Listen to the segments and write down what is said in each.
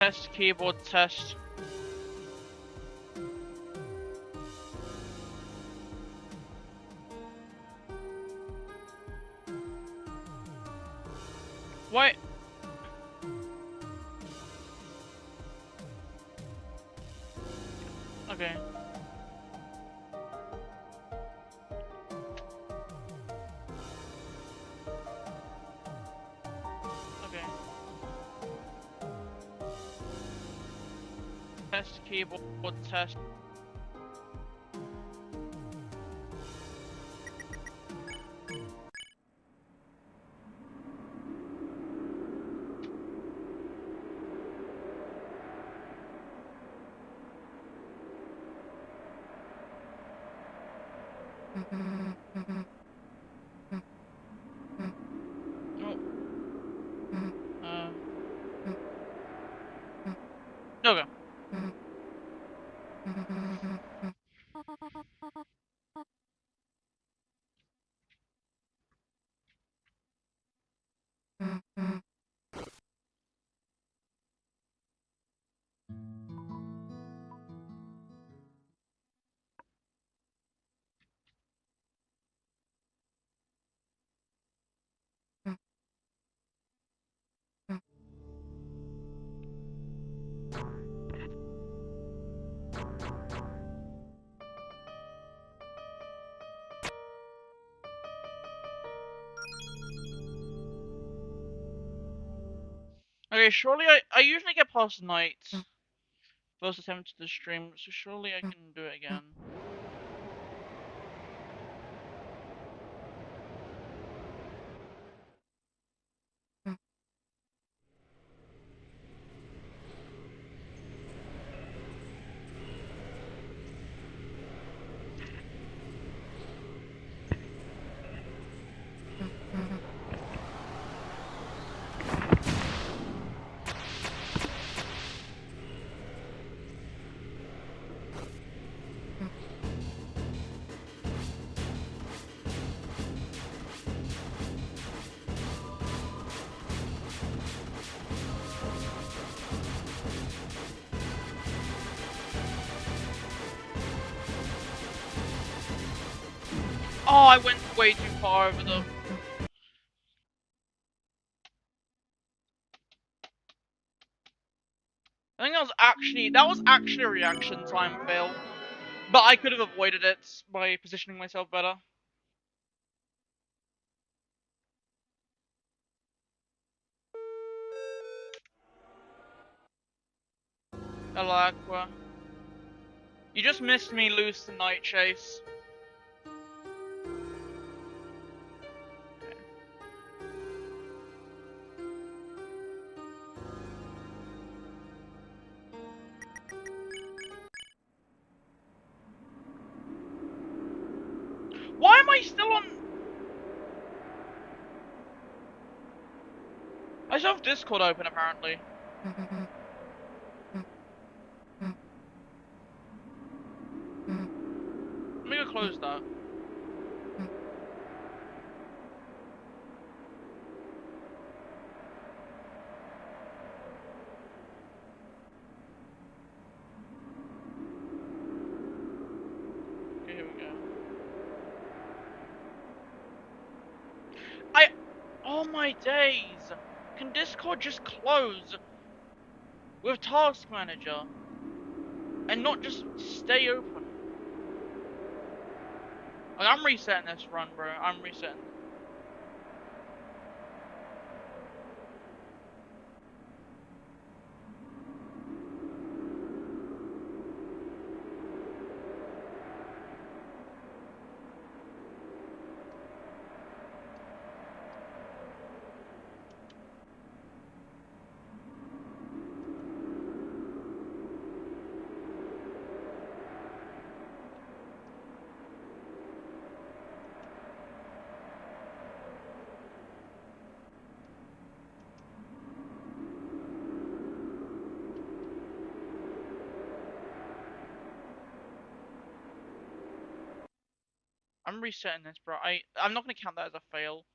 Test, keyboard test. What? Okay. Okay. Test, keyboard test. Oh. Okay. Okay, surely I usually get past night first attempt to the stream, so surely I can do it again. Oh, I went way too far over the... I think that was actually a reaction time fail. But I could have avoided it by positioning myself better. Aqua. You just missed me lose the night chase. Why am I still on... I still have Discord open, apparently. Let me go close that. Okay, here we go. Oh my days! Can Discord just close with Task Manager and not just stay open? Like, I'm resetting this run, bro. I'm resetting. I'm resetting this, bro. I'm not gonna count that as a fail.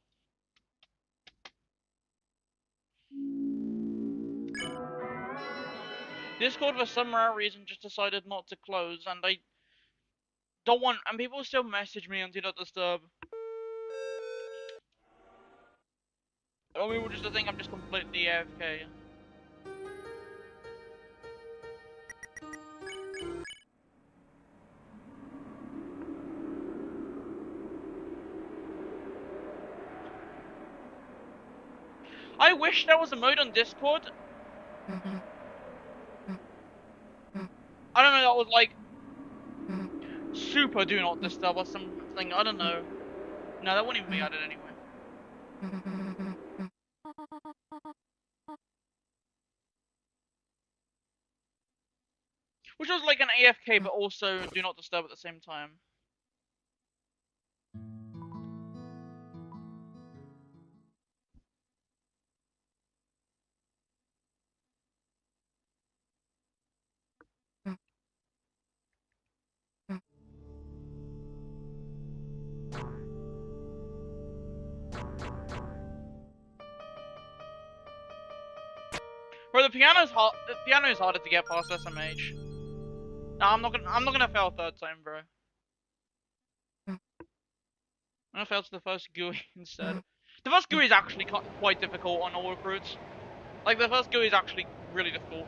Discord for some rare reason just decided not to close, and I don't want. And people still message me on Do Not Disturb. Or people just think I'm just completely AFK. I wish there was a mode on Discord. I don't know, that was like super Do Not Disturb or something. I don't know. No, that wouldn't even be added anyway. Which was like an AFK, but also Do Not Disturb at the same time. Bro, the piano's hard. The piano is harder to get past SMH. No, I'm not gonna fail third time, bro. I'm gonna fail to the first GUI instead. The first GUI is actually quite difficult on all recruits. Like, the first GUI is actually really difficult.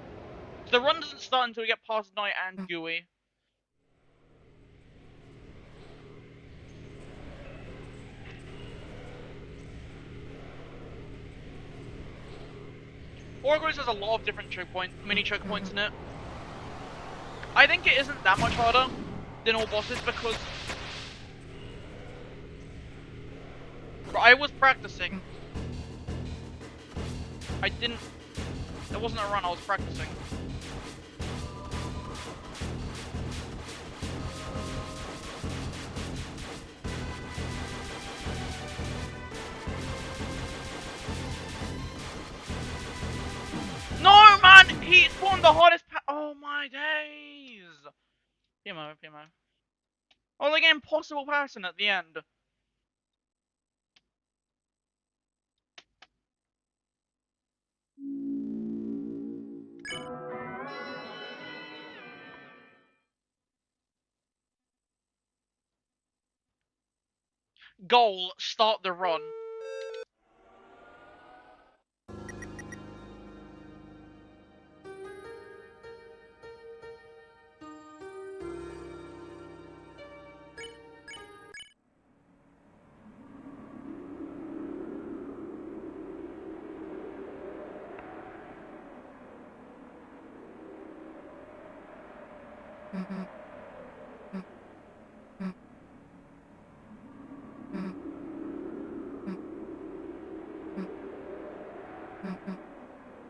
So the run doesn't start until we get past night and GUI. Orgrimmar has a lot of different mini choke points in it. I think it isn't that much harder than all bosses because I was practicing. I didn't. It wasn't a run. I was practicing. No, man! He spawned the hardest oh my days! PMO. Oh, like an impossible person at the end. Goal, start the run.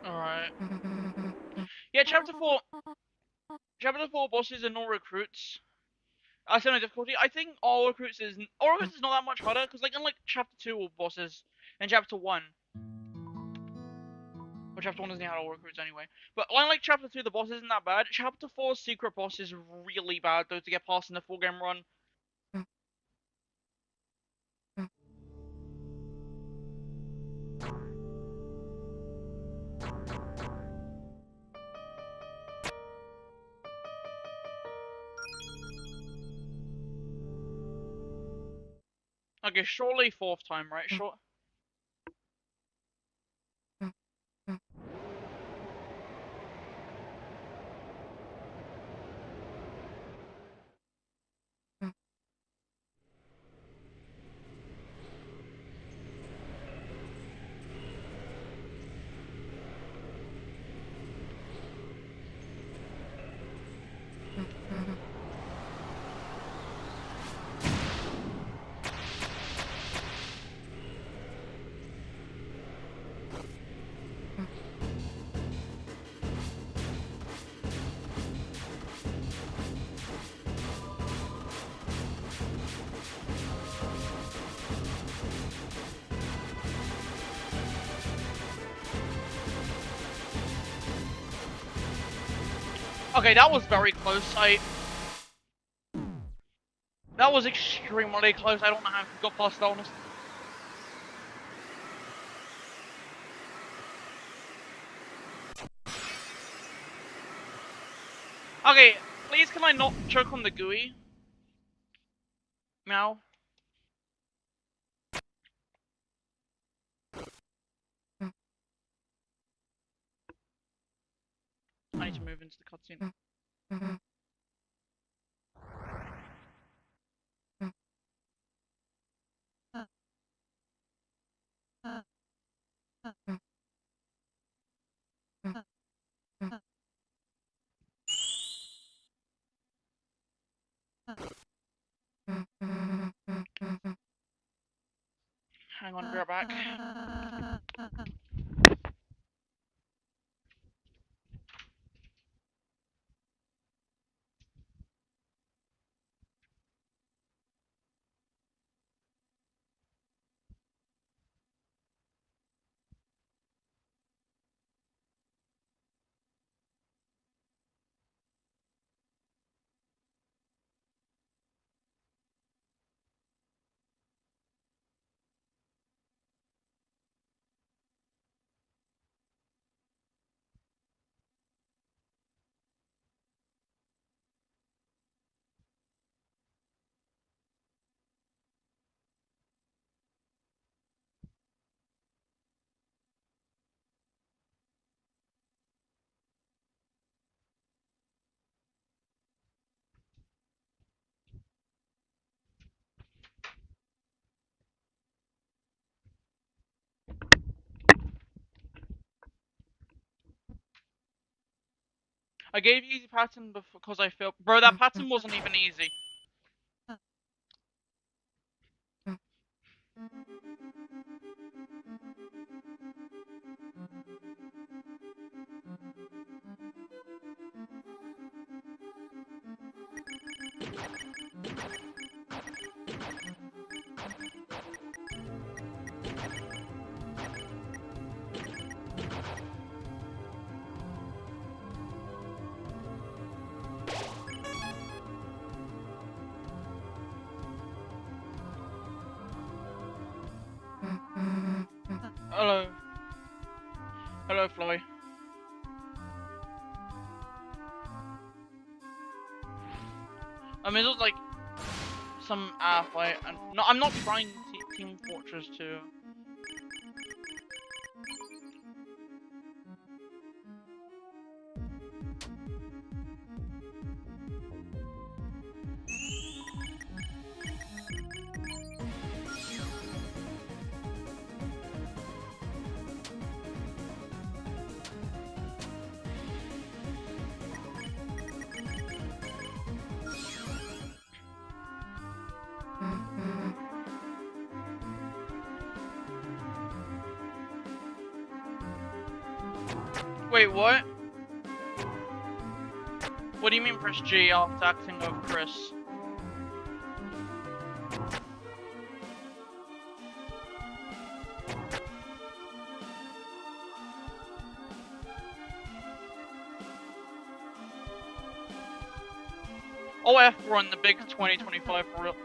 Alright. Yeah, Chapter 4 bosses and all recruits. I said no difficulty. I think all recruits is not that much harder because like unlike Chapter 2 all bosses and Chapter 1. Well, Chapter 1 doesn't have all recruits anyway. But unlike Chapter 2, the boss isn't that bad. Chapter 4's secret boss is really bad though to get past in the full game run. Okay, surely fourth time, right? Sure. Okay, that was very close. That was extremely close. I don't know how I got past that, honestly. Okay, please can I not choke on the GUI? Meow. I need to move into the cutscene. Hang on, be right back. I gave you easy pattern because I felt, bro, that pattern wasn't even easy. Hello. Hello, Floy. I mean, it was like some fight, and no, I'm not trying Team Fortress 2. Wait, what? What do you mean press G after acting over Chris? Oh, F run the big 2025 for real.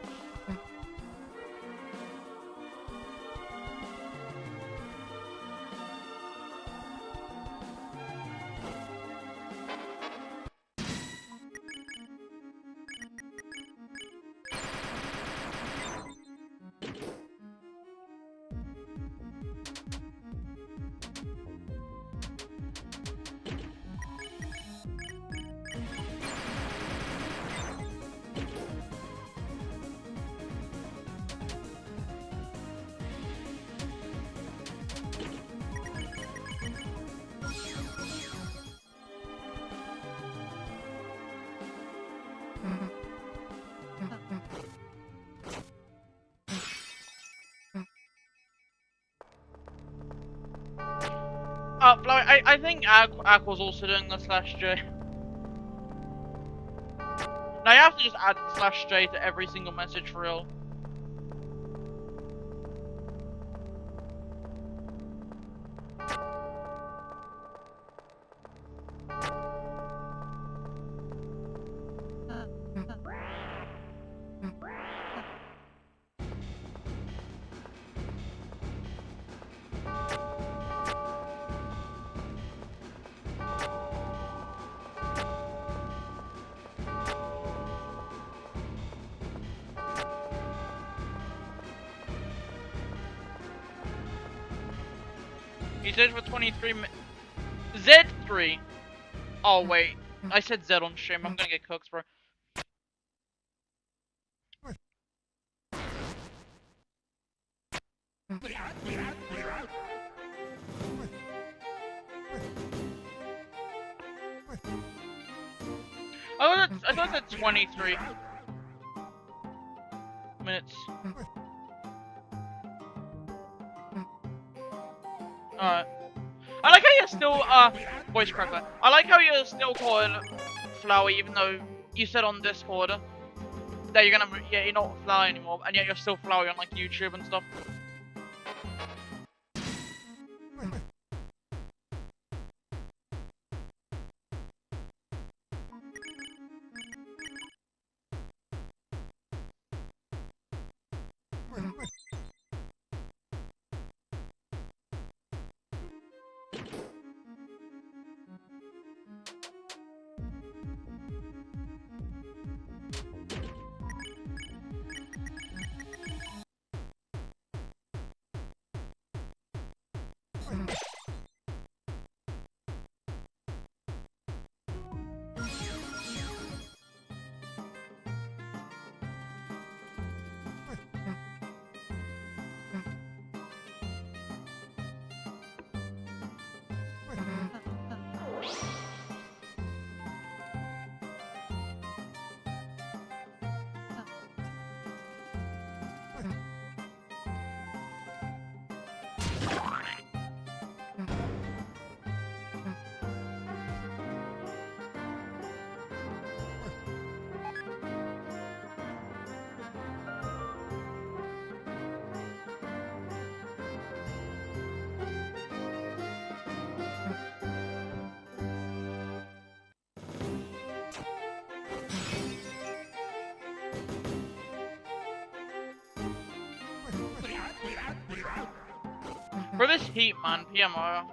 Flo, I think Ak was also doing the /J. Now you have to just add the /J to every single message for real. He said for 23 Z3. Oh wait, I said Z on stream. I'm gonna get cooked, bro. I thought it said 23 minutes. Alright. I like how you're still, voice crackler. I like how you're still calling Flower, even though you said on Discord that you're gonna, yeah, you're not Flower anymore, and yet you're still Flower on, like, YouTube and stuff. For this heat, man, PMO.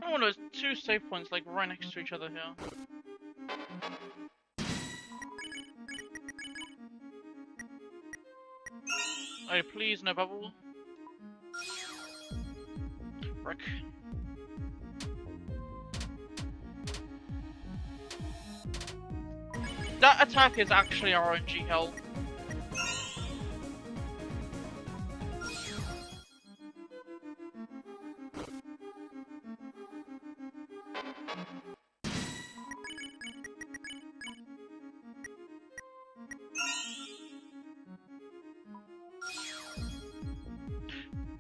Oh, there's two save points like right next to each other here. Oh, please, no bubble. Frick. That attack is actually RNG hell.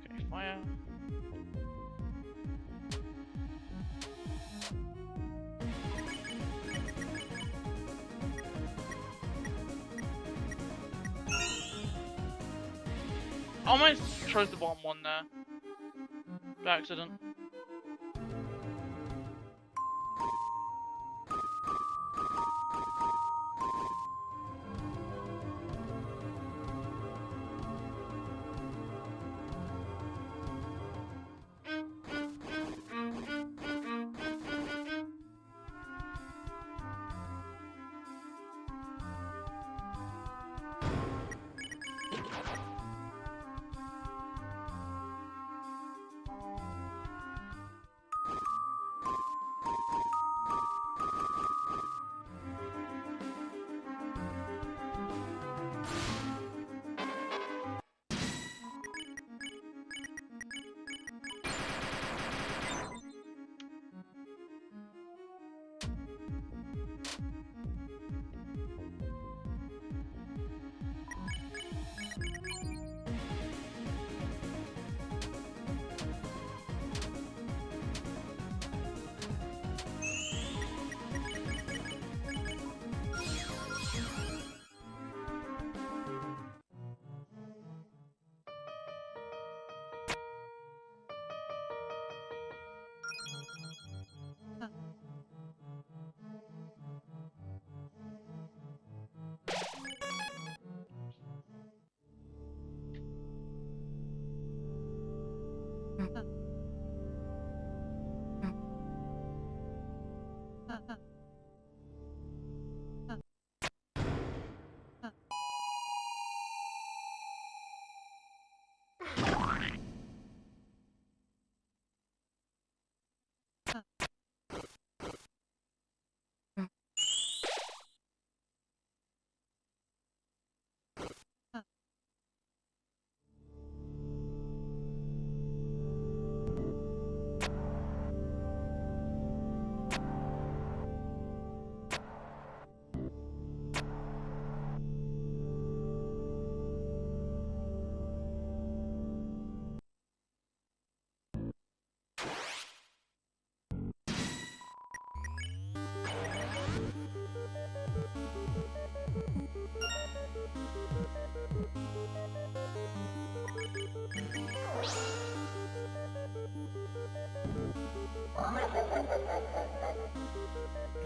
Okay, fire. I almost chose the bottom one there. By accident.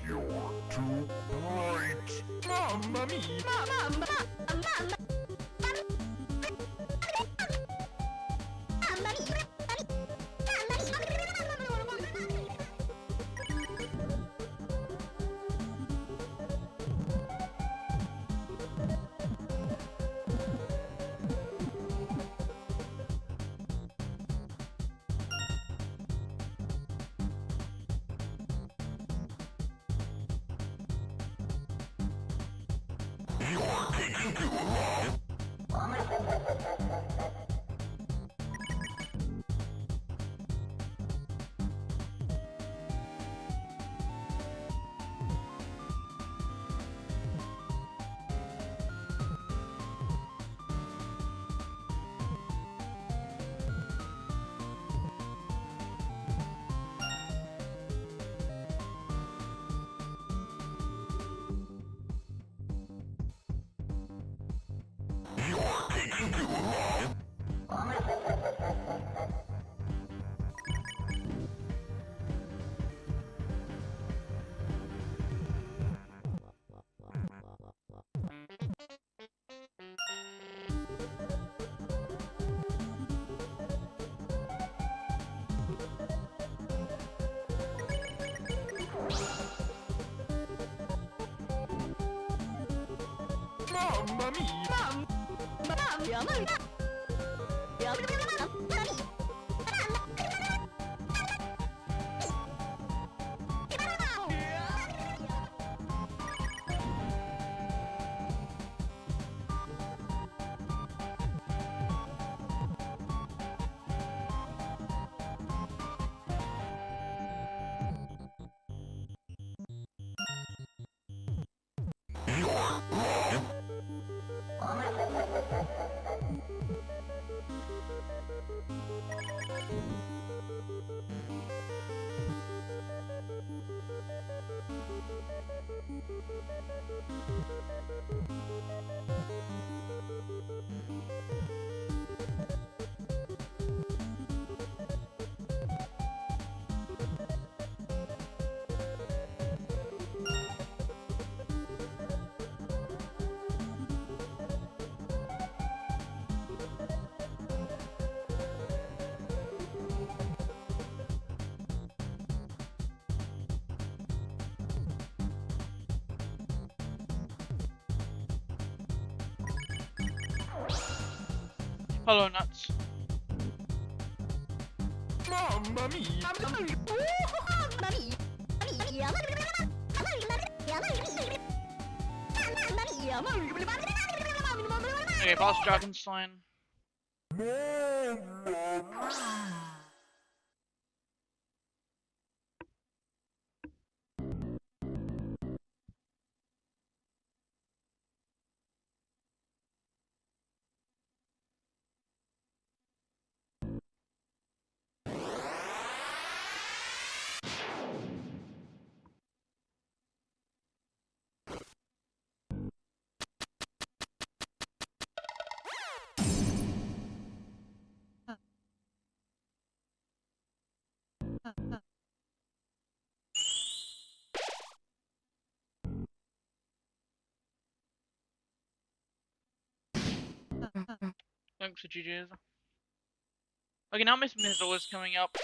You're too bright. Mamma mia. You're taking too long. You're taking too long. Mamma mia. You're wrong. Hello, nuts. Mamma mia. Okay, boss Dragonstein. Thanks for GG's. Okay, now Miss Mizzle is coming up.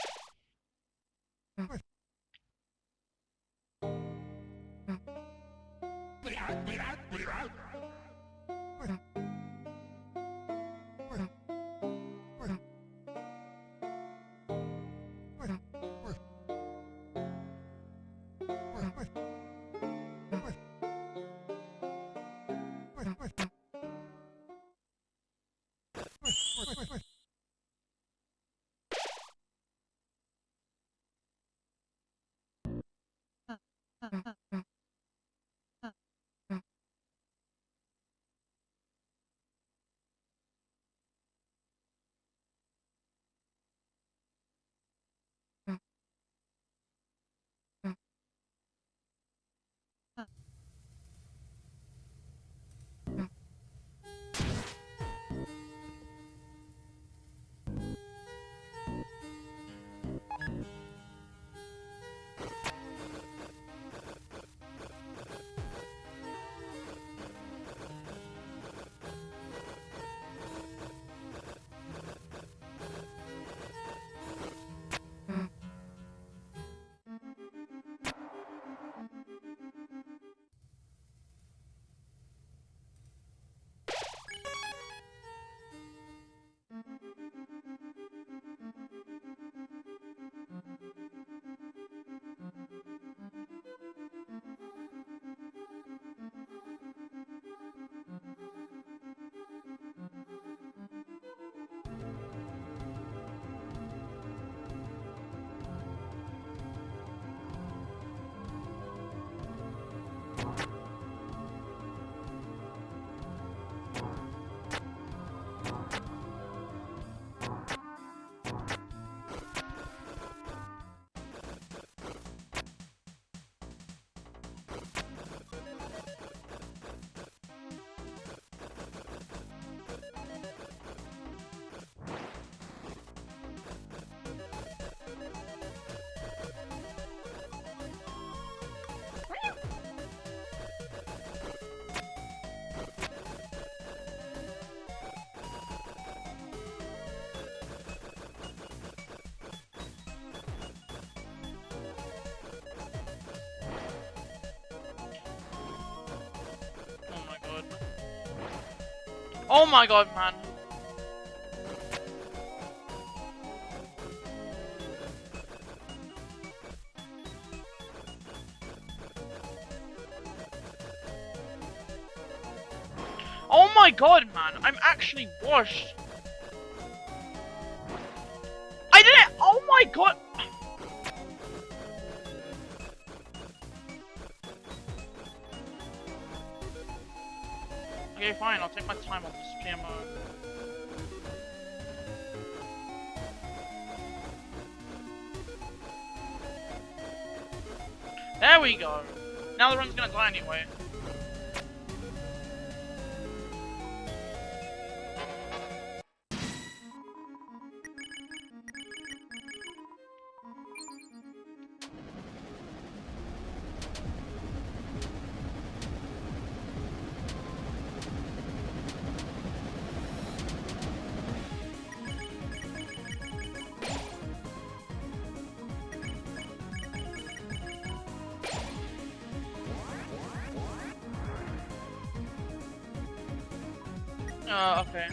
Oh my god, man. Oh my god, man. I'm actually washed. I did it! Oh my god! Okay, fine. I'll take my time off this PMO. There we go. Now the run's gonna die anyway. Okay.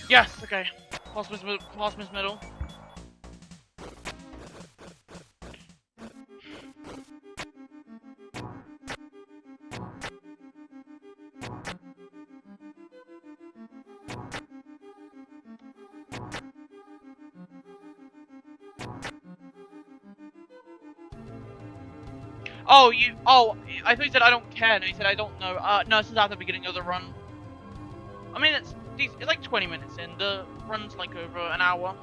Yes, okay. Pass miss middle. Oh, I thought you said I don't care. No, you said I don't know. No, this is at the beginning of the run. I mean, it's like 20 minutes in. The run's like over an hour.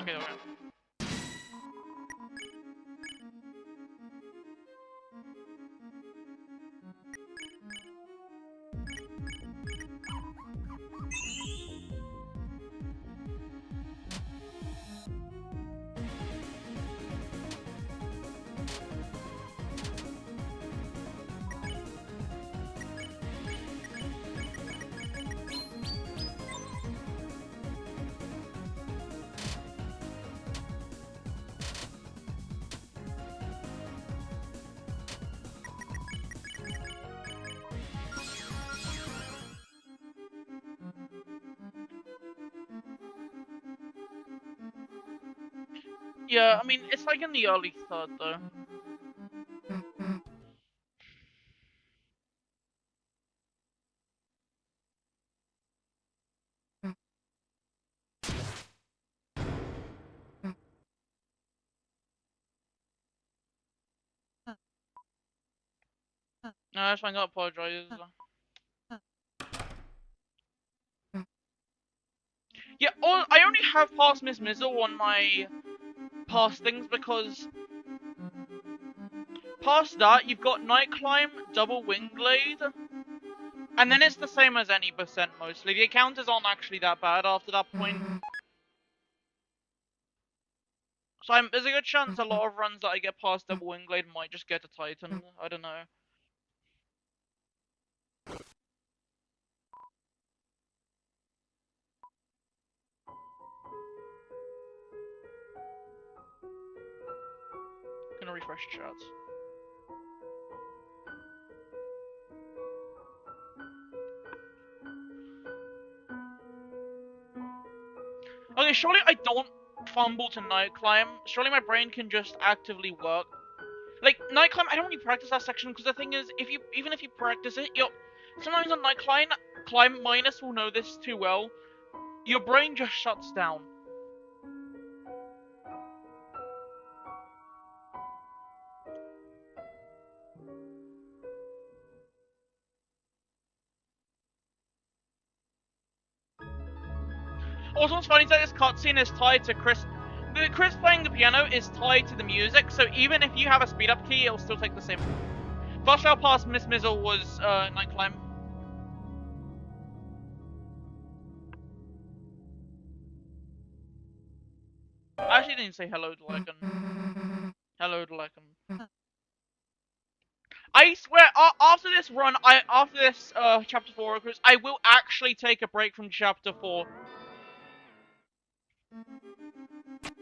Okay, okay. Yeah, I mean, it's like in the early third though. No, that's fine. I apologize. Yeah, I only have past Miss Mizzle on my past things because past that you've got Night Climb, Double Wing Blade, And then it's the same as any percent mostly. The encounters aren't actually that bad after that point. So there's a good chance a lot of runs that I get past Double Wingblade might just get a Titan. I don't know. Gonna refresh chat. Okay, surely I don't fumble to Night Climb. Surely my brain can just actively work. Like, Night Climb, I don't really practice that section, because the thing is, even if you practice it, sometimes on Night Climb, Minus will know this too well, your brain just shuts down. Also, what's funny is that this cutscene is tied to Chris. Chris playing the piano is tied to the music, so even if you have a speed up key, it'll still take the same. First I'll pass Miss Mizzle was Night Climb. I actually didn't say hello to Lycan. Hello to Lycan. I swear, after this run, after this chapter 4 recruits, I will actually take a break from chapter 4.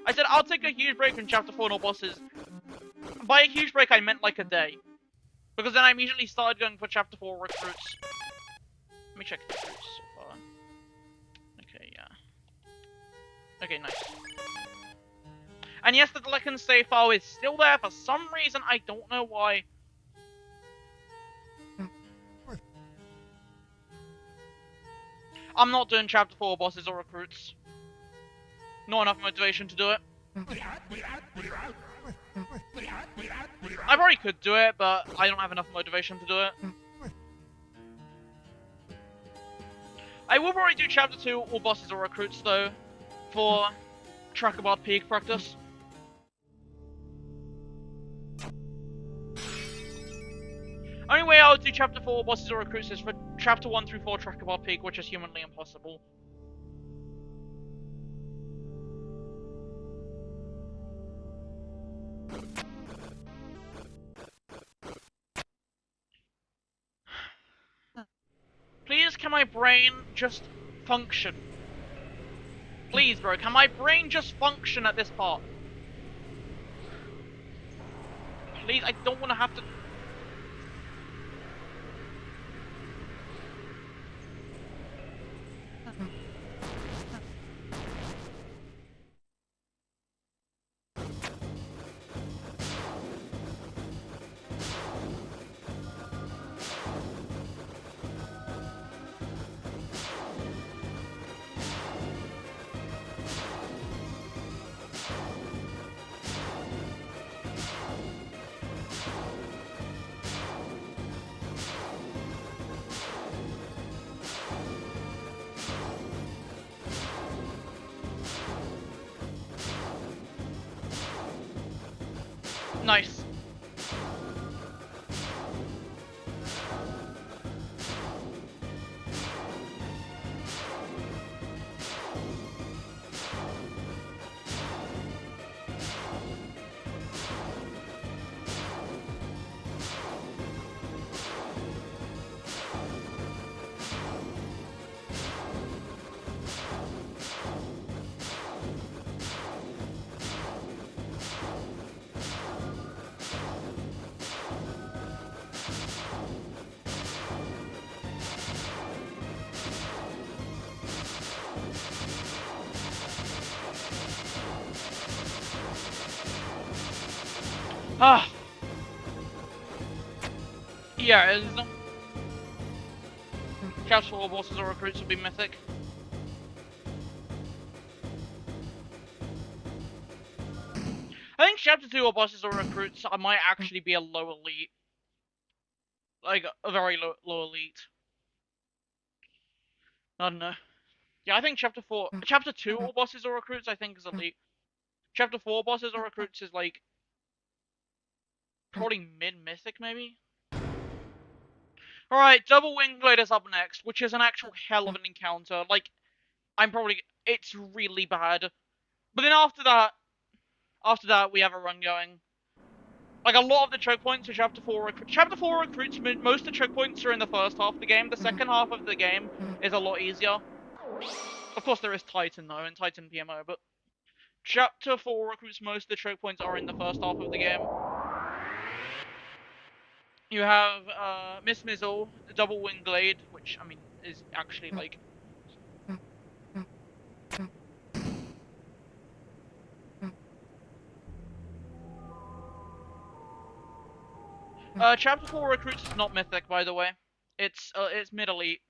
I said I'll take a huge break from chapter 4 no bosses. By a huge break, I meant like a day. Because then I immediately started going for chapter 4 recruits. Let me check the recruits so far. Okay, yeah. Okay, nice. And yes, the Lycan save file is still there for some reason, I don't know why. I'm not doing chapter 4 bosses or recruits. Not enough motivation to do it. I probably could do it, but I don't have enough motivation to do it. I will probably do chapter 2 or bosses or recruits though, for Trackabot Peak practice. Only way I would do chapter 4 bosses or recruits is for chapter 1 through 4 Trackabot Peak, which is humanly impossible. Please, can my brain just function? Please, bro, can my brain just function at this part? Please, I don't want to have to... Nice. Ah. Yeah, it is. Chapter 4 bosses or recruits will be mythic. I think chapter 2 or bosses or recruits I might actually be a low elite. Like, a very low elite. I don't know. Yeah, I think chapter 2 or bosses or recruits I think is elite. Chapter 4 bosses or recruits is like, probably mid-mythic maybe? Alright, Double Wing Blade is up next, which is an actual hell of an encounter. Like, it's really bad. But then after that, we have a run going. Like, a lot of the choke points are Chapter 4 Chapter 4 recruits, most of the choke points are in the first half of the game. The second half of the game is a lot easier. Of course, there is Titan, though, and Titan PMO, but Chapter 4 recruits most of the choke points are in the first half of the game. You have, Miss Mizzle, Double Wing Blade, which, I mean, is actually, like... Chapter 4 Recruits is not Mythic, by the way. It's mid-elite.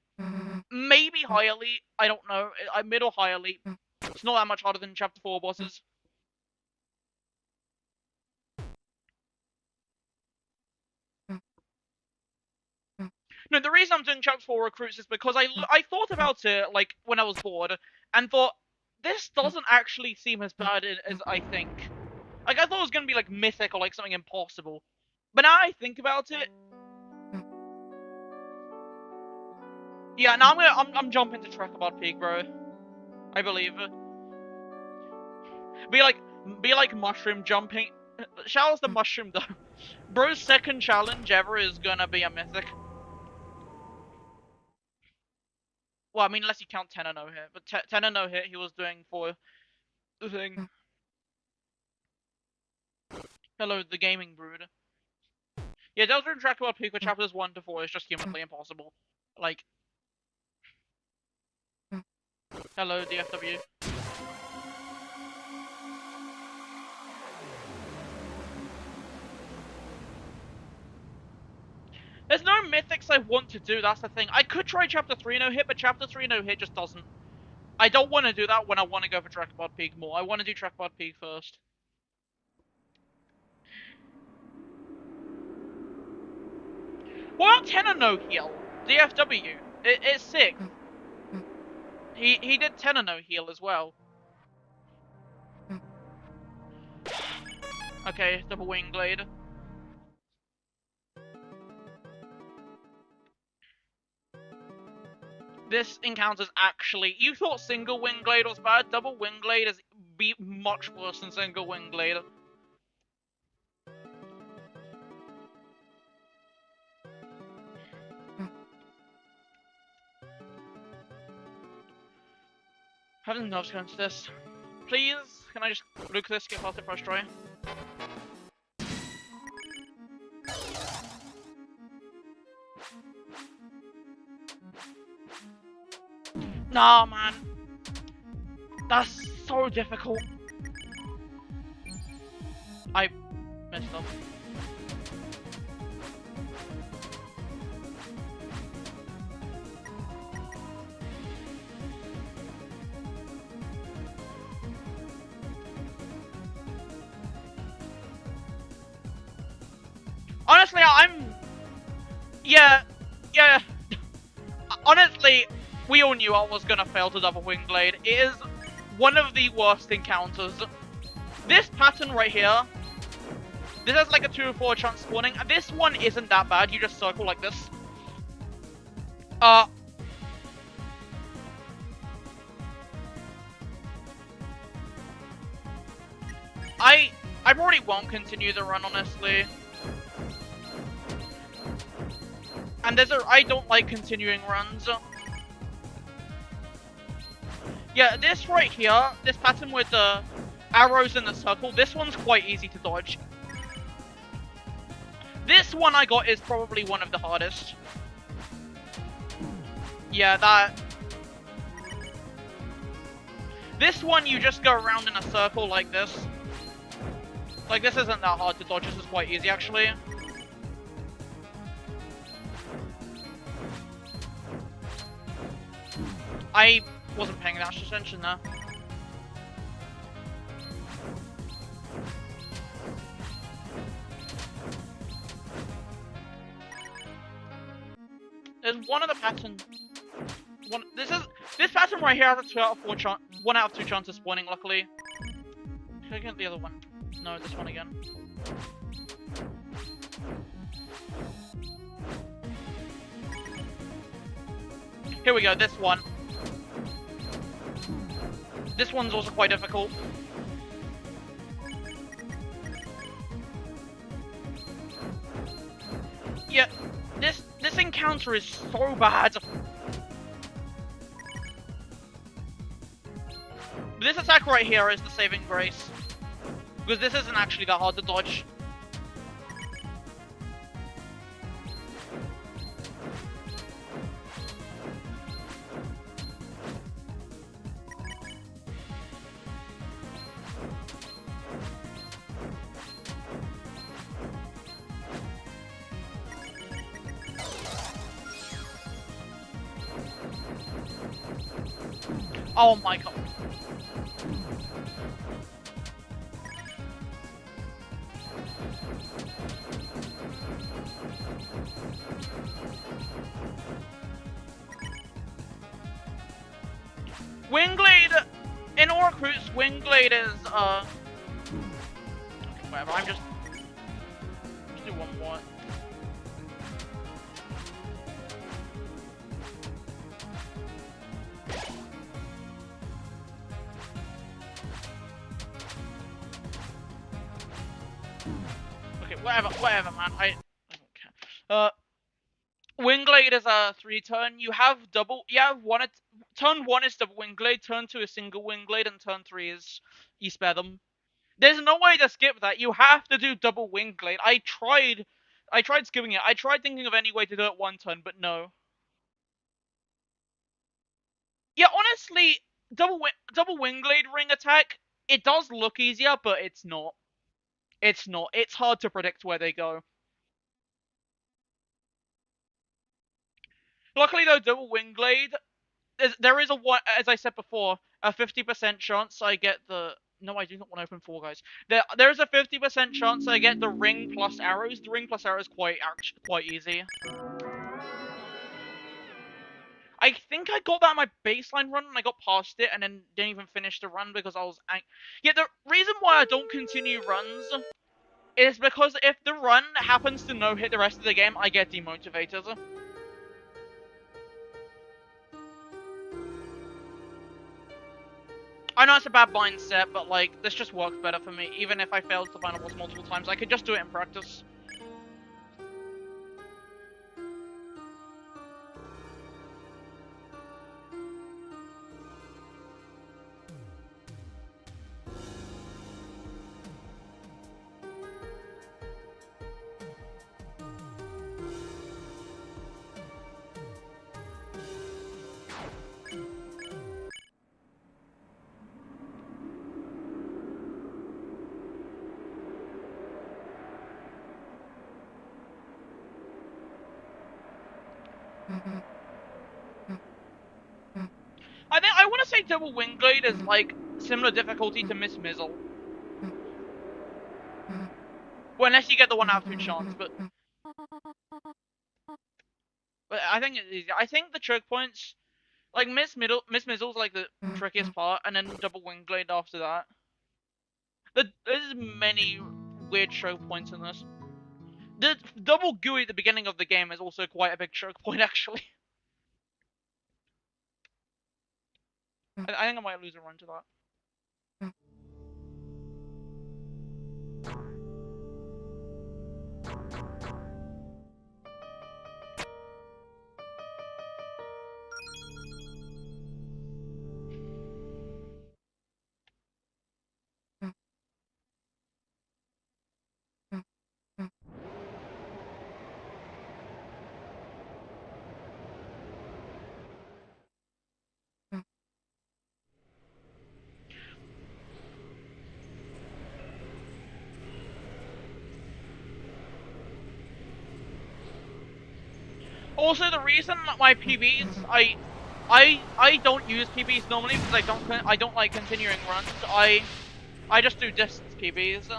Maybe high elite, I don't know. Mid or high elite. It's not that much harder than Chapter 4 bosses. No, the reason I'm doing Chapter 4 Recruits is because I thought about it, like, when I was bored, and thought, this doesn't actually seem as bad as I think. Like, I thought it was gonna be, like, Mythic or, like, something impossible. But now I think about it... Yeah, now I'm jumping to Trekabot Peak, bro. I believe. Be like mushroom jumping. Shout out the mushroom, though. Bro's second challenge ever is gonna be a Mythic. Well, I mean, unless you count Tenno no hit. But Tenno no hit he was doing for the thing. Hello, the gaming brood. Yeah, Delta and Trekabot Peak with chapters 1 to 4 is just humanly impossible. Like... Hello, DFW. There's no mythics I want to do, that's the thing. I could try Chapter 3 no hit, but Chapter 3 no hit just doesn't... I don't want to do that when I want to go for Trekabot Peak more. I want to do Trekabot Peak first. What about Tenno no heal? DFW. It's sick. He did Tenno no heal as well. Okay, Double Wing Blade. This encounter's actually... You thought Single Wing Blade was bad? Double Wing Blade is much worse than Single Wing Blade. Having nerves going to this. Please, can I just look this, get past the first try? Nah, man. That's so difficult. I messed up. Honestly, Yeah. Honestly, we all knew I was gonna fail to Double Wing Blade. It is one of the worst encounters. This pattern right here, this has like a 2-4 chance spawning. This one isn't that bad, you just circle like this. I probably won't continue the run, honestly. And I don't like continuing runs. Yeah, this right here, this pattern with the arrows in the circle, this one's quite easy to dodge. This one I got is probably one of the hardest. Yeah, that... This one you just go around in a circle like this. Like, this isn't that hard to dodge, this is quite easy actually. I wasn't paying that much attention there. There's one of the pattern. This pattern right here has a 2 out of 4 chance, 1 out of 2 chance of spawning. Luckily, can I get the other one? No, this one again. Here we go, this one. This one's also quite difficult. Yeah, this encounter is so bad. This attack right here is the saving grace. Because this isn't actually that hard to dodge. Oh my god. Wingblade! In Orc Roots, Wingblade is, okay, whatever, just do one more. Okay, whatever, man, I don't care. Wingblade is a 3-turn. You have one at turn 1 is double Wingblade, turn 2 is single Wingblade, and turn 3 is you spare them. There's no way to skip that. You have to do double Wingblade. I tried skipping it. I tried thinking of any way to do it one turn, but no. Yeah, honestly, double Wingblade ring attack, it does look easier, but it's not. It's not. It's hard to predict where they go. Luckily though, double Wingblade, there is as I said before, a 50% chance I get the. No, I do not want to open Fall Guys. There's a 50% chance I get the ring plus arrows. The ring plus arrows quite easy. I think I got that on my baseline run and I got past it and then didn't even finish the run because I was yeah, the reason why I don't continue runs is because if the run happens to no-hit the rest of the game, I get demotivated. I know it's a bad mindset, but like, this just works better for me. Even if I failed the final boss multiple times, I could just do it in practice. I want to say double Wingblade is like similar difficulty to Miss Mizzle. Well, unless you get the 1 out of 2 chance, but I think it's easy. I think the choke points, like Miss Mizzle's like the trickiest part, and then double Wingblade after that. There's many weird choke points in this. The double GUI at the beginning of the game is also quite a big choke point, actually. I think I might lose a run to that. Also, the reason that my PBs, I don't use PBs normally because I don't like continuing runs. I just do distance PBs.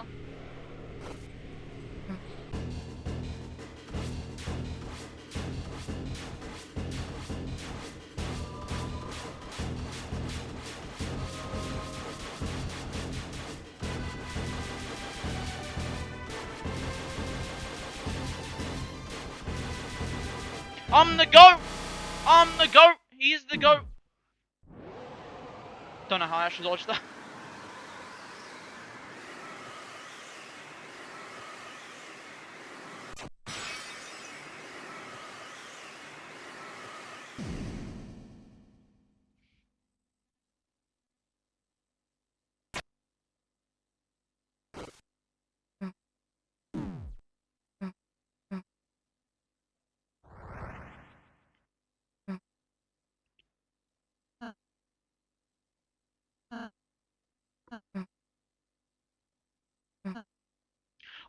I'm the GOAT! I'm the GOAT! He's the GOAT. Don't know how I actually dodged that.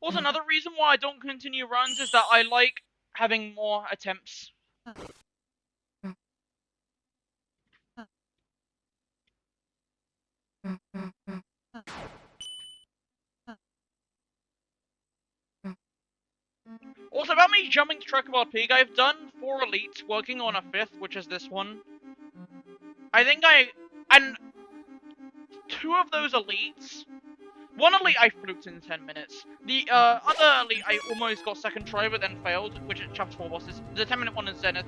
Also, another reason why I don't continue runs is that I like having more attempts. Also, about me jumping to Trackable Peak, I've done 4 elites, working on a 5th, which is this one. And 2 of those elites, one elite I fluked in 10 minutes. The other elite I almost got second try, but then failed, which is chapter 4 bosses. The 10-minute one in Zenith.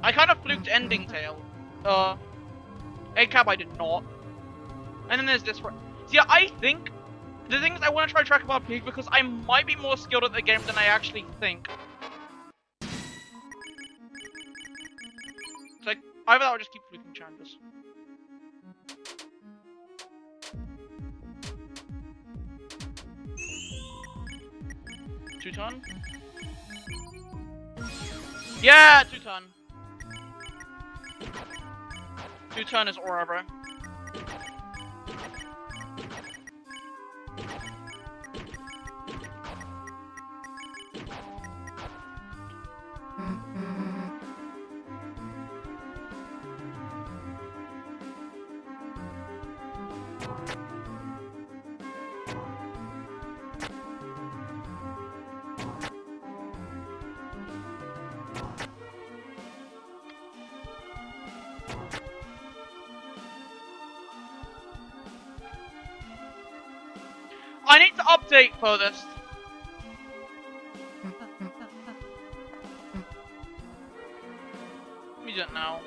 I kind of fluked Ending Tail. ACAB I did not. And then there's this one. See, I think the thing is I want to try Trackable Peak because I might be more skilled at the game than I actually think. So like, either that or just keep fluking challenges. Two-ton? Yeah, two-ton. Two-ton is aura, bro. I need to update furthest. Let me do it now.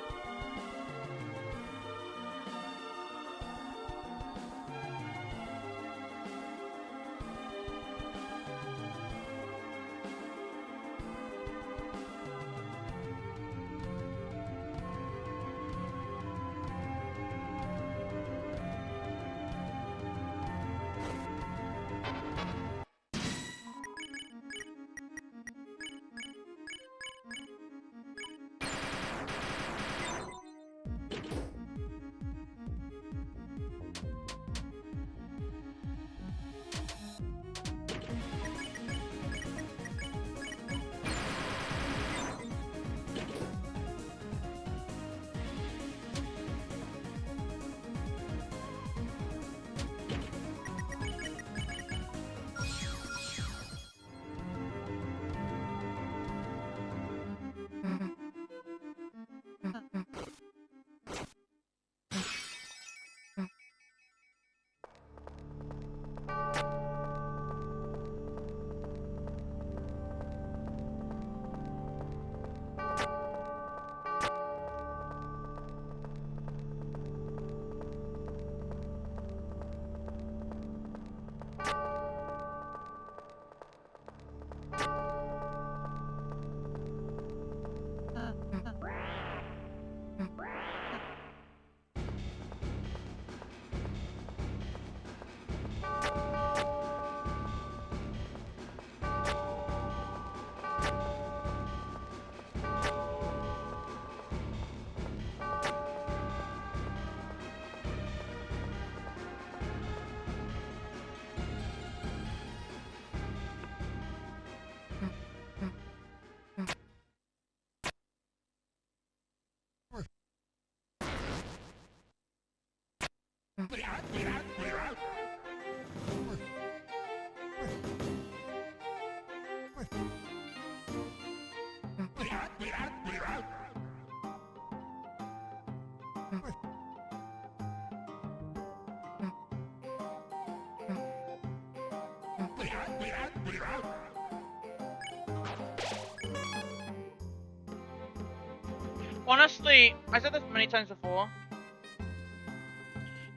Honestly, I said this many times before,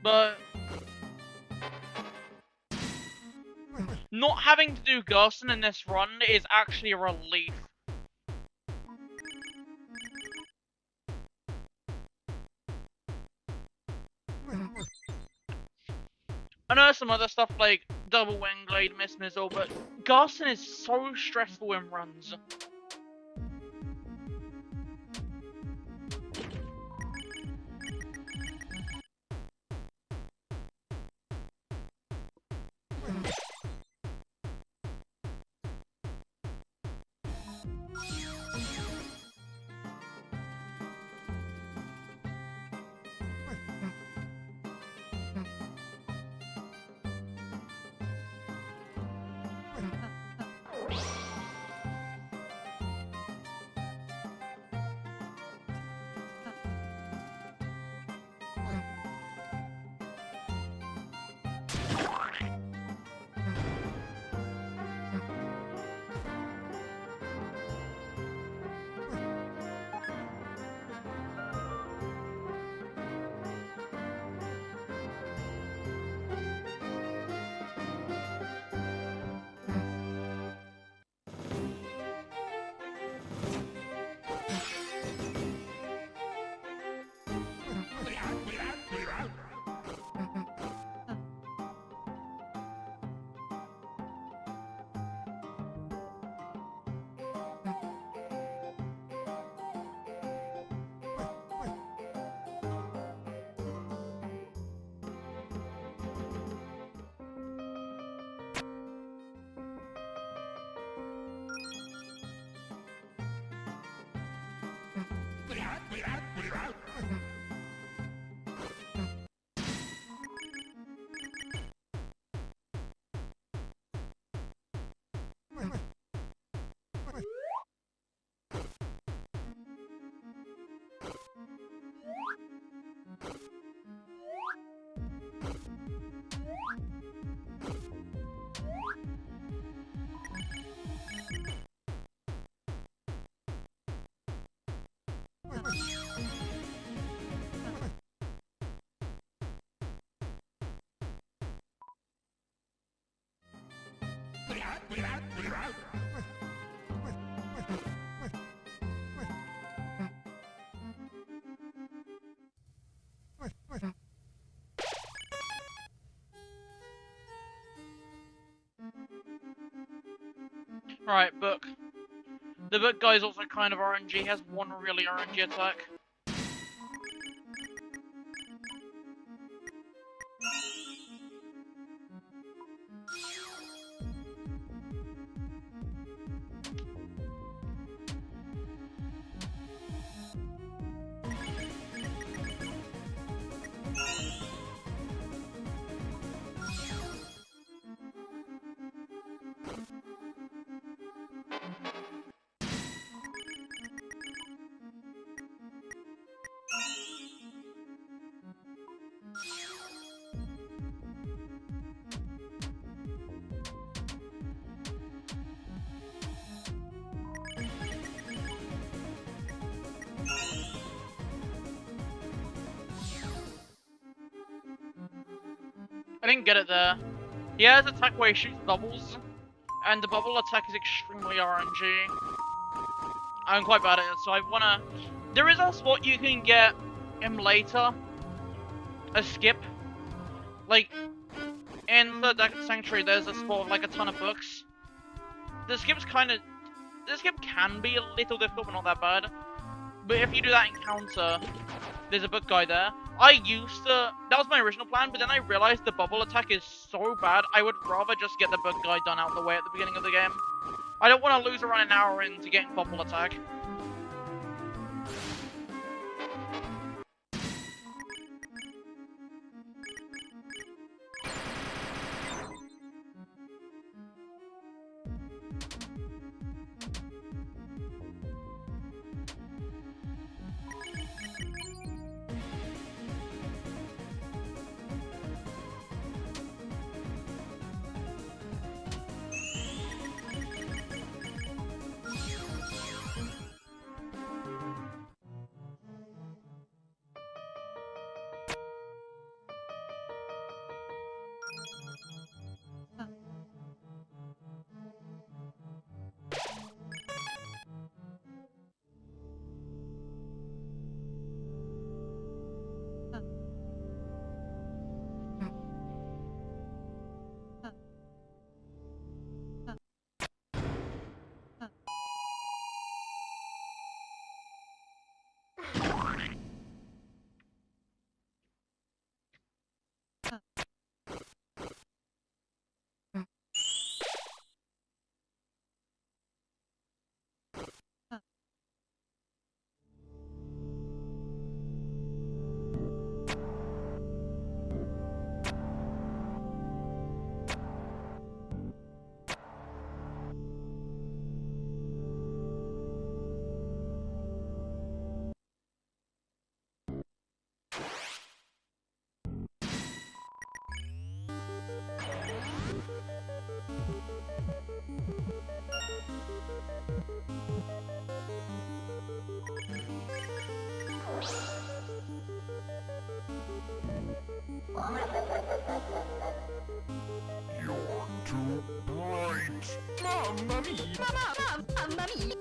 but not having to do Gerson in this run is actually a relief. I know some other stuff like Double Wing Glade, Miss Missile, but Gerson is so stressful in runs. Alright, Book. The Book guy is also kind of RNG, he has one really RNG attack. I didn't get it there. He has an attack where he shoots bubbles, and the bubble attack is extremely RNG. I'm quite bad at it, so I wanna... There is a spot you can get him later. A skip. Like, in the Deck Sanctuary, there's a spot with like a ton of books. The skip's kinda... The skip can be a little difficult, but not that bad. But if you do that encounter, there's a book guy there. I used to... That was my original plan, but then I realized the bubble attack is so bad, I would rather just get the book guy done out of the way at the beginning of the game. I don't want to lose around an hour into getting bubble attack. Mamma mia! Mamma mia!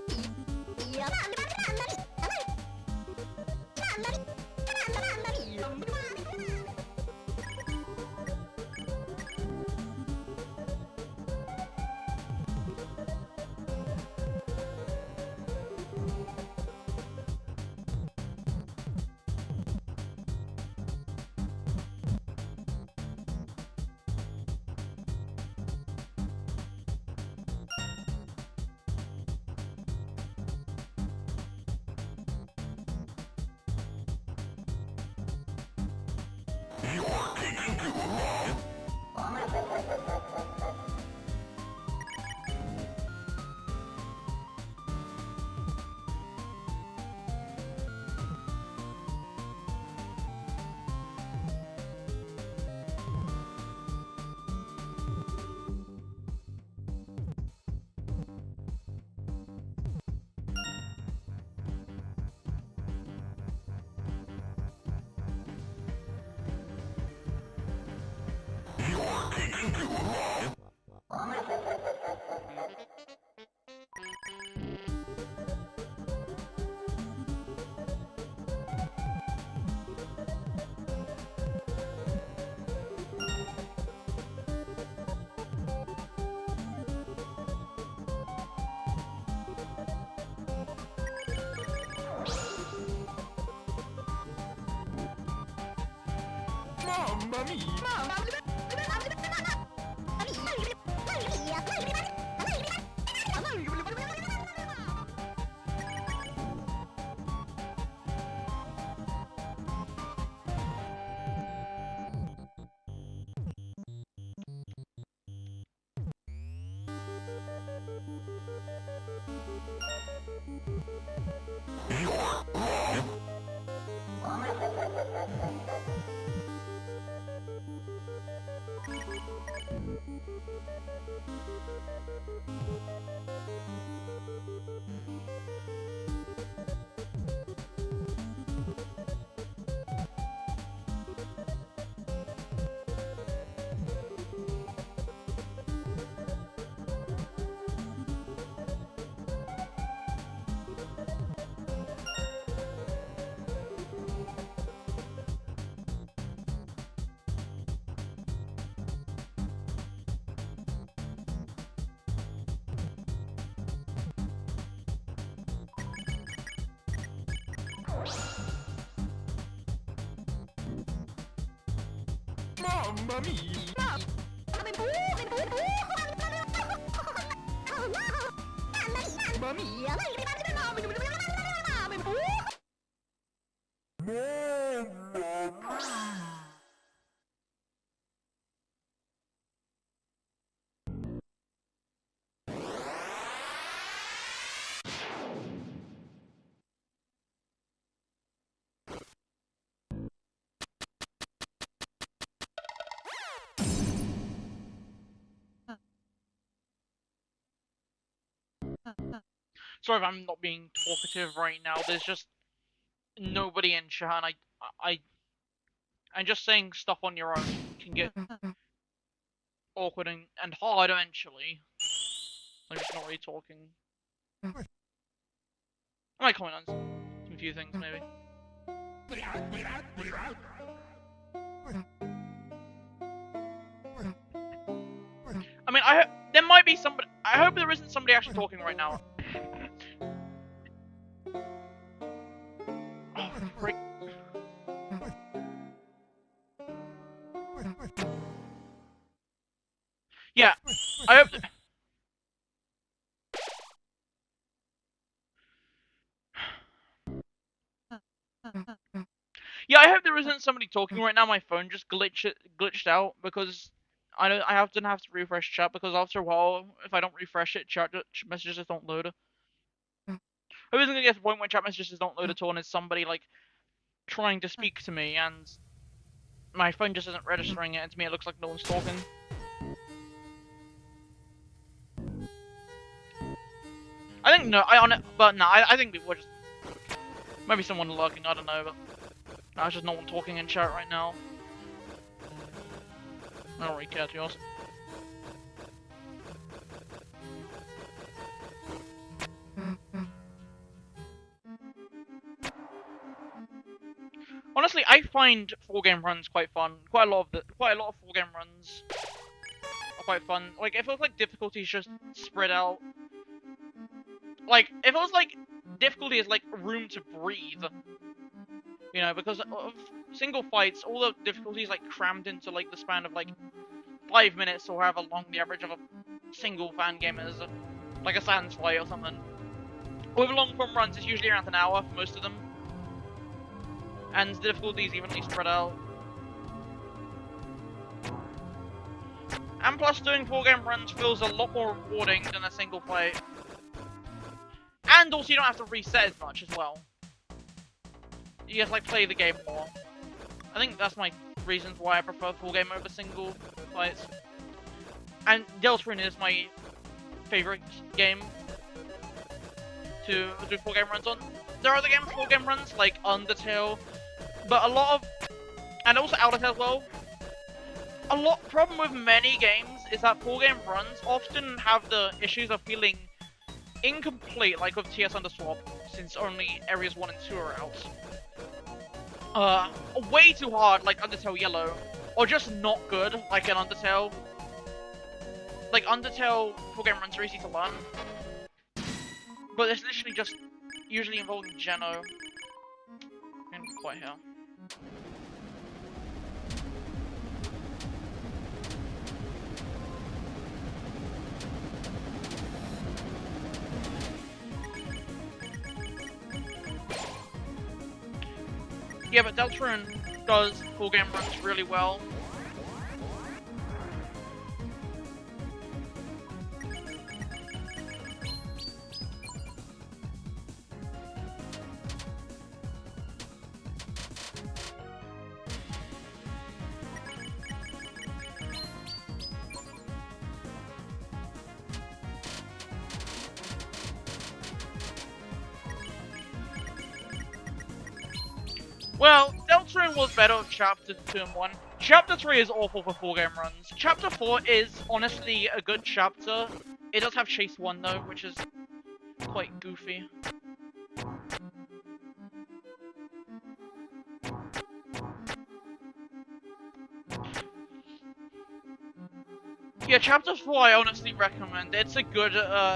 You're taking too long. You're taking too long. Mamma mia! You're wrong. Mamma mia! Mamma mia! Sorry if I'm not being talkative right now. There's just nobody in chat. And and just saying stuff on your own can get awkward and hard eventually. I'm just not really talking. I might comment on some few things maybe. I mean, there might be somebody. I hope there isn't somebody actually talking right now. Oh, frick. Yeah, I hope. Yeah, I hope there isn't somebody talking right now. My phone just glitched out because I often have to refresh chat because after a while, if I don't refresh it, chat messages just don't load. I was gonna get to the point where chat messages just don't load at all, and it's somebody like trying to speak to me, and my phone just isn't registering it, and to me it looks like no one's talking. I think no, I think people are just maybe someone lurking. I don't know, but there's just no one talking in chat right now. I don't really care, to be honest. Honestly, I find full game runs quite fun. Quite a lot of full game runs are quite fun. Like, if it was like difficulties just spread out. Like, if it was like difficulty is like room to breathe. You know, because of single fights, all the difficulties like crammed into like the span of like 5 minutes or however long the average of a single fan game is. Like a Sans Flight or something. With long form runs, it's usually around an hour for most of them. And the difficulty is evenly spread out. And plus, doing full game runs feels a lot more rewarding than a single fight. And also, you don't have to reset as much as well. You just like play the game more. I think that's my reasons why I prefer full game over single fights. And Deltarune is my favorite game to do full game runs on. There are other games full game runs like Undertale, but a lot of, and also Undertale as well. Problem with many games is that full game runs often have the issues of feeling incomplete, like with TS Underswap, since only areas 1 and 2 are out. Way too hard, like Undertale Yellow, or just not good, like an Undertale. Like Undertale full game runs are easy to learn, but it's literally just usually involving Geno. And quite here. Yeah, but Deltarune does full game runs really well. Well, Deltarune was better with Chapter 2 and 1. Chapter 3 is awful for full game runs. Chapter 4 is honestly a good chapter. It does have Chase 1 though, which is quite goofy. Yeah, Chapter 4 I honestly recommend. It's a good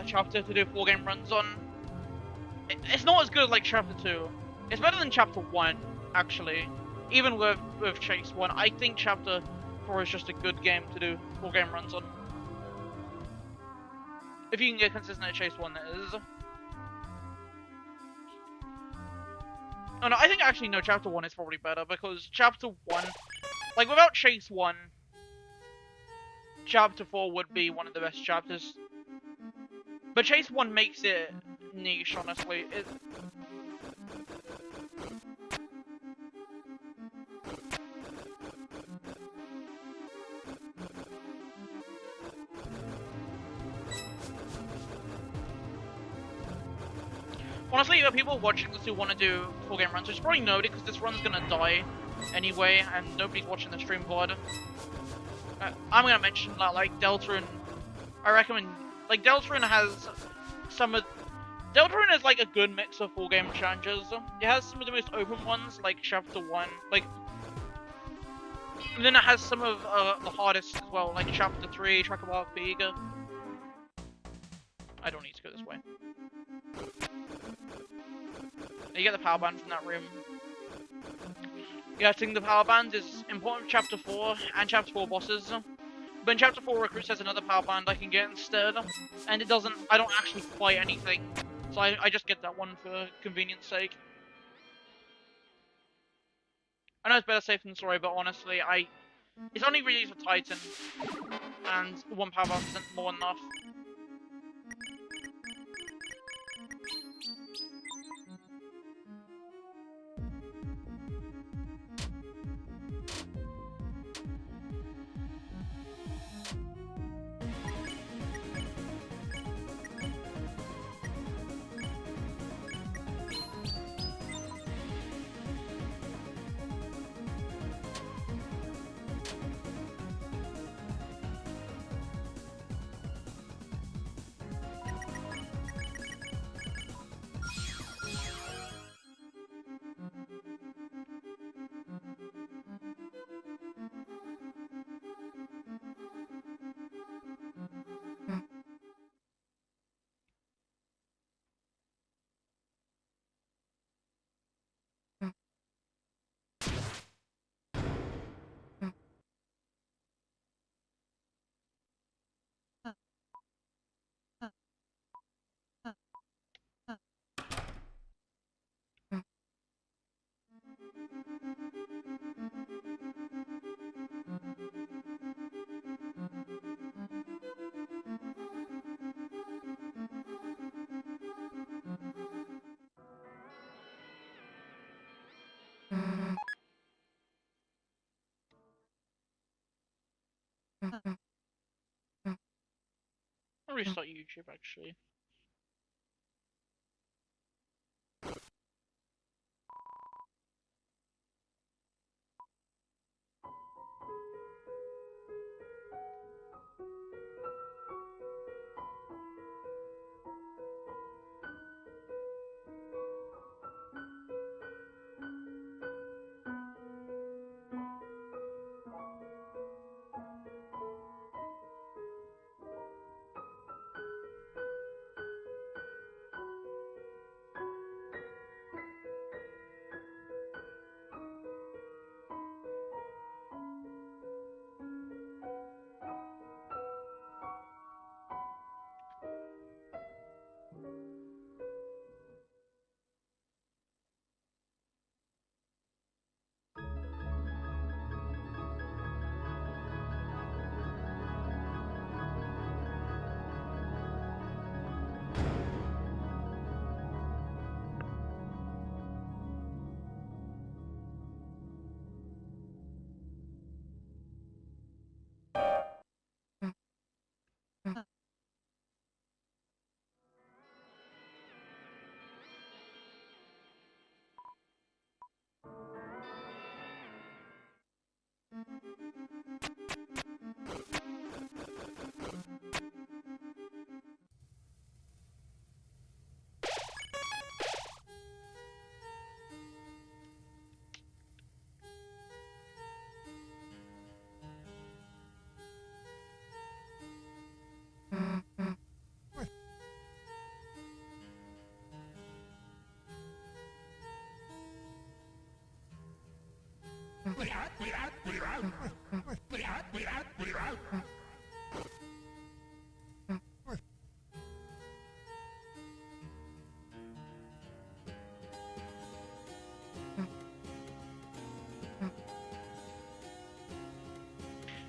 chapter to do full game runs on. It's not as good like Chapter 2. It's better than Chapter 1, actually. Even with Chase 1, I think Chapter 4 is just a good game to do full game runs on. If you can get consistent at Chase 1, that is. Oh no, I think actually no, Chapter 1 is probably better, because Chapter 1, like without Chase 1, Chapter 4 would be one of the best chapters. But Chase 1 makes it niche, honestly. Honestly, the people watching this who want to do full game runs, which probably know because this run's gonna die anyway, and nobody's watching the stream VOD. I'm gonna mention that, like, Deltarune, I recommend, like, Deltarune has some of, Deltarune is like a good mix of full game challenges. It has some of the most open ones, like Chapter 1, like, and then it has some of the hardest as well, like Chapter 3, Track of Wild Pig. I don't need to go this way. You get the power band from that room. Yeah, I think the power band is important for Chapter 4 and Chapter 4 bosses. But in Chapter 4, Recruits has another power band I can get instead. And it doesn't, I don't actually fight anything. So I just get that one for convenience sake. I know it's better safe than sorry, but honestly, it's only really used for Titan. And one power band isn't more than enough. restart YouTube actually.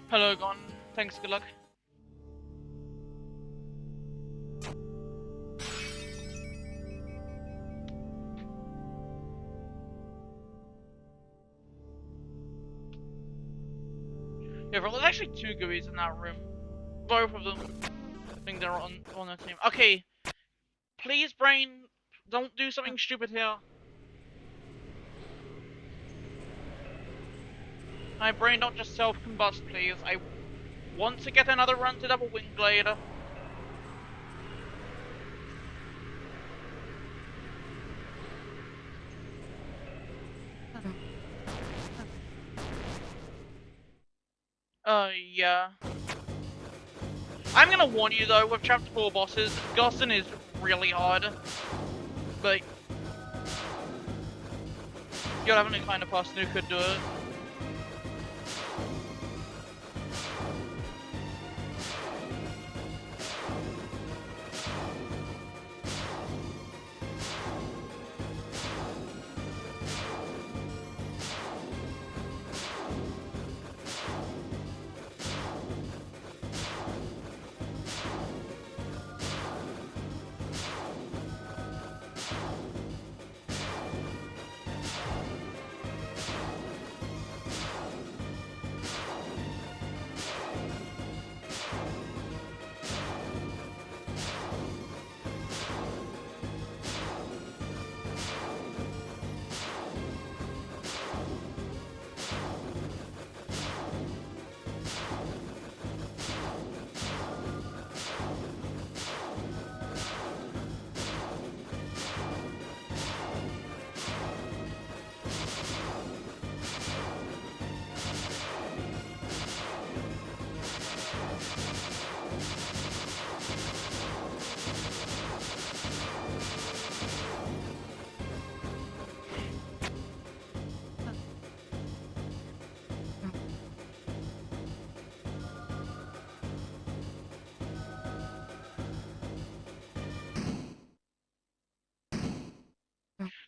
Hello, Gon. Thanks, good luck. Yeah, bro, there's actually two GUIs in that room. Both of them. I think they're on the team. Okay. Please, brain, don't do something stupid here. My brain, don't just self-combust, please. I want to get another run to double wing blade. Yeah. I'm gonna warn you though, with chapter 4 bosses, Gustin is really hard. But you're having the kind of person who could do it.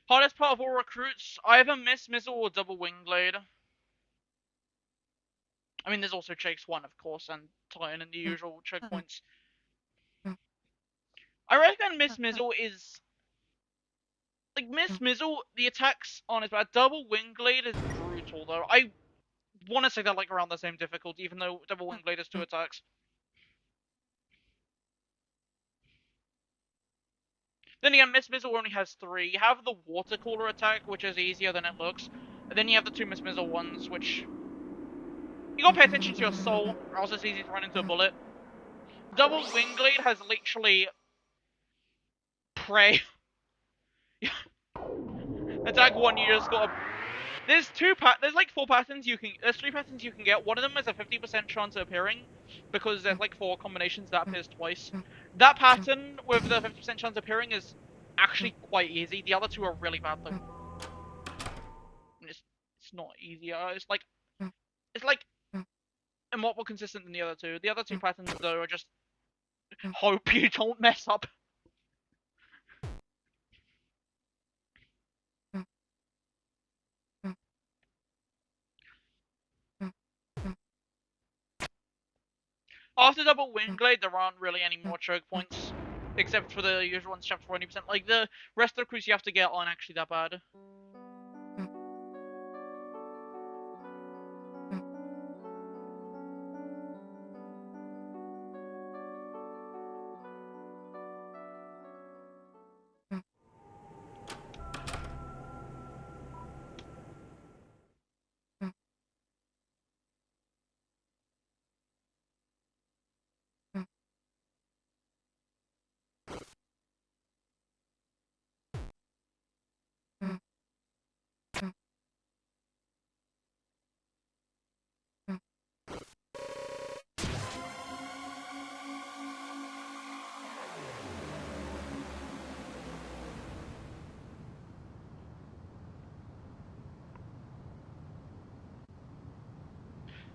Hardest part of all recruits, either miss missile or double wing blade. I mean, there's also Chase 1, of course, and Titan and the usual checkpoints. I reckon Miss Mizzle is... Like, Miss Mizzle, the attacks on it, but double wing blade is brutal, though. I want to say they're, like, around the same difficulty, even though double wing blade is 2 attacks. Then again, Miss Mizzle only has 3. You have the water cooler attack, which is easier than it looks. And then you have the 2 Miss Mizzle ones, which you gotta pay attention to your soul, or else it's easy to run into a bullet. Double Wingblade has literally prey. Attack 1, you just gotta. There's like 4 patterns you can. There's 3 patterns you can get. One of them is a 50% chance of appearing, because there's like 4 combinations that appears twice. That pattern with the 50% chance of appearing is actually quite easy. The other 2 are really bad though. It's not easier. It's like a lot more consistent than the other 2. The other 2 patterns though are just hope you don't mess up. After double Wingblade, there aren't really any more choke points, except for the usual ones chapter 20%. Like the rest of the crews you have to get aren't actually that bad.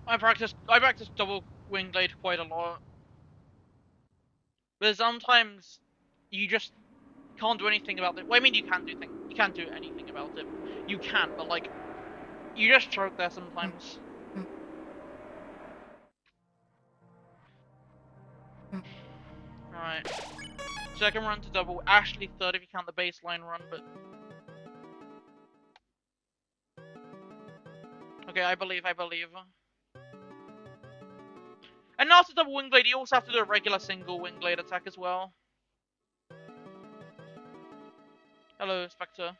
I practice double Wingblade quite a lot. But sometimes you just can't do anything about it. Well, I mean, you can't do anything about it. You can, but like, you just choke there sometimes. Alright. Second run to double. Actually, third if you count the baseline run, but. Okay, I believe. And after double Wingblade, you also have to do a regular single Wingblade attack as well. Hello, Spectre.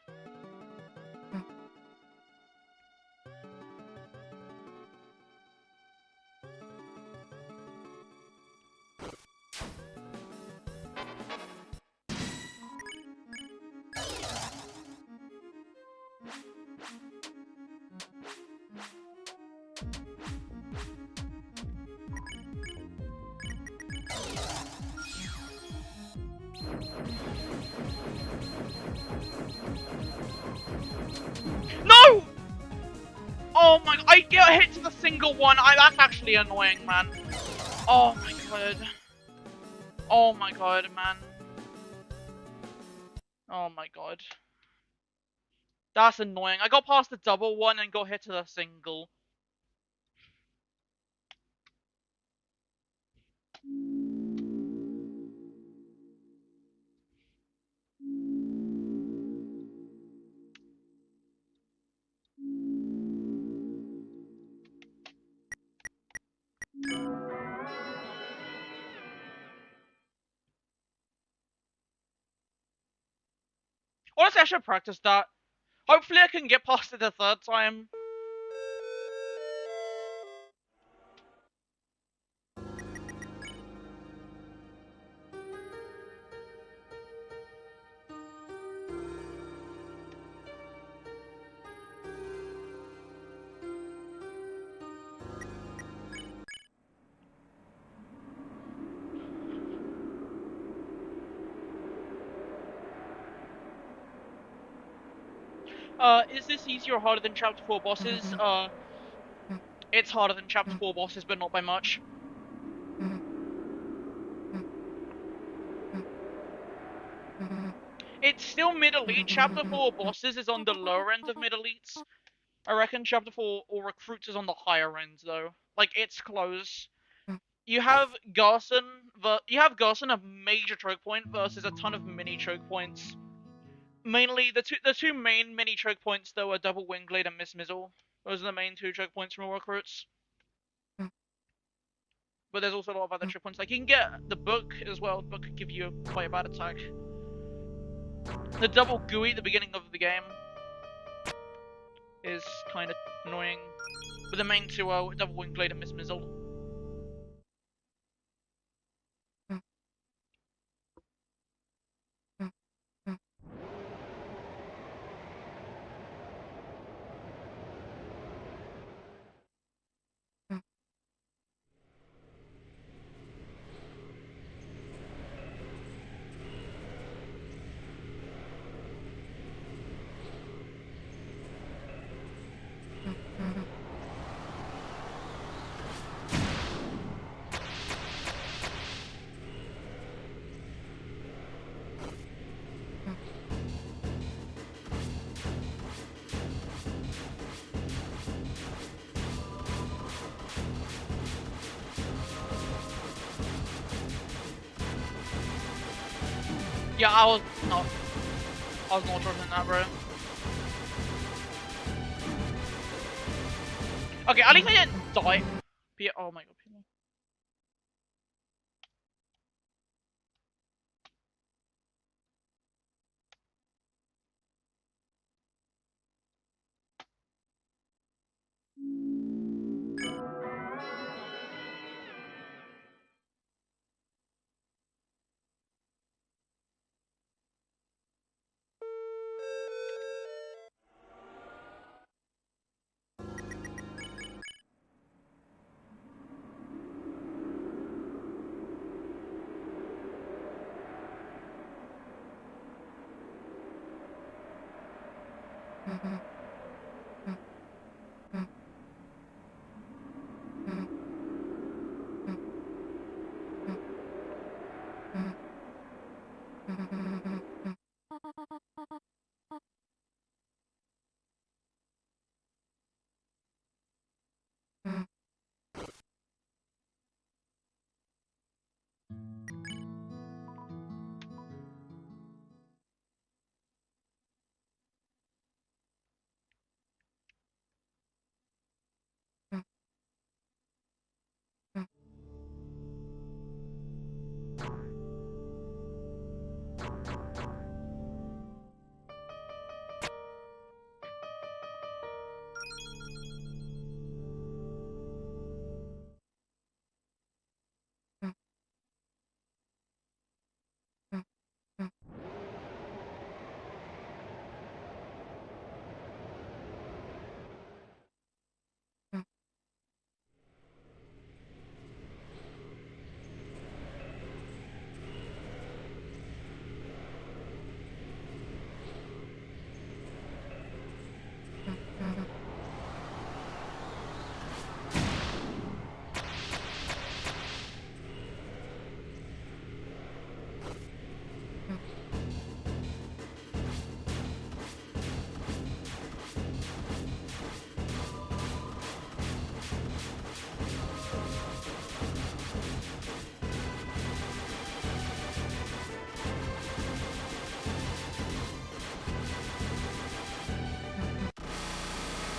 No! Oh my god, I get hit to the single one. That's actually annoying, man. Oh my god. Oh my god, man. Oh my god. That's annoying. I got past the double one and got hit to the single. Honestly, I should practice that. Hopefully I can get past it the third time. Is this easier or harder than Chapter 4 bosses? It's harder than Chapter 4 bosses, but not by much. It's still mid-elite. Chapter 4 bosses is on the lower end of mid-elites. I reckon Chapter 4 or Recruits is on the higher end, though. Like, it's close. You have Garson, a major choke point versus a ton of mini choke points. Mainly, the two main mini choke points, though, are Double Wingblade and Miss Mizzle. Those are the main 2 choke points from all Recruits. But there's also a lot of other choke points. Like, you can get the book as well. The book could give you quite a bad attack. The double GUI at the beginning of the game is kind of annoying. But the main two are Double Wing Blade and Miss Mizzle. Yeah, I was not trusting that, bro. Okay, at least I didn't die. Oh my god, people.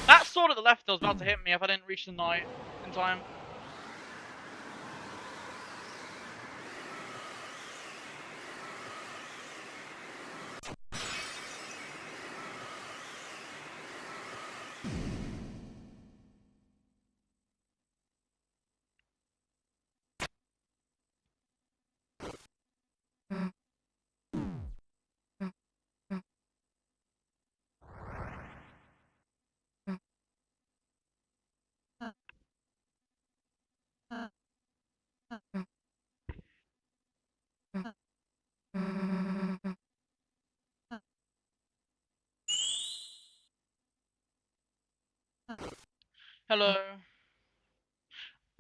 That sword at the left was about to hit me if I didn't reach the knight in time. Hello.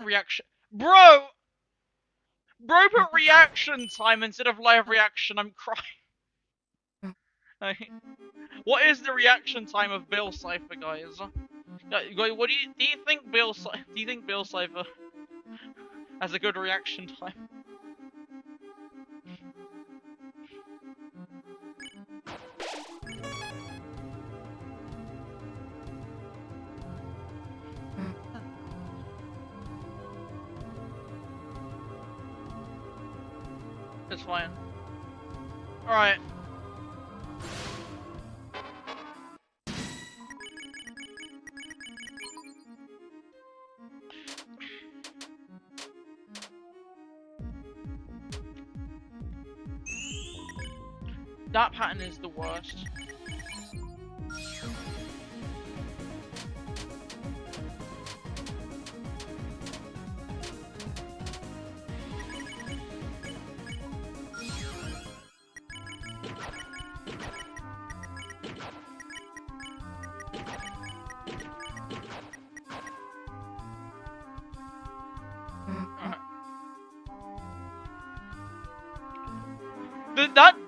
Reaction. Bro! Bro put reaction time instead of live reaction, I'm crying. Like, what is the reaction time of Bill Cipher, guys? What do you think Bill Cipher has a good reaction time? It's fine. Alright. That pattern is the worst.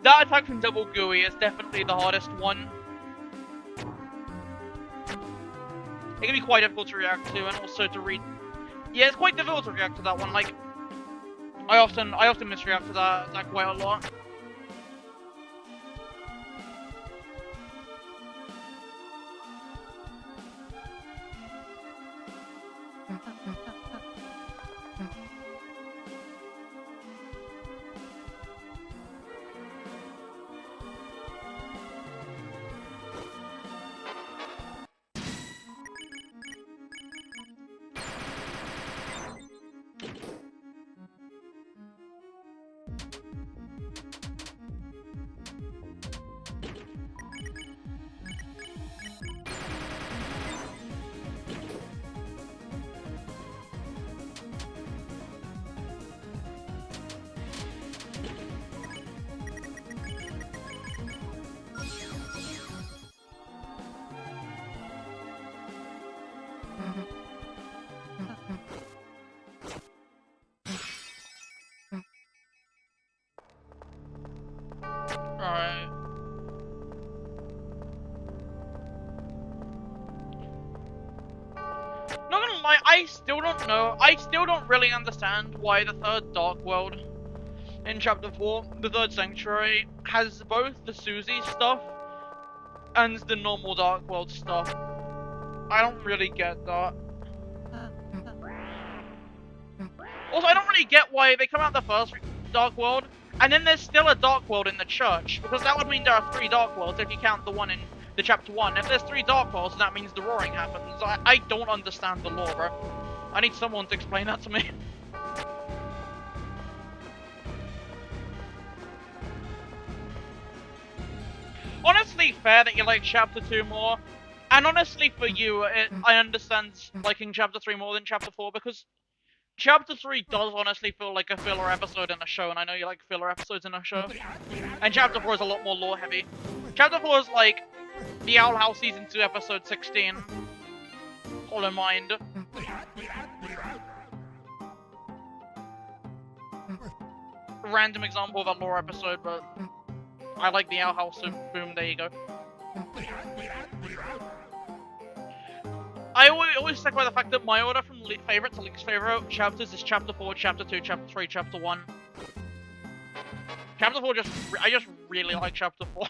That attack from Double Gooey is definitely the hardest one. It can be quite difficult to react to, and also to read. Yeah, it's quite difficult to react to that one. Like, I often misreact to that attack quite a lot. Alright. Not gonna lie, I still don't know. I still don't really understand why the third Dark World in Chapter 4, the third Sanctuary, has both the Susie stuff and the normal Dark World stuff. I don't really get that. Also, I don't really get why they come out the first Dark World, and then there's still a Dark World in the church, because that would mean there are 3 Dark Worlds if you count the one in the Chapter 1. If there's 3 Dark Worlds, that means the roaring happens. I don't understand the lore, bro. I need someone to explain that to me. Honestly, fair that you like Chapter 2 more, and honestly for you, I understand liking Chapter 3 more than Chapter 4, because Chapter 3 does honestly feel like a filler episode in a show, and I know you like filler episodes in a show. And Chapter 4 is a lot more lore heavy. Chapter 4 is like the Owl House Season 2 Episode 16. Hollow Mind. Random example of a lore episode, but I like the Owl House, so boom, there you go. I always stick by the fact that my order from favorite to least favorite chapters is Chapter 4, Chapter 2, Chapter 3, Chapter 1. Chapter 4 I just really like Chapter 4.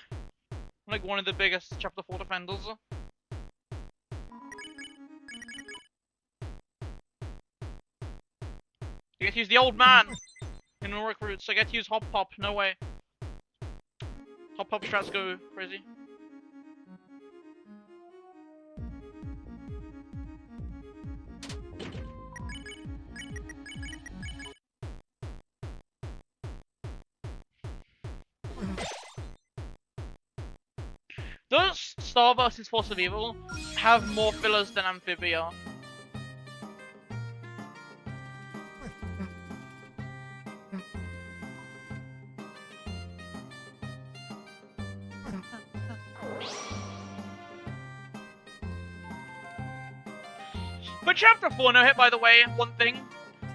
I'm like one of the biggest Chapter 4 defenders. I get to use the old man in the recruits. I get to use Hop Pop, no way. Hop Pop strats go crazy. Does Star vs. Force of Evil have more fillers than Amphibia? For Chapter 4, no hit, by the way, one thing.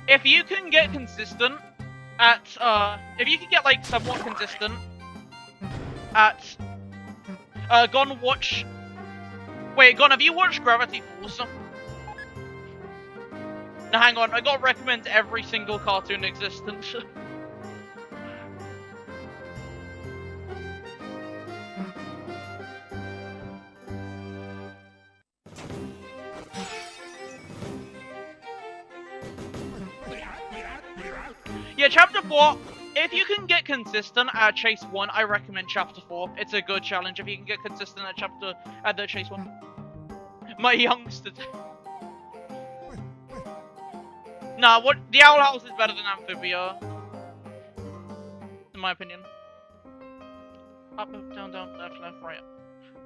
If you can get consistent at, if you can get, like, somewhat consistent at, Gon, watch... Wait, Gon, have you watched Gravity Falls? Now, hang on, I gotta recommend every single cartoon in existence. Yeah, Chapter 4, if you can get consistent at Chase 1, I recommend Chapter 4. It's a good challenge if you can get consistent at the Chase 1. My youngster. Nah, the Owl House is better than Amphibia. In my opinion. Up, up, down, down, left, left, right.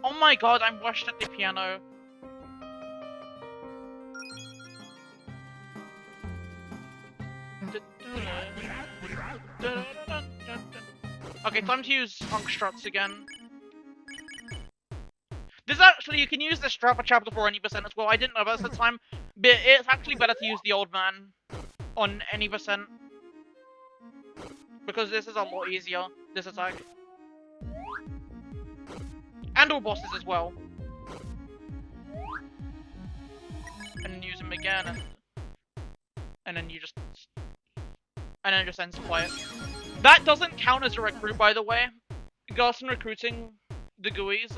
Oh my god, I'm rushed at the piano. Okay, time to use Hunk Struts again. This actually, you can use this strat for chapter 4 any percent as well. I didn't know about this at the time, but it's actually better to use the old man on any percent. Because this is a lot easier, this attack. And all bosses as well. And then use them again, and then you just... And then it just ends quiet. That doesn't count as a recruit, by the way. Gerson recruiting the GUIs.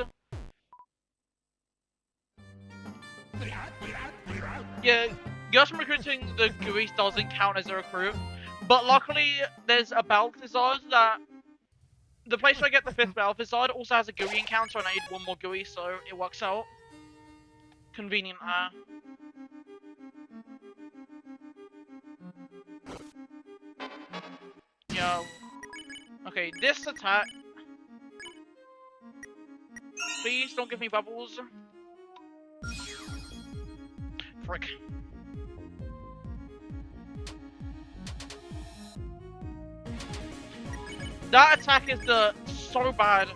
Yeah, Gerson recruiting the GUIs doesn't count as a recruit. But luckily, there's a Balthazar that... The place where I get the 5th Balthazar also has a GUI encounter, and I need one more GUI, so it works out. Convenient, Yeah. Okay, this attack... Please don't give me bubbles. Frick. That attack is so bad.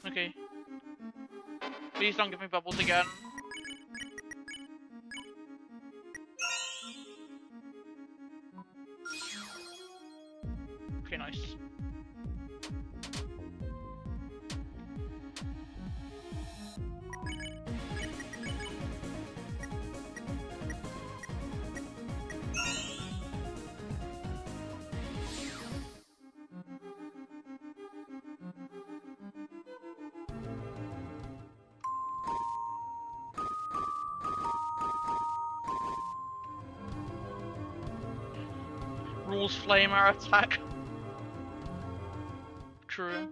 Okay. Please don't give me bubbles again. Okay, nice. Rules Flamer attack. True.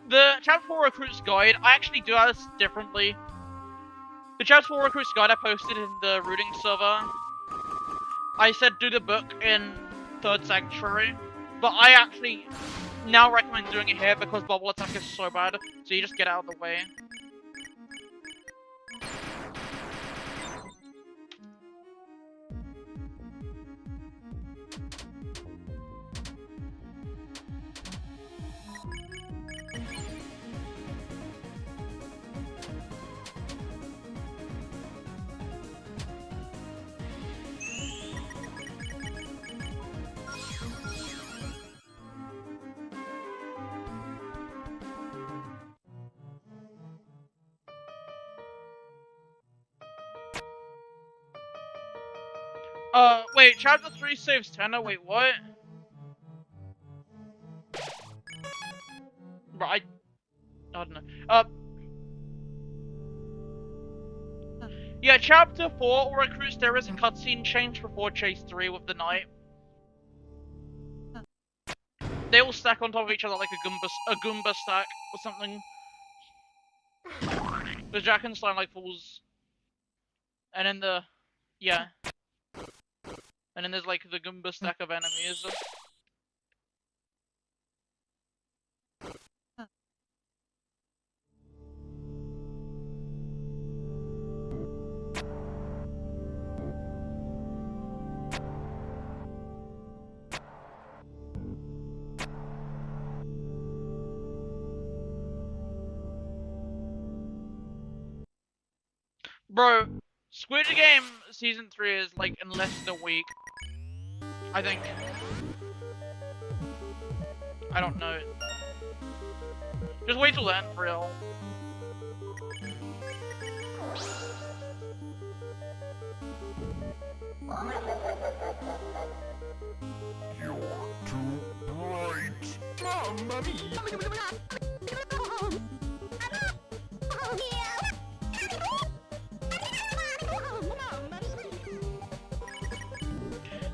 The Chapter 4 Recruits Guide, I actually do this differently. The Chapter 4 Recruits Guide I posted in the rooting server. I said do the book in 3rd Sanctuary, but I actually now recommend doing it here because Bubble Attack is so bad, so you just get out of the way. Wait, Chapter 3 saves Tenor, wait, what? Right, I don't know. Yeah, Chapter 4 recruits, there is a cutscene change before Chase 3 with the Knight. They all stack on top of each other like a Goomba stack or something. The Jackenstein like falls. And then yeah. And then there's like the Goomba stack of enemies. Bro, Squid Game Season 3 is like in less than a week. I think. I don't know. Just wait till then, for real. You're too bright. Mamma mia.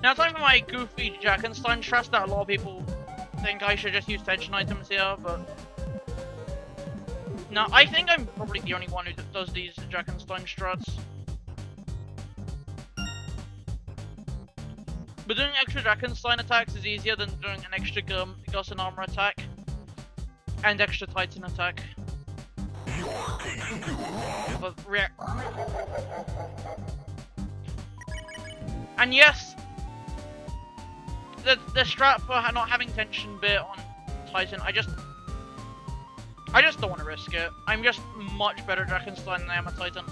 Now time for my goofy Jackenstein stress that a lot of people think I should just use tension items here, but No, I think I'm probably the only one who does these Drakenstein struts. But doing extra Drakenstein attacks is easier than doing an extra Gus and Armor attack. And extra Titan attack. But and yes, the strat for not having tension bit on Titan, I just don't want to risk it. I'm just much better at Drakenstein than I am at Titan.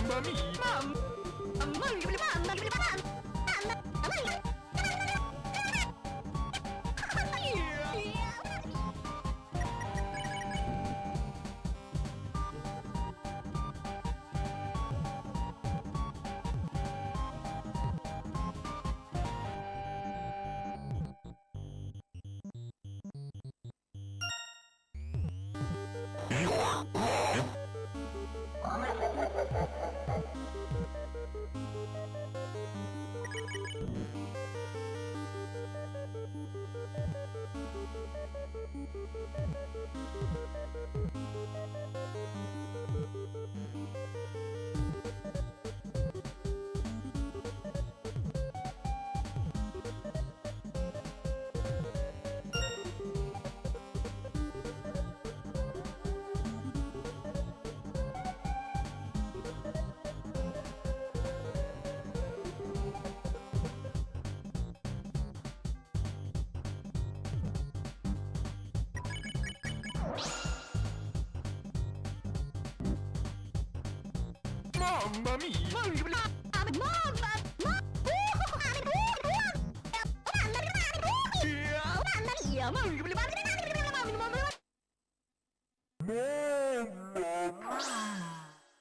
Mamma mia! Mamma mia!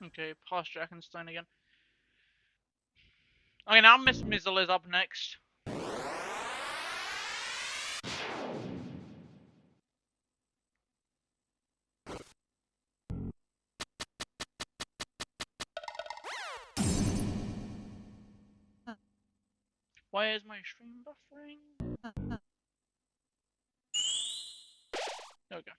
Okay, past Drakenstein again. Okay, now Miss Mizzle is up next. Why is my stream buffering? Okay.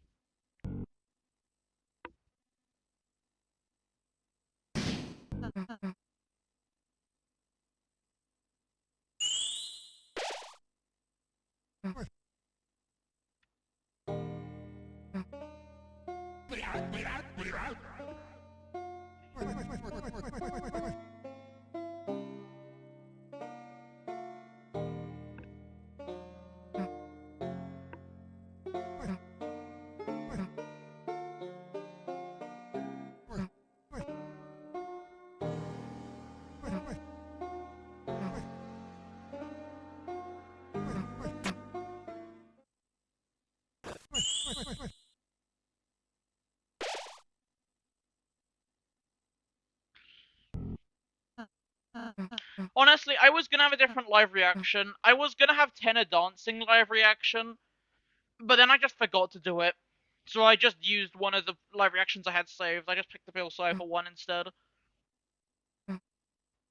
Honestly, I was gonna have a different live reaction. I was gonna have Tenor dancing live reaction, but then I just forgot to do it. So I just used one of the live reactions I had saved. I just picked the Bill Cipher one instead.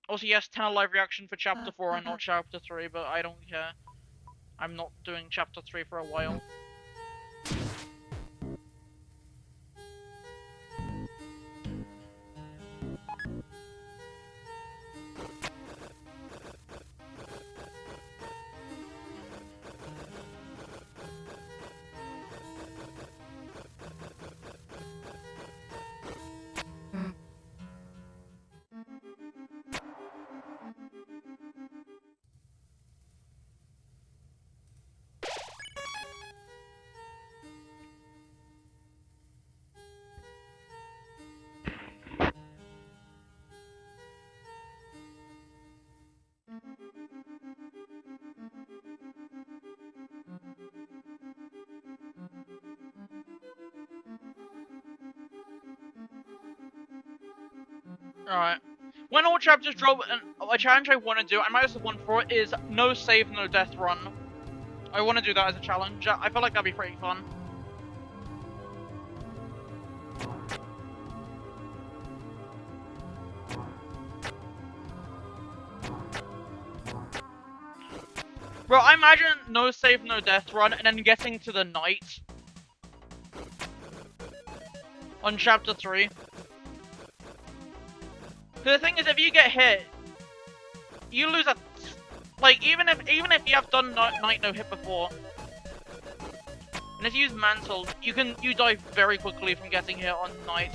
Also, yes, Tenor live reaction for Chapter 4 and not Chapter 3, but I don't care. I'm not doing Chapter 3 for a while. Alright. When all chapters drop, a challenge I want to do, I might have one for it, is no save, no death run. I want to do that as a challenge. I feel like that'd be pretty fun. Bro, I imagine no save, no death run, and then getting to the night on chapter 3. The thing is, if you get hit, you lose a... Like, even if you have done night no hit before, and if you use mantle, you die very quickly from getting hit on night.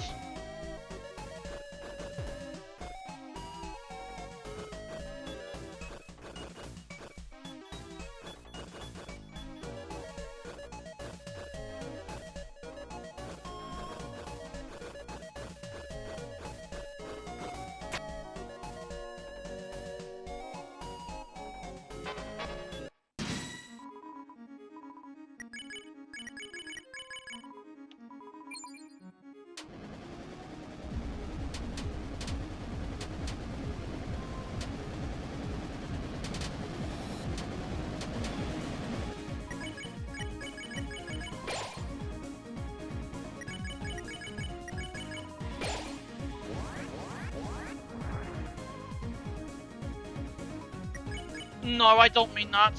No, I don't mean that.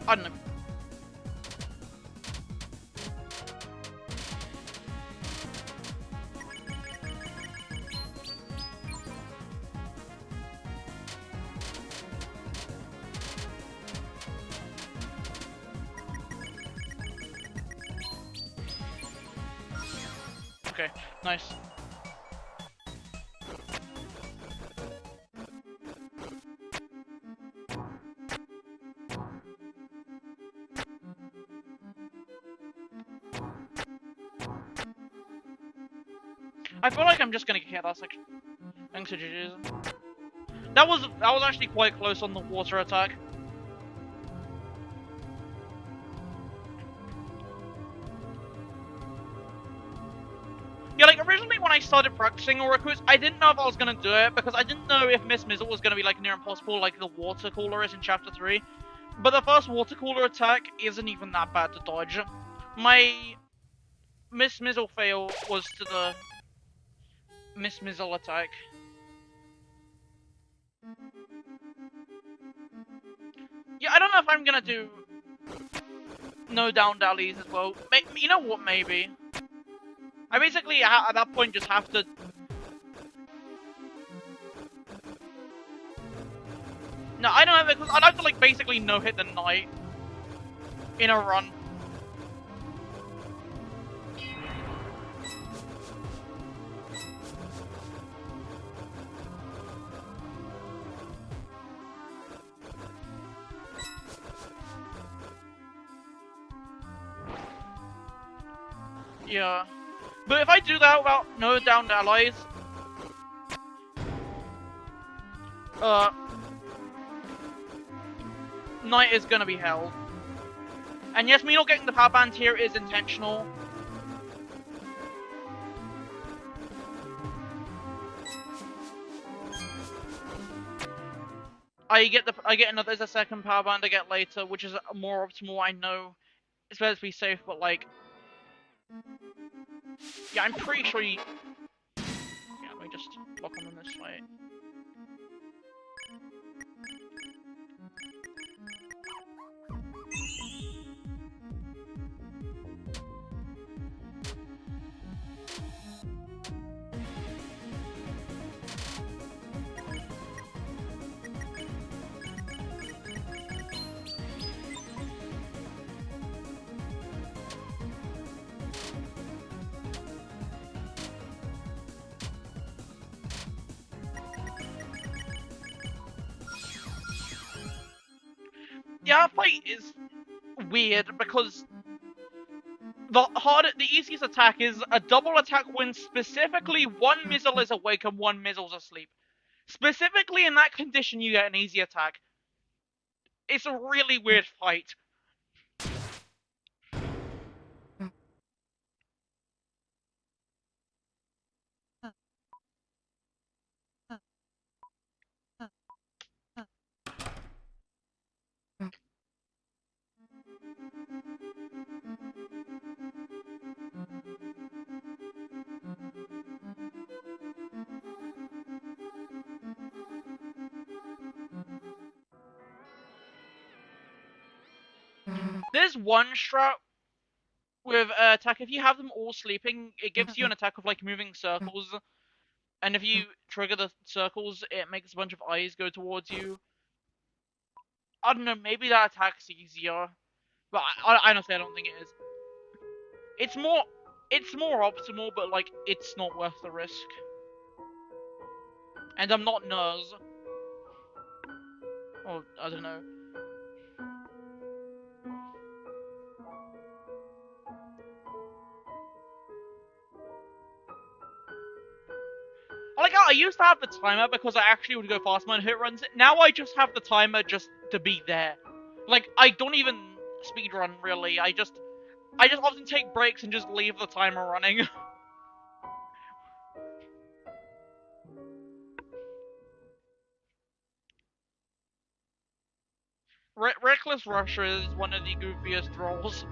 I don't know. Okay, nice. I feel like I'm just gonna get that section. Thanks to GG's. That was actually quite close on the water attack. Yeah, like originally when I started practicing Oracles, I didn't know if I was gonna do it because I didn't know if Miss Mizzle was gonna be like near impossible like the water cooler is in chapter 3. But the first water cooler attack isn't even that bad to dodge. My Miss Mizzle fail was to the Miss Mizzle attack. Yeah, I don't know if I'm gonna do no down dallies as well. You know what? Maybe. I basically at that point just have to. No, I don't have it because I'd have to like basically no hit the knight in a run. Yeah. But if I do that without no downed allies, Knight is gonna be hell. And yes, me not getting the power band here is intentional. I get another, there's a second power band I get later, which is more optimal, I know. It's better to be safe, but like... Yeah, I'm pretty sure you... Yeah, let me just lock on them this way. Yeah, fight is weird because the easiest attack is a double attack when specifically one Mizzle is awake and one Mizzle's asleep. Specifically in that condition, you get an easy attack. It's a really weird fight. there's one strat with attack. If you have them all sleeping, it gives you an attack of like moving circles, and if you trigger the circles, it makes a bunch of eyes go towards you. I don't know. Maybe that attack's easier, but honestly, I don't think it is. It's more optimal, but like it's not worth the risk. And I'm not Nurse. Or I don't know. Like I used to have the timer because I actually would go faster on hit runs. Now I just have the timer just to be there. Like I don't even speedrun really. I just often take breaks and just leave the timer running. Reckless Rusher is one of the goofiest roles.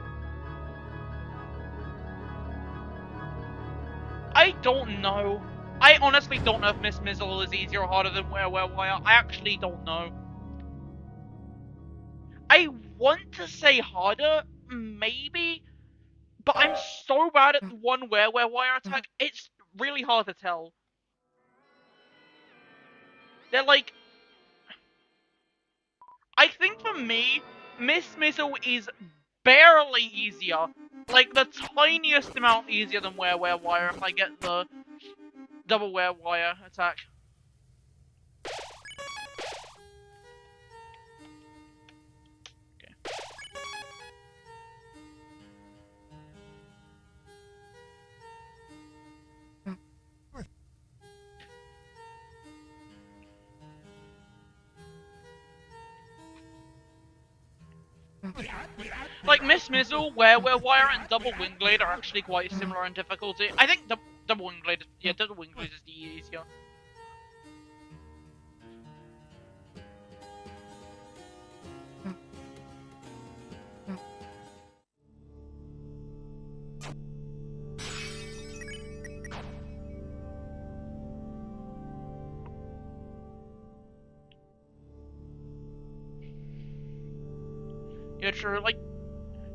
I don't know. I honestly don't know if Miss Mizzle is easier or harder than Where Wire. I actually don't know. I want to say harder, maybe, but I'm so bad at the one Where Wire attack, it's really hard to tell. They're like... I think for me, Miss Mizzle is barely easier. Like, the tiniest amount easier than Where Wire if I get the double Where Wire attack. Like, Miss Mizzle, Where Wire, and Double Wingblade are actually quite similar in difficulty. I think Double Wingblade, yeah, Double Wingblade is the easier. Yeah, true. Like,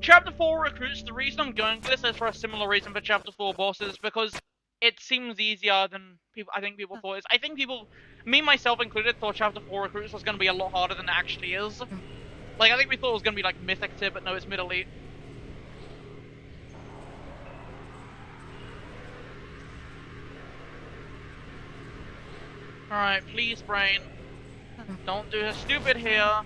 Chapter 4 recruits, the reason I'm going for this is for a similar reason for Chapter 4 bosses, because it seems easier than I think people thought it is. I think people, me myself included, thought Chapter 4 recruits was going to be a lot harder than it actually is. Like, I think we thought it was going to be like Mythic tier, but no, it's Mid-Elite. Alright, please, brain. Don't do a stupid here.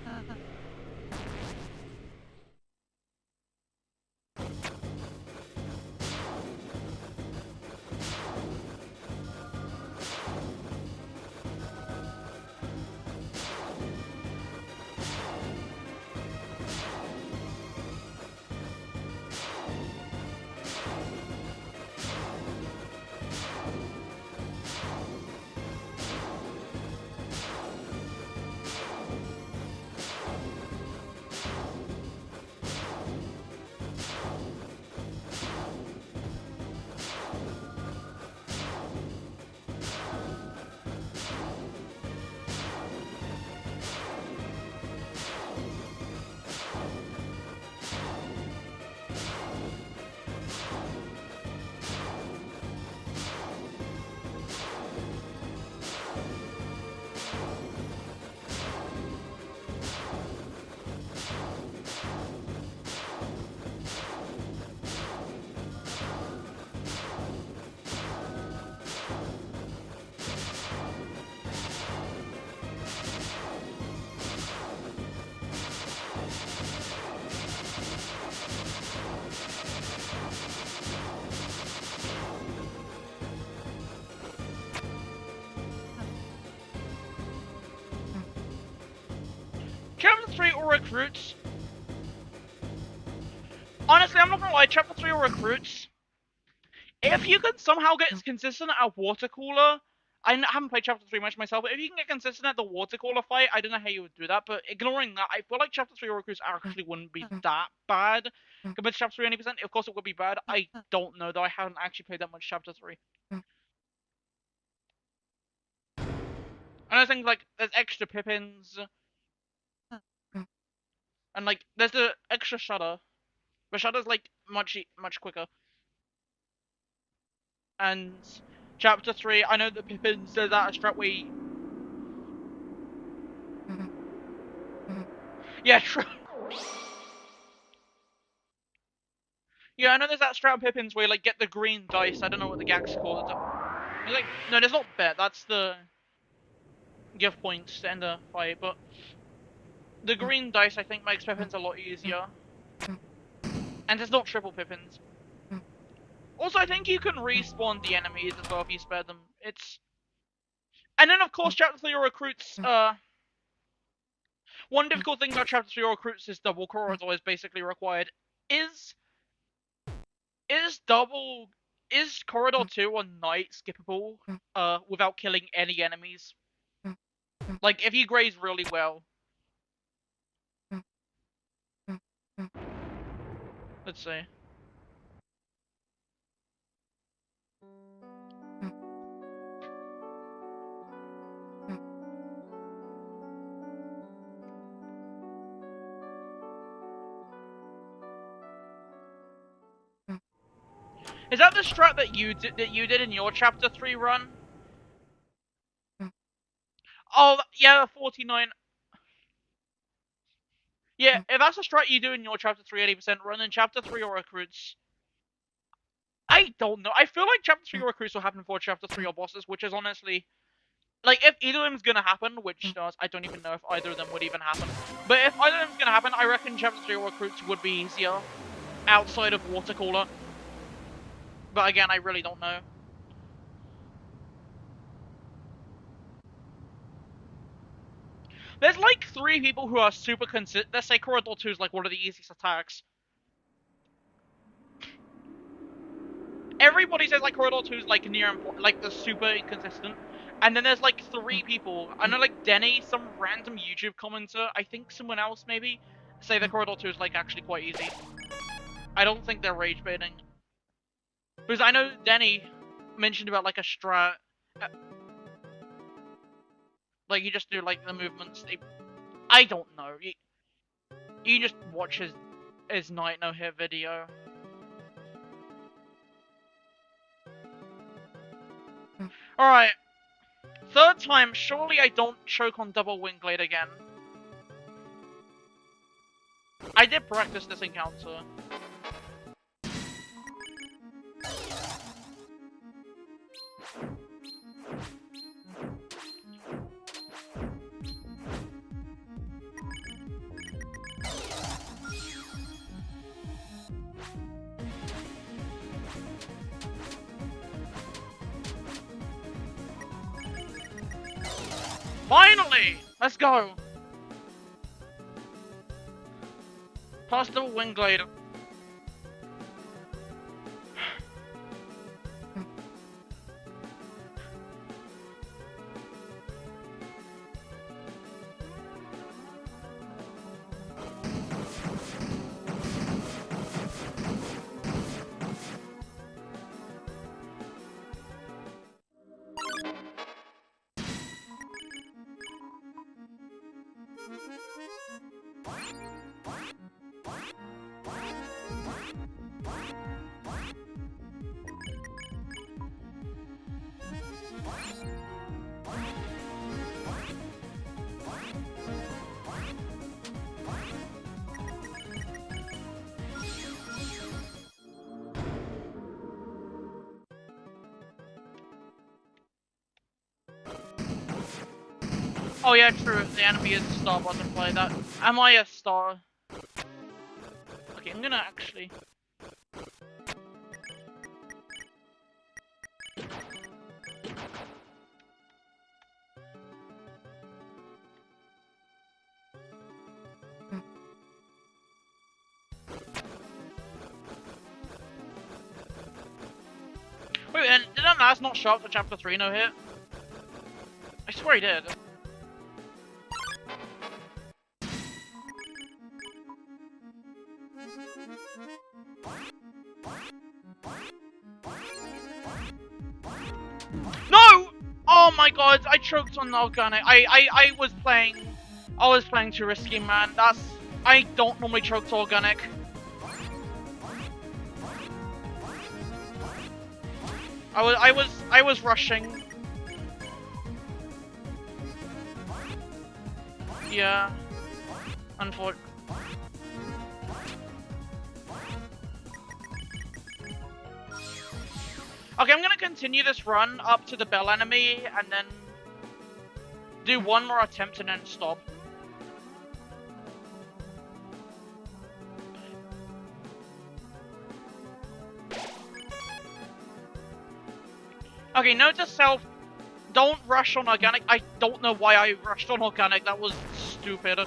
Chapter 3 or recruits. Honestly, I'm not gonna lie, Chapter 3 or recruits. If you can somehow get consistent at water cooler, I haven't played Chapter 3 much myself, but if you can get consistent at the water cooler fight, I don't know how you would do that, but ignoring that, I feel like Chapter 3 or recruits actually wouldn't be that bad compared to Chapter 3 80%. Of course it would be bad, I don't know though, I haven't actually played that much Chapter 3. And I think like, there's extra Pippins, and like, there's the extra Shutter. But Shadow's like much quicker. And chapter 3, I know that Pippin says that a strat where yeah, true. Yeah, I know there's that strat Pippins where you like get the green dice. I don't know what the gag's called. It's like, no, there's not bet. That's the give points to end the fight. But the green dice, I think, makes Pippins a lot easier. And it's not triple Pippins. Also, I think you can respawn the enemies as well if you spare them. It's... And then, of course, Chapter 3 recruits, one difficult thing about Chapter 3 recruits is double corridor is basically required. Is Corridor 2 on night skippable, without killing any enemies? Like, if you graze really well. Let's see. Is that the strat that you did in your Chapter 3 run? Oh, yeah, 49. Yeah, if that's a strat you do in your Chapter 3 80% run, then Chapter 3 or recruits... I don't know. I feel like Chapter 3 or recruits will happen for Chapter 3 or bosses, which is honestly... Like, if either of them's gonna happen, which I don't even know if either of them would even happen. But if either of them's gonna happen, I reckon Chapter 3 or recruits would be easier. Outside of Watercooler. But again, I really don't know. There's like 3 people who are super consistent. Let's say Corridor 2 is like one of the easiest attacks. Everybody says like Corridor 2 is like like the super inconsistent. And then there's like 3 people. I know like Denny, some random YouTube commenter, I think someone else maybe, say that Corridor 2 is like actually quite easy. I don't think they're rage baiting. Because I know Denny mentioned about like a strat. Like you just do like the movements. I don't know. You just watch his night no hit video. Alright. 3rd time, surely I don't choke on double wing blade again. I did practice this encounter. Finally! Let's go! Pass the wing blade. Oh yeah, true. The enemy is a star butterfly. That am I a star? Okay, I'm gonna actually. Wait, and did that last not show up for Chapter 3 no hit? I swear he did. No! Oh my god, I choked on the organic. I was playing too risky, man. I don't normally choke to organic. I was rushing. Yeah. Unfortunately. Okay, I'm gonna continue this run up to the bell enemy and then do one more attempt and then stop. Okay, note to self, don't rush on organic. I don't know why I rushed on organic, that was stupid. I'm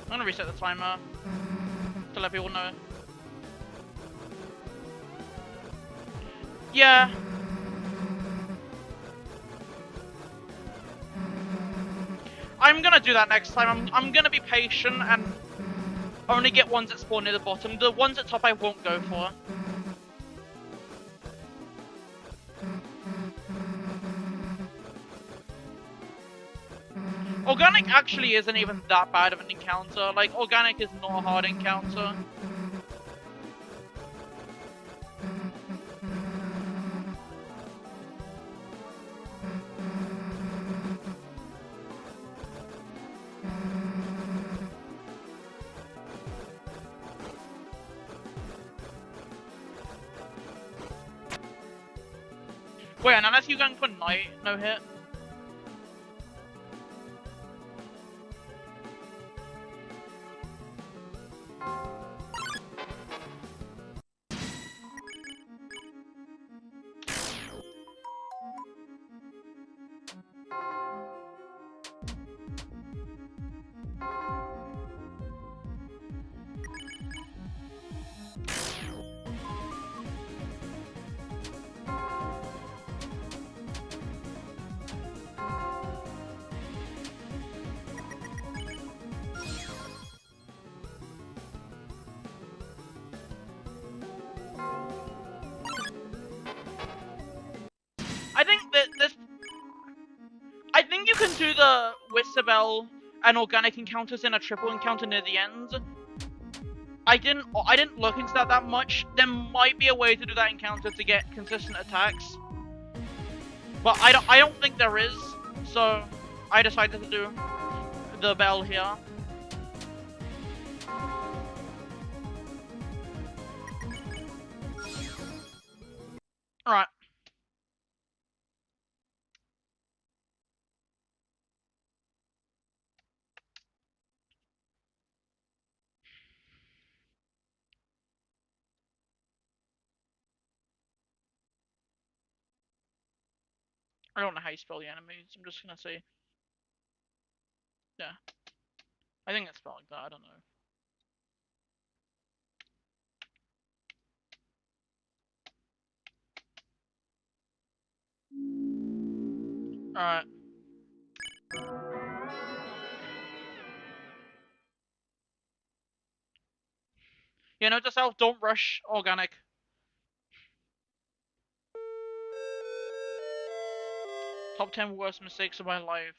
gonna reset the timer to let people know. Yeah. I'm gonna do that next time. I'm gonna be patient and only get ones that spawn near the bottom. The ones at top I won't go for. Organic actually isn't even that bad of an encounter. Like, organic is not a hard encounter. Wait, and unless you're going for night, no hit. I think that this... I think you can do the Whisperbell and organic encounters in a triple encounter near the end. I didn't look into that much. There might be a way to do that encounter to get consistent attacks. But I don't think there is. So I decided to do the bell here. Alright. I don't know how you spell the enemies. I'm just gonna say, yeah. I think it's spelled like that. I don't know. Alright. Yeah, note to self, don't rush organic. Top 10 worst mistakes of my life.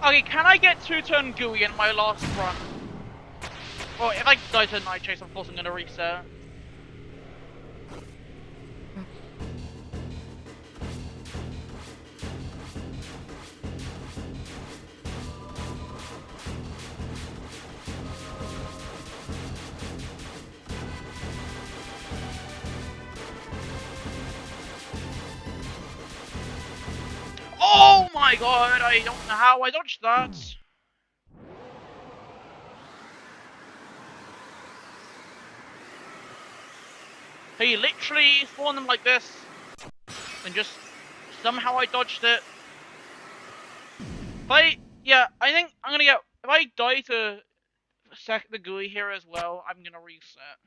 Okay, can I get 2-turn gooey in my last run? Well, if I die to Night Chase, of course I'm gonna reset. Oh my god, I don't know how I dodged that. He literally spawned them like this, and just somehow I dodged it. Yeah, I think I'm gonna get, if I die to the GUI here as well, I'm gonna reset.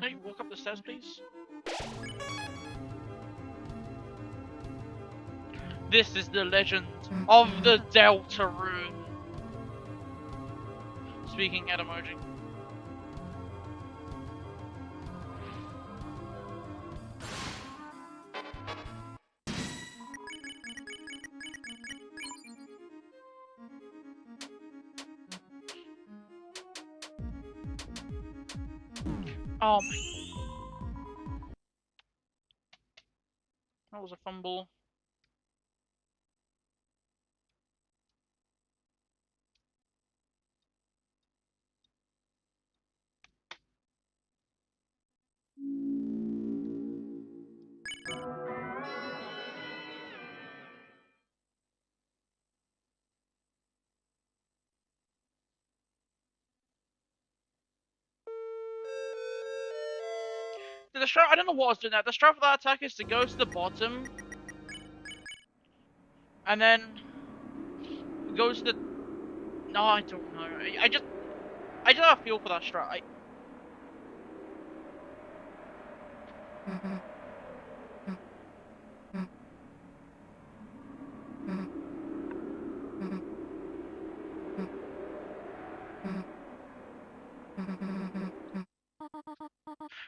Can you walk up the stairs, please? This is the legend of the Delta Rune. Speaking at emoji. Oh my. That was a fumble. The strat, I don't know what I was doing there. The strat for that attack is to go to the bottom, and then go to the. No, I don't know. I just have a feel for that strat.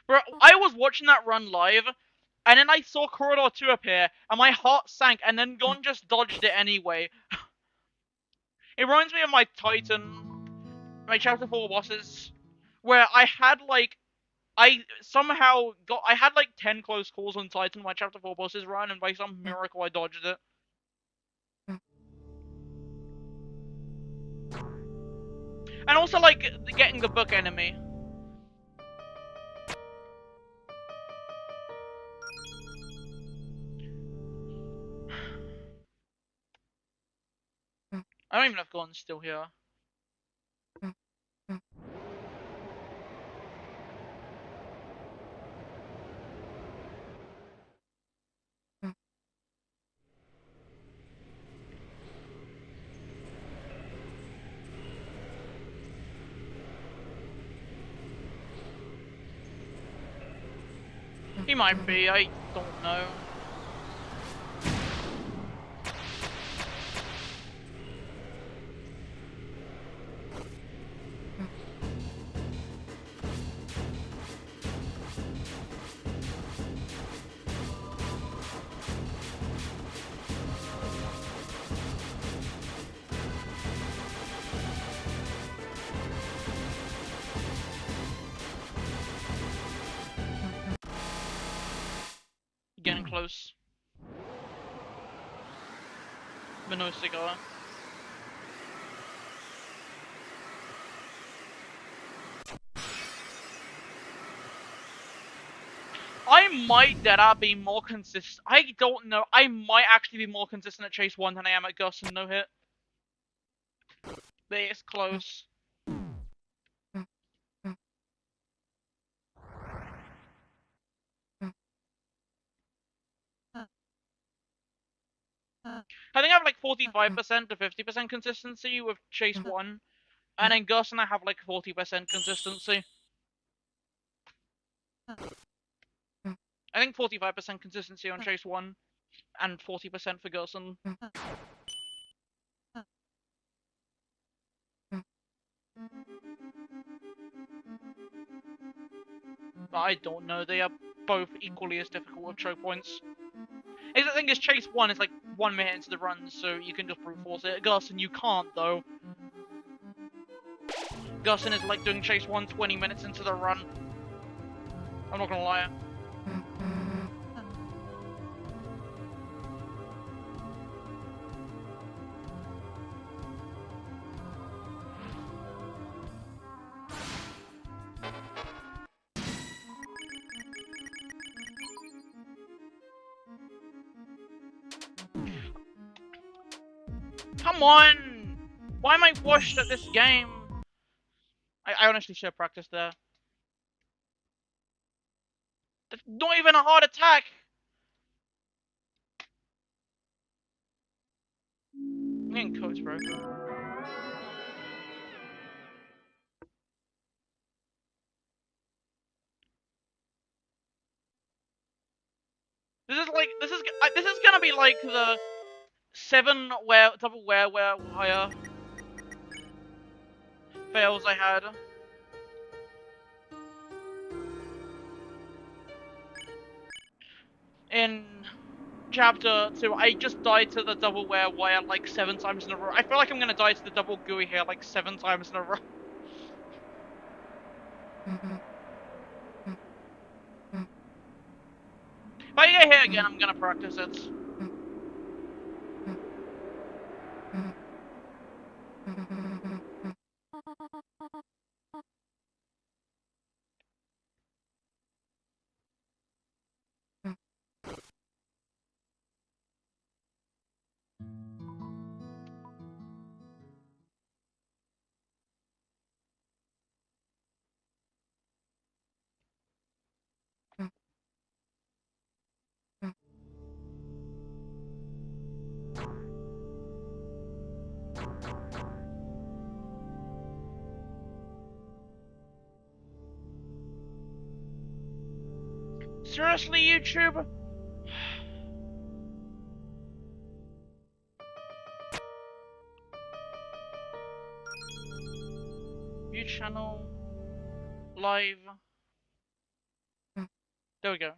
Bro, I was watching that run live, and then I saw Corridor 2 appear, and my heart sank, and then Gon just dodged it anyway. It reminds me of my Titan, my Chapter 4 bosses, where I had like, I had like 10 close calls on Titan my Chapter 4 bosses run, and by some miracle I dodged it. And also like, getting the book enemy. I don't even know if Gon's still here. He might be, I don't know. Getting close. But no cigar. I I might be more consistent. I don't know. I might actually be more consistent at Chase 1 than I am at Gus and No Hit. But it's close. I think I have like 45% to 50% consistency with Chase 1. And then Gus and I have like 40% consistency. I think 45% consistency on Chase 1 and 40% for Gus and... But I don't know, they are both equally as difficult with choke points. The thing is, Chase 1 is like 1 minute into the run, so you can just brute force it. Gussin, you can't, though. Gussin is like doing Chase 1 20 minutes into the run. I'm not gonna lie. Come on! Why am I washed at this game? I honestly should have practiced there. That's not even a hard attack! I'm getting coached, bro. This is gonna be like the 7 double where wire fails I had. In chapter 2, I just died to the double wire like 7 times in a row. I feel like I'm gonna die to the double gooey here like 7 times in a row. If I get hit again, I'm gonna practice it. Seriously, YouTube? View channel. Live. There we go.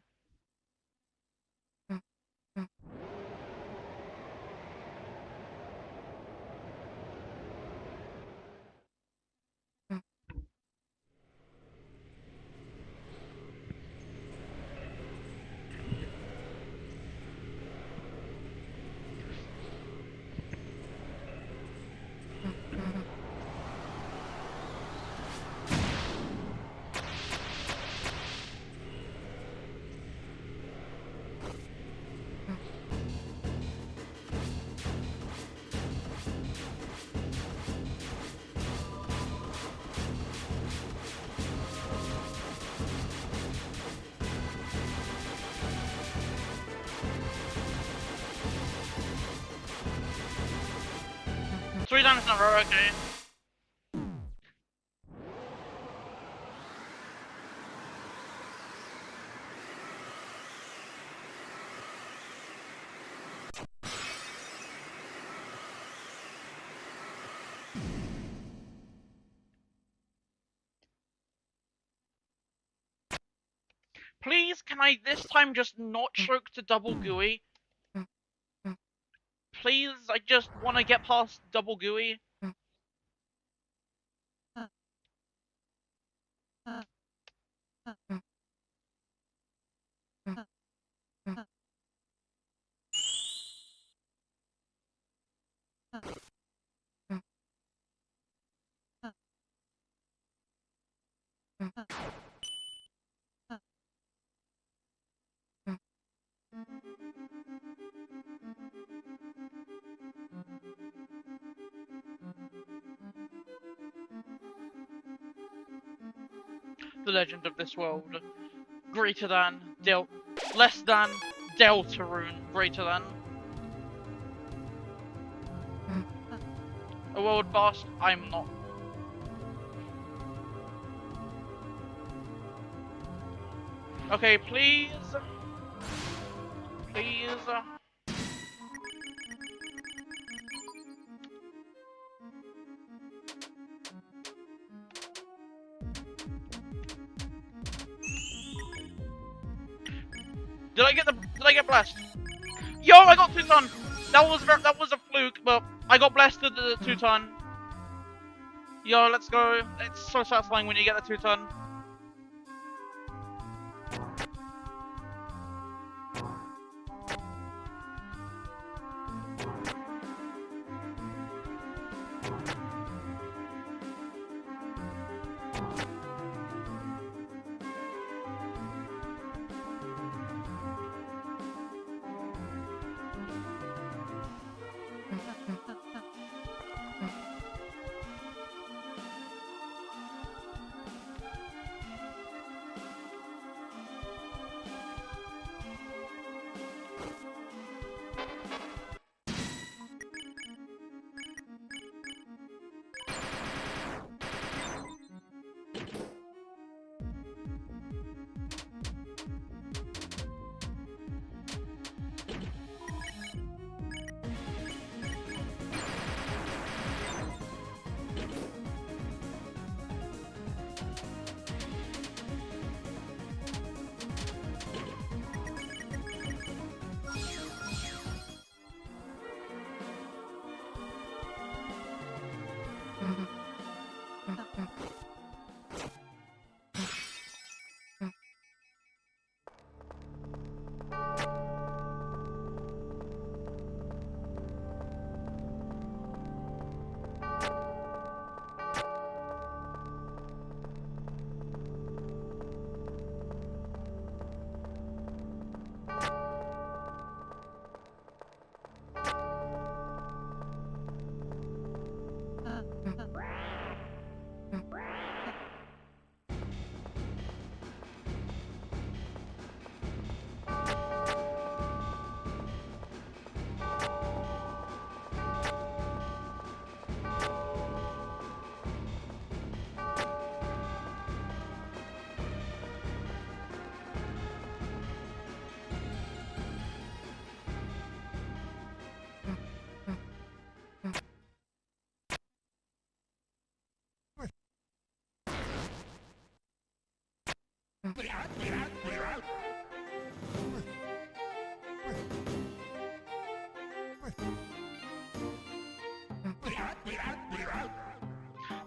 Three times in a row, okay. Please, can I this time just not choke to double gooey? Please, I just want to get past double gooey. the legend of this world. Greater than, less than, Deltarune, greater than. A world boss, I'm not. Okay, please. Please. Did I get blessed? Yo, I got 2-ton! That was a fluke, but I got blessed with the 2-ton. Yo, let's go. It's so satisfying when you get the 2-ton.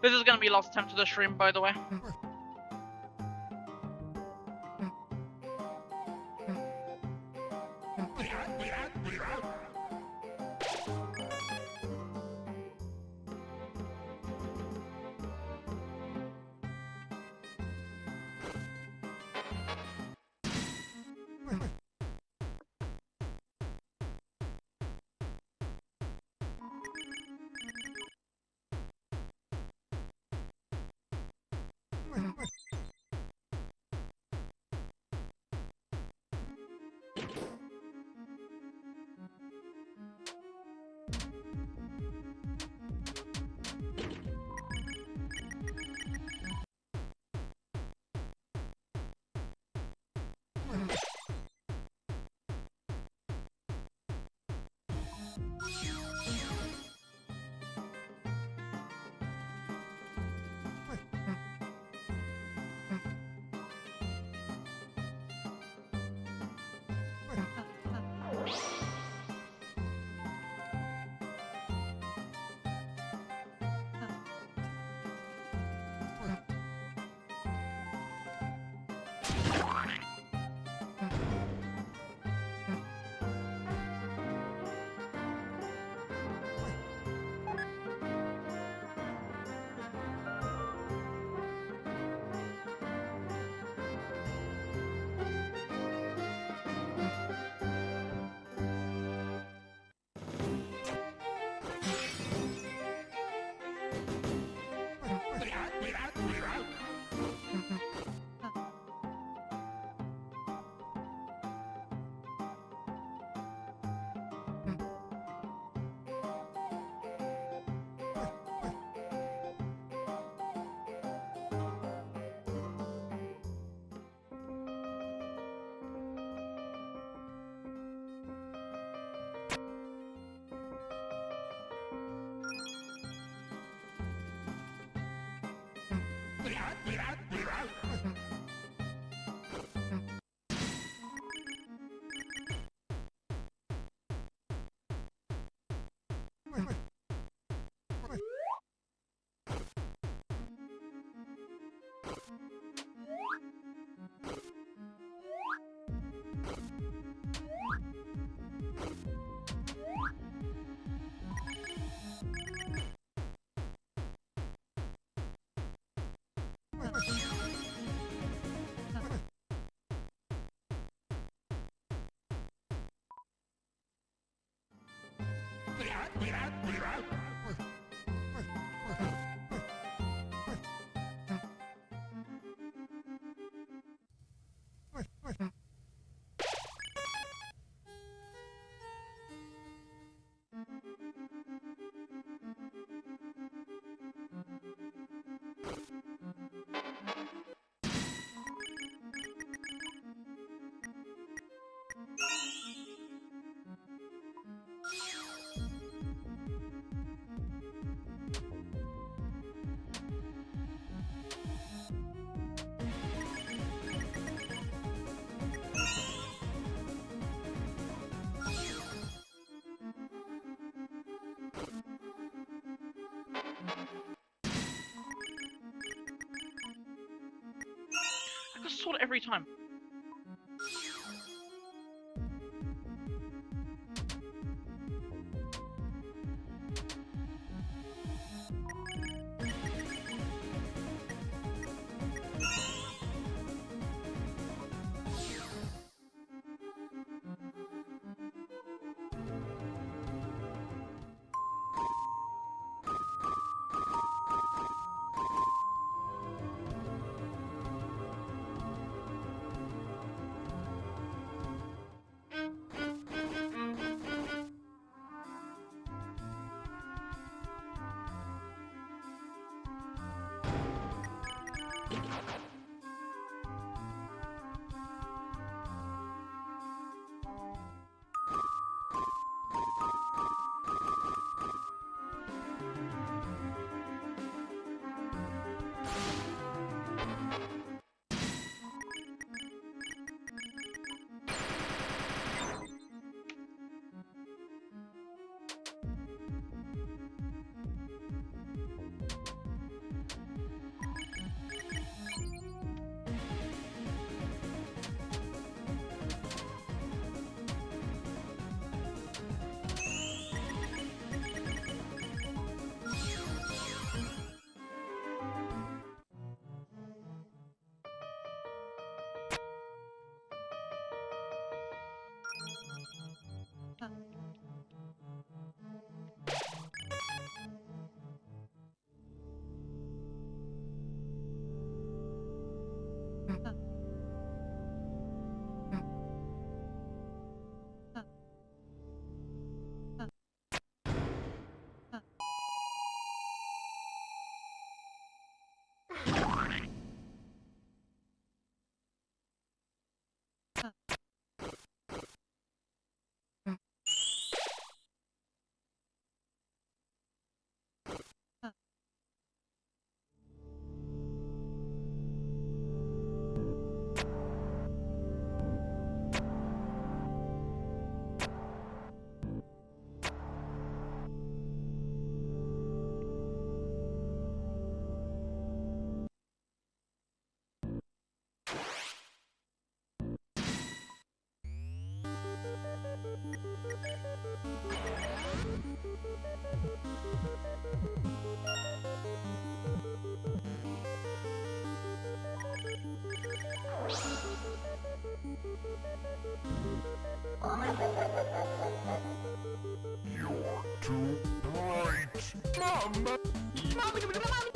This is gonna be last attempt to the stream, by the way. I got sword every time. You're too bright. Mama. You're taking too long.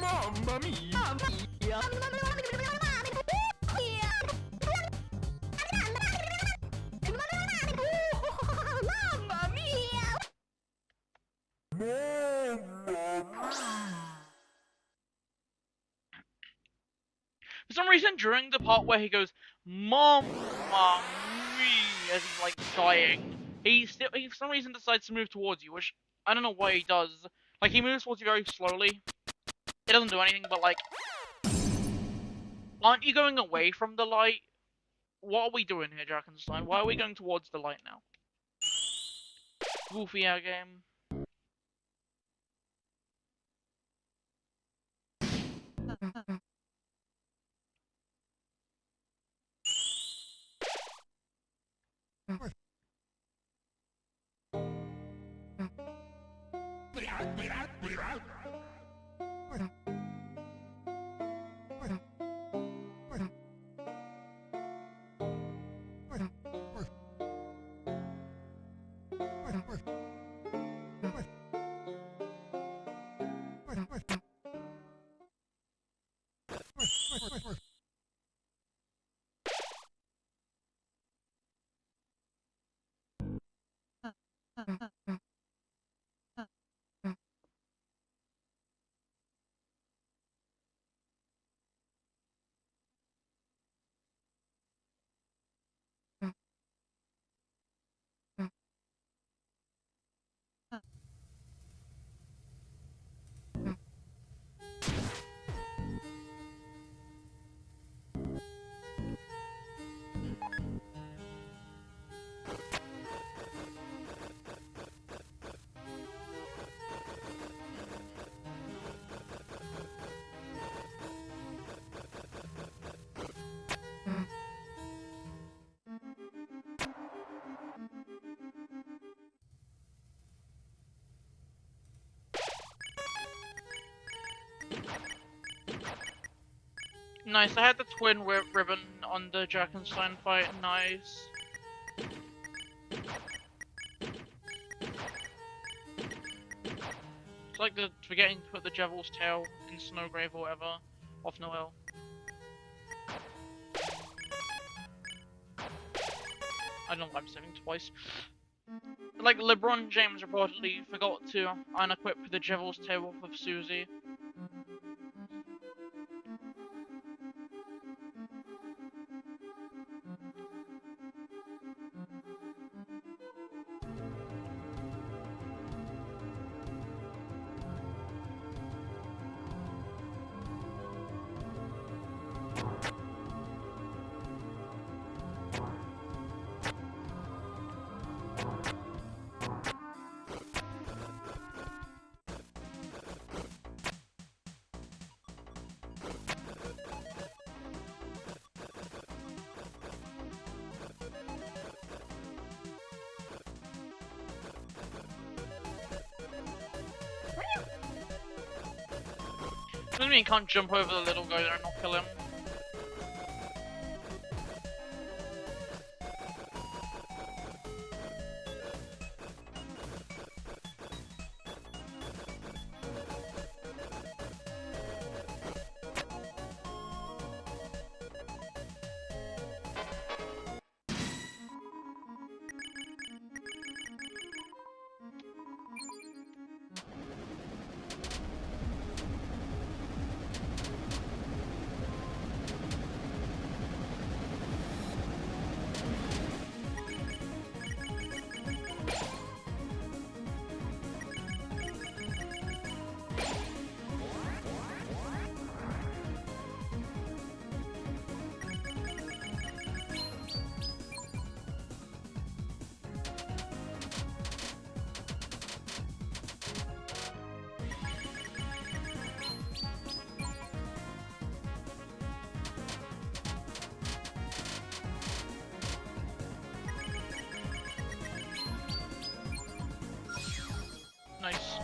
Mamma mia! Mamma mia! Mamma mia! For some reason, during the part where he goes, "Mamma mia," as he's like dying, he for some reason decides to move towards you, which I don't know why he does. Like he moves towards you very slowly. It doesn't do anything, but like, aren't you going away from the light? What are we doing here, Jackenstein? Why are we going towards the light now? Goofy our game. Nice, I had the twin ribbon on the Jackenstein fight, nice. It's like the forgetting to put the Devil's tail in Snowgrave or whatever, off Noel. I don't know why I'm saving twice. Like, LeBron James reportedly forgot to unequip the Devil's tail off of Susie. Doesn't mean you can't jump over the little guy there and not kill him. Nice.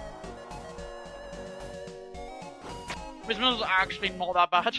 His middle's actually not that bad.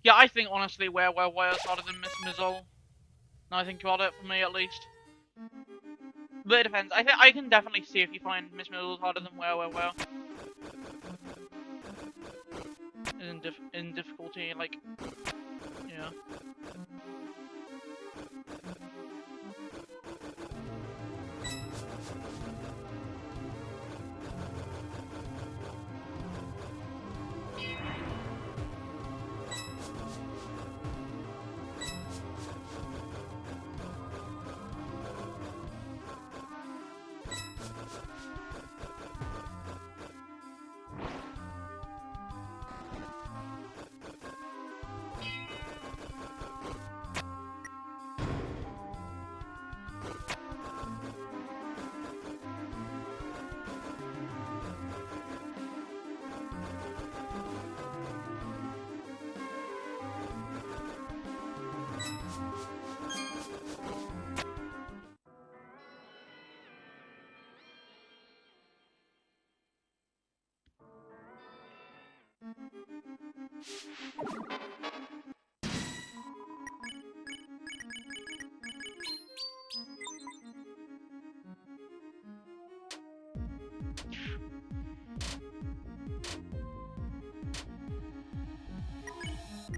Yeah, I think honestly we're harder than Miss Mizzle. Now I think about it, for me at least. But it depends. I think I can definitely see if you find Miss Mizzle's harder than where. In difficulty, like, yeah.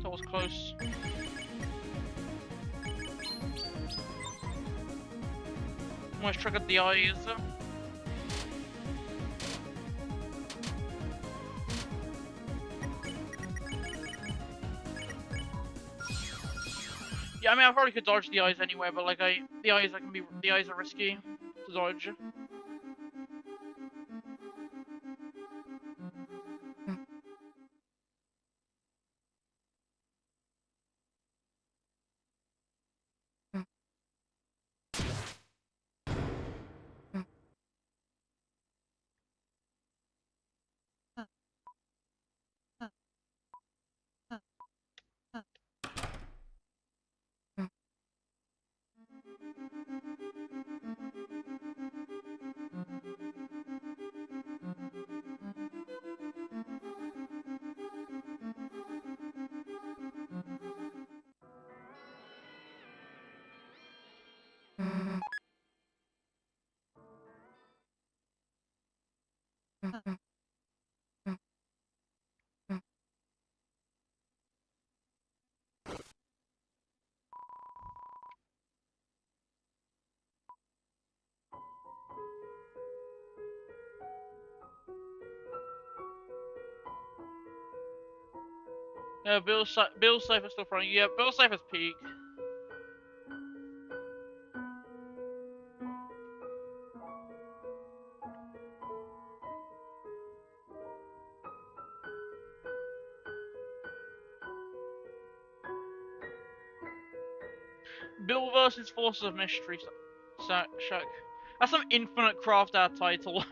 That was close. Almost triggered the eyes. Yeah, I mean I probably could dodge the eyes anyway, but like the eyes are risky to dodge. Yeah, Bill's safe is still front. Yeah, Bill's safe is peak. Bill versus Forces of Mystery. Shack. That's some infinite craft out title.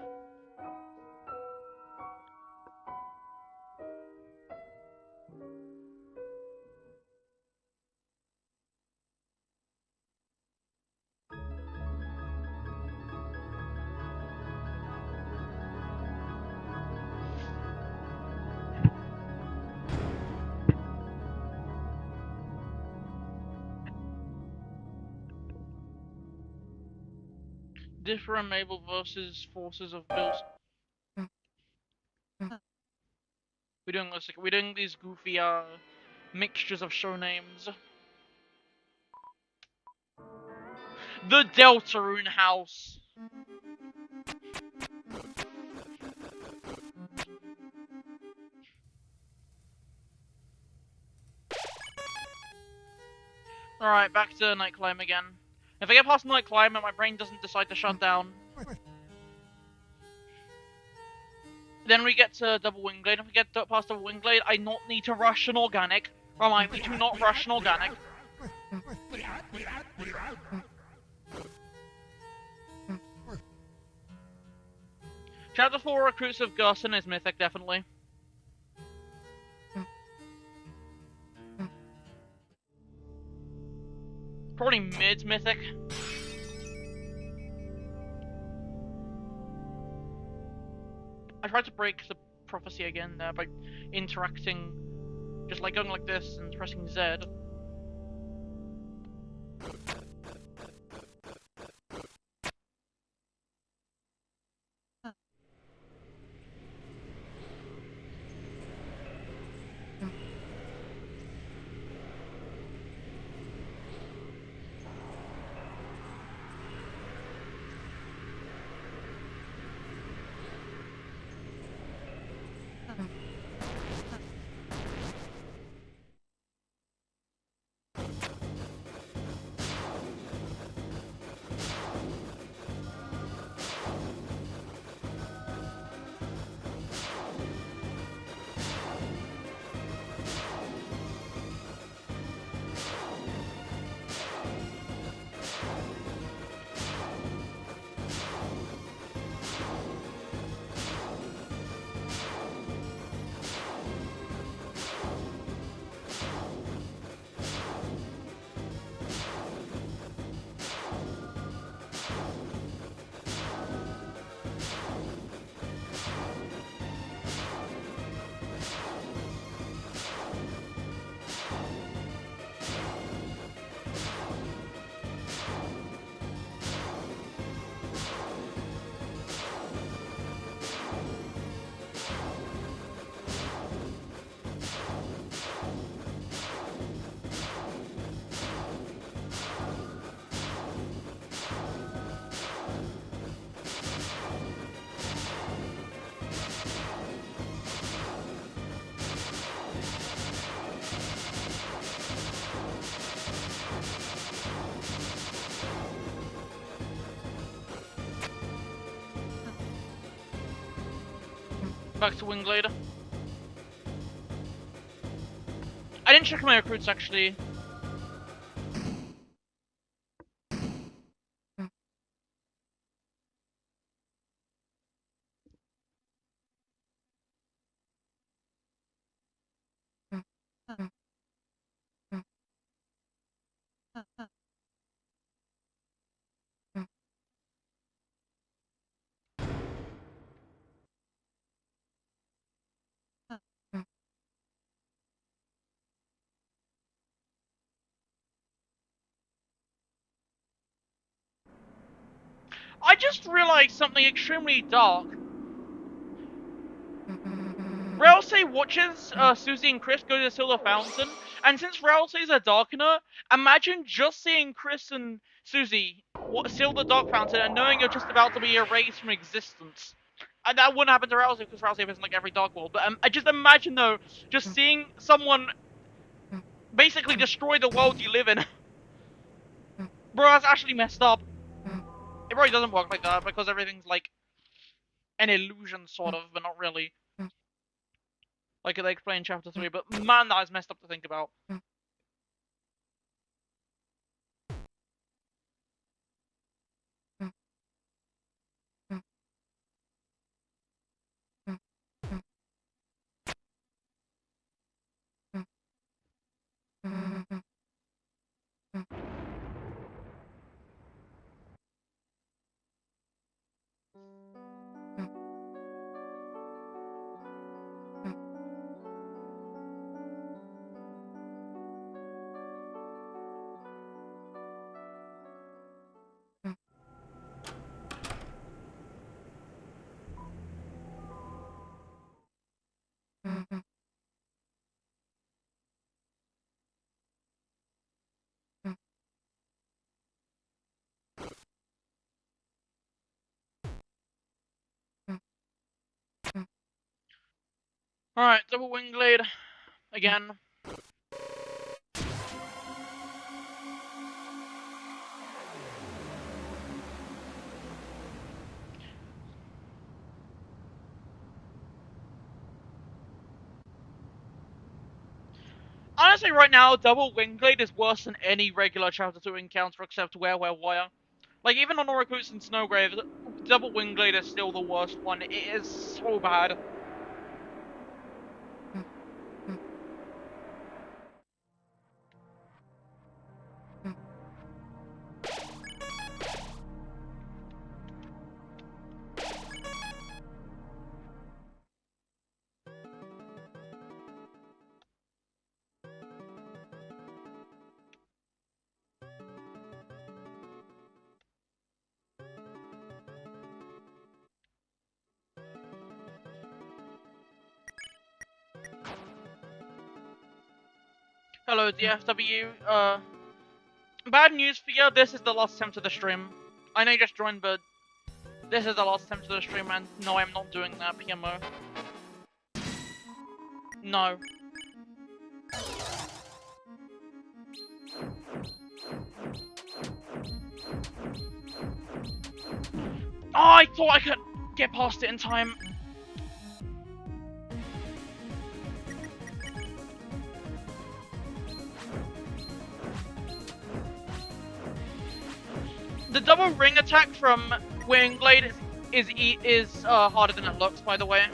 Differ and Mabel versus Forces of Bill's. We're doing these goofy mixtures of show names. The Deltarune House. Alright, back to Night Climb again. If I get past Night Climb and my brain doesn't decide to shut down, then we get to Double Wing Blade. If we get past Double Wing Blade, I not need to rush an organic. Remind me to not rush an organic. Chapter 4 Recruits of Gerson is mythic, definitely. Probably mid-mythic. I tried to break the prophecy again there by interacting, just like going like this and pressing Z. Back to Wingblade. I didn't check my recruits actually. I just realized something extremely dark. Railsay watches Susie and Chris go to the Silver Fountain, and since Railsay's a Darkener, imagine just seeing Chris and Susie seal the Dark Fountain and knowing you're just about to be erased from existence. And that wouldn't happen to Railsay because Railsay isn't like every Dark World, but I just imagine though, just seeing someone basically destroy the world you live in. Bro, that's actually messed up. It probably doesn't work like that because everything's like an illusion, sort of, but not really. Like they explain in chapter 3, but man, that is messed up to think about. Alright, double wing blade. Again. Honestly, right now, double wing blade is worse than any regular chapter 2 encounter except Wire. Like, even on Oracus and Snowgrave, double wing blade is still the worst one. It is so bad. Hello, DFW. Bad news for you, this is the last attempt of the stream. I know you just joined, but this is the last attempt of the stream, and no, I'm not doing that, PMO. No. Oh, I thought I could get past it in time. The double ring attack from Wing Blade is harder than it looks, by the way.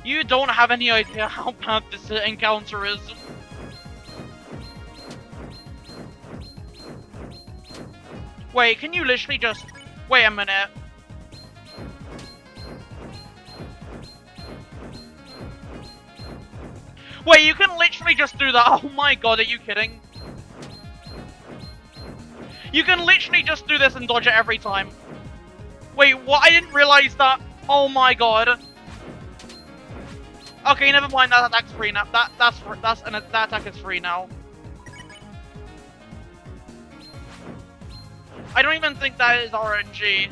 You don't have any idea how bad this encounter is. Wait, can you literally just... Wait a minute. Wait, you can literally just do that. Oh my god, are you kidding? You can literally just do this and dodge it every time. Wait, what? I didn't realize that. Oh my god. Okay, never mind. That attack's free now. That attack is free now. I don't even think that is RNG.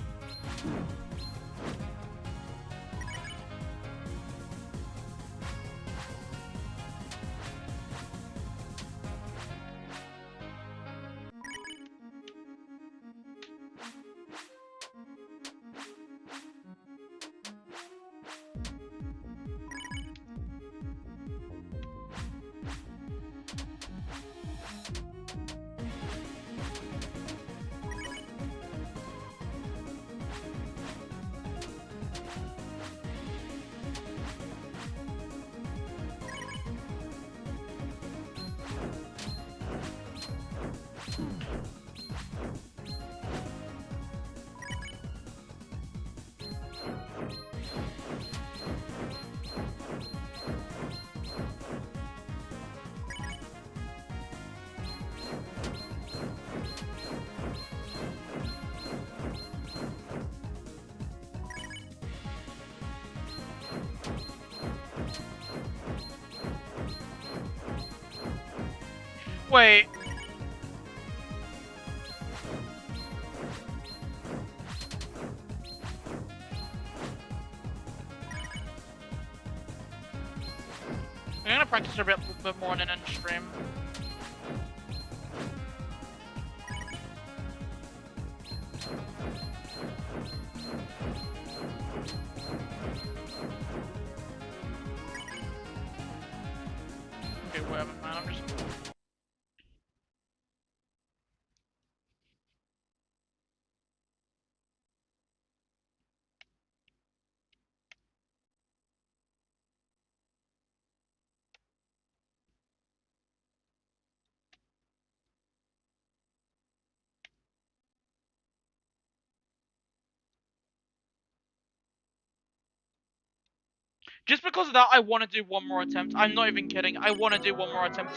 Wait. I'm gonna practice a bit more in an end stream. Okay, whatever, man. I'm just... Just because of that, I want to do one more attempt. I'm not even kidding. I want to do one more attempt.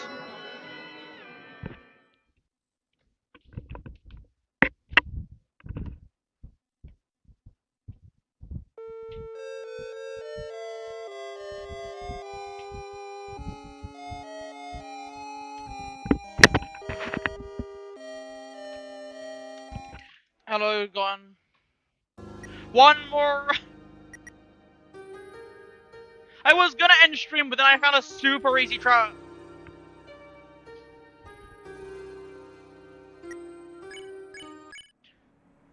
Hello, gone. One more. I was gonna end stream, but then I found a super easy trap.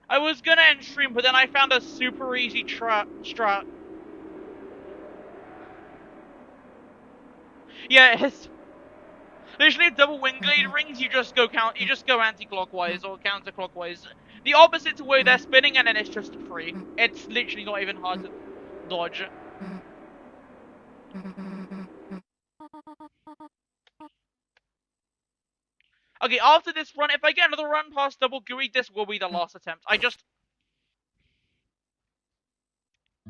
I was gonna end stream, but then I found a super easy strat. Yeah, it's literally double wing glade rings. You just go anti-clockwise or counterclockwise. The opposite to where they're spinning, and then it's just free. It's literally not even hard to dodge. Okay, after this run, if I get another run past double gooey, this will be the last attempt.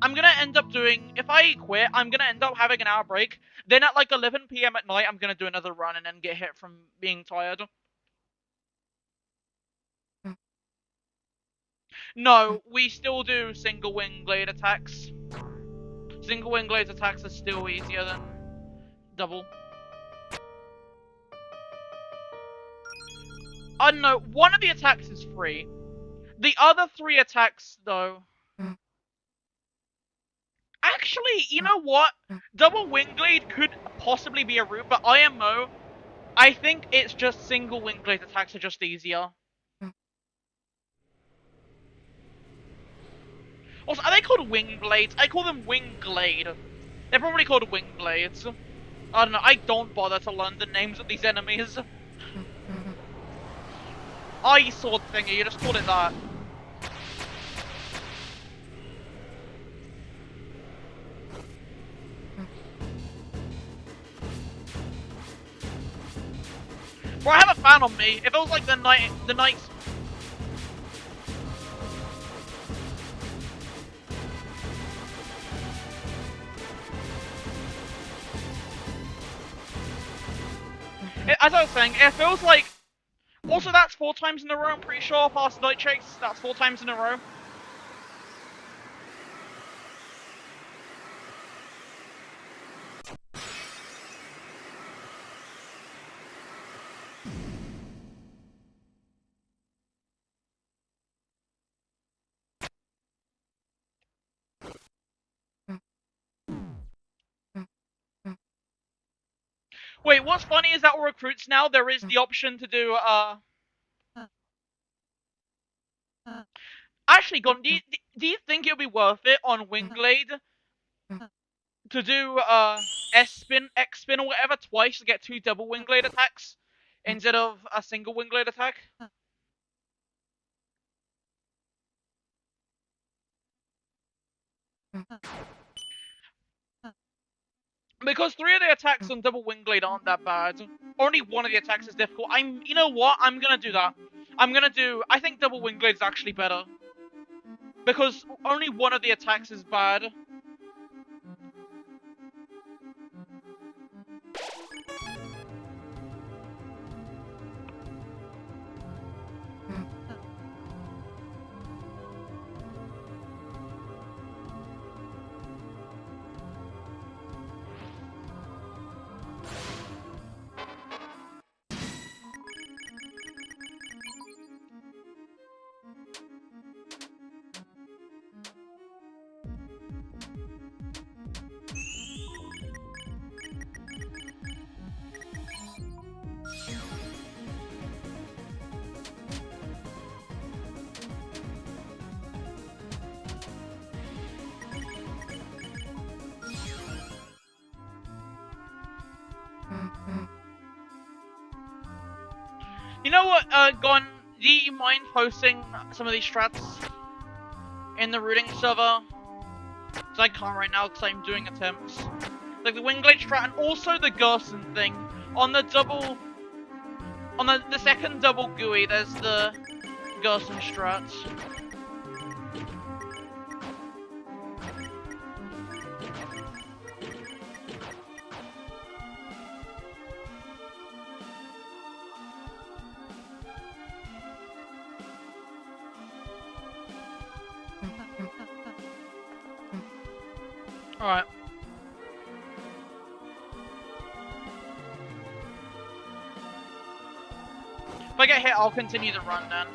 I'm gonna end up doing, if I quit, I'm gonna end up having an hour break. Then at like 11 PM at night, I'm gonna do another run and then get hit from being tired. No, we still do single wing blade attacks. Single wing blade attacks are still easier than double. I don't know, one of the attacks is free. The other 3 attacks, though... Actually, you know what? Double wing blade could possibly be a route, but IMO, I think it's just single wing blade attacks are just easier. Also, are they called wing blades? I call them wing glade. They're probably called wing blades. I don't know, I don't bother to learn the names of these enemies. Eye sword thingy, you just call it that. Bro, I have a fan on me. If it was like the knights. As I was saying, it feels like... Also, that's 4 times in a row, I'm pretty sure, past Night Chase. That's 4 times in a row. Wait, what's funny is that with recruits now, there is the option to do, Actually, Gordon, do you think it would be worth it on Wingblade to do, S-spin, X-spin, or whatever twice to get 2 double Wingblade attacks instead of a single Wingblade attack? Because 3 of the attacks on double Wingblade aren't that bad. Only one of the attacks is difficult. You know what? I'm gonna do that. I think double Wingblade is actually better. Because only one of the attacks is bad. You know what, Gon, do you mind posting some of these strats in the routing server? Because I can't right now because I'm doing attempts. Like the Wingblade strat and also the Gerson thing. On the double... On the second double GUI, there's the Gerson strats. Alright. If I get hit, I'll continue the run then.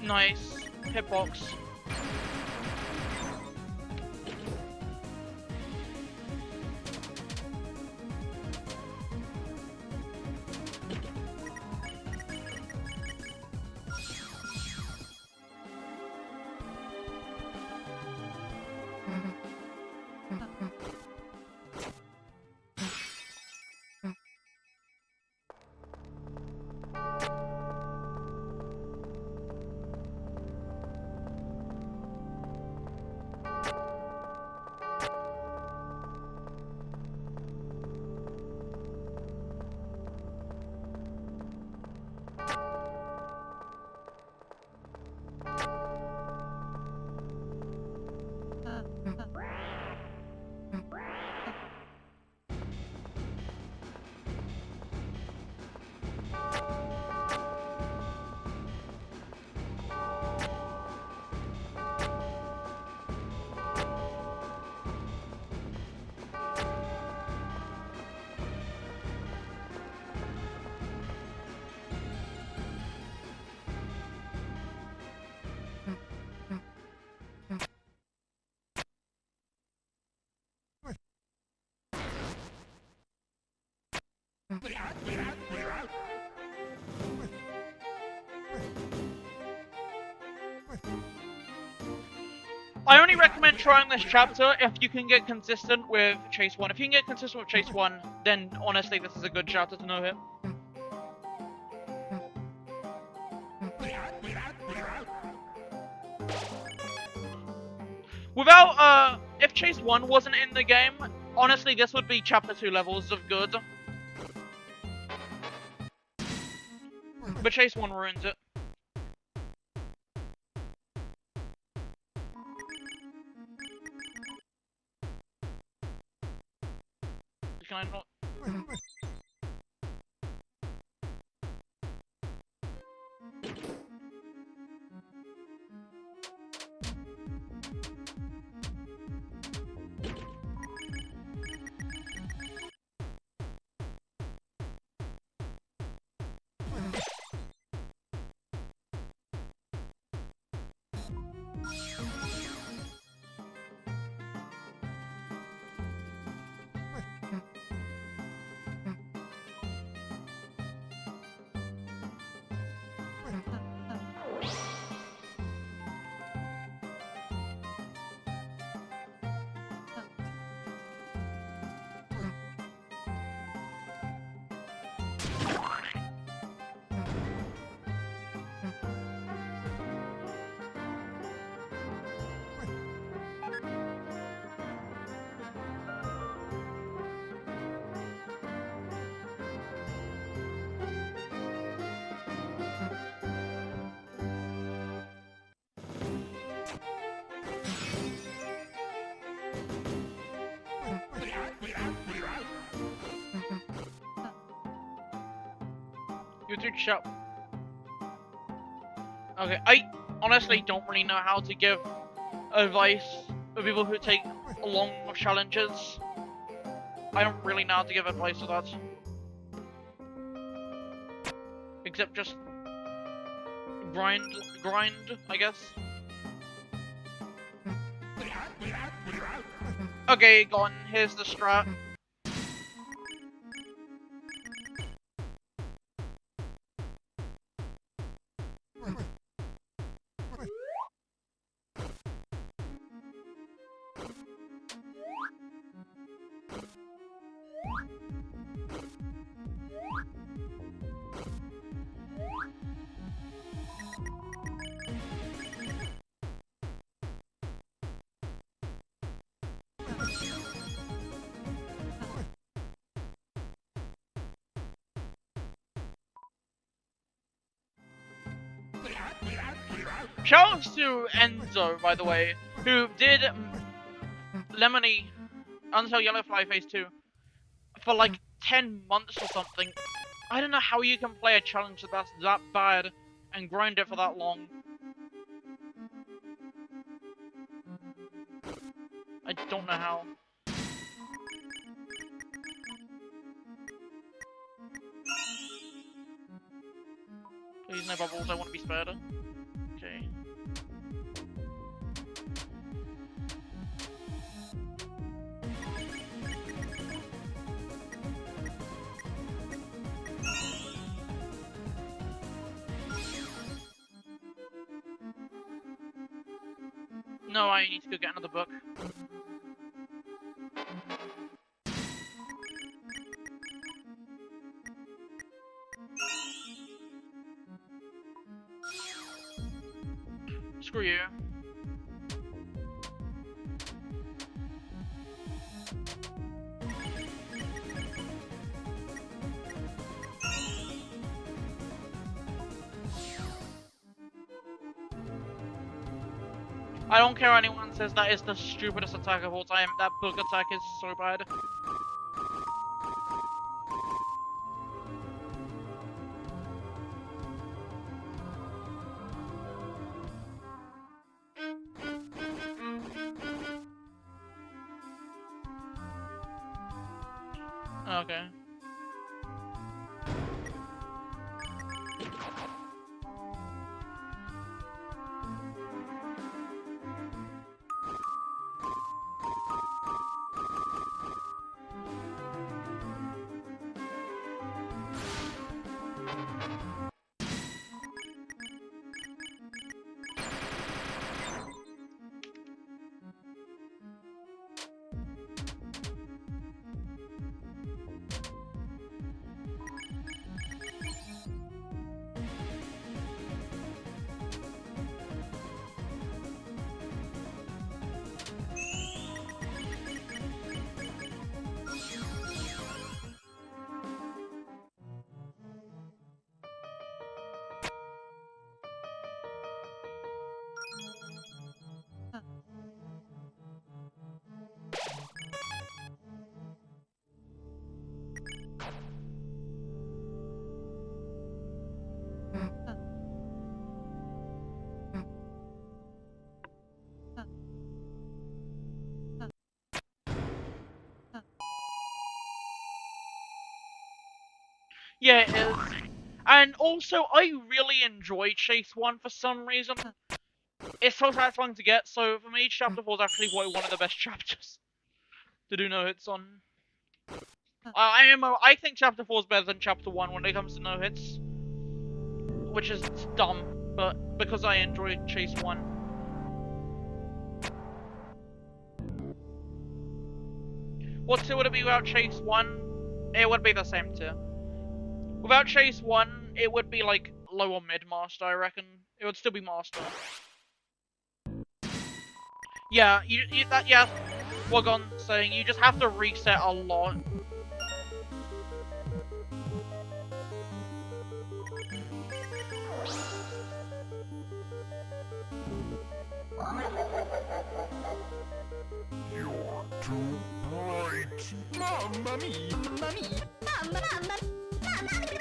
Nice. Hitbox. I only recommend trying this chapter if you can get consistent with Chase 1. If you can get consistent with Chase 1, then honestly this is a good chapter to know hit. Without, if Chase 1 wasn't in the game, honestly this would be chapter 2 levels of good. But Chase 1 ruins it. Can I not? YouTube shop. Okay, I honestly don't really know how to give advice for people who take long challenges. I don't really know how to give advice for that. Except just grind, I guess. Okay, gone. Here's the strat. Shoutouts to Enzo, by the way, who did Lemony, until Yellowfly Phase 2, for like 10 months or something. I don't know how you can play a challenge that's that bad and grind it for that long. I don't know how. Please, no bubbles, I want to be spared. Okay. No, I need to go get another book. Screw you. I don't care anyone says that is the stupidest attack of all time. That book attack is so bad. Okay. Yeah, it is. And also, I really enjoy Chase 1 for some reason. It's so satisfying to get, so for me, Chapter 4 is actually one of the best chapters to do no-hits on. I think Chapter 4 is better than Chapter 1 when it comes to no-hits. Which is dumb, but because I enjoy Chase 1. What 2 would it be without Chase 1? It would be the same 2. Without Chase 1, it would be like low or mid master, I reckon. It would still be master. Yeah, yeah, Wagon's saying you just have to reset a lot. You're too bright. Mamma mia. Mamma mia. Mamma, mamma, mamma, mamma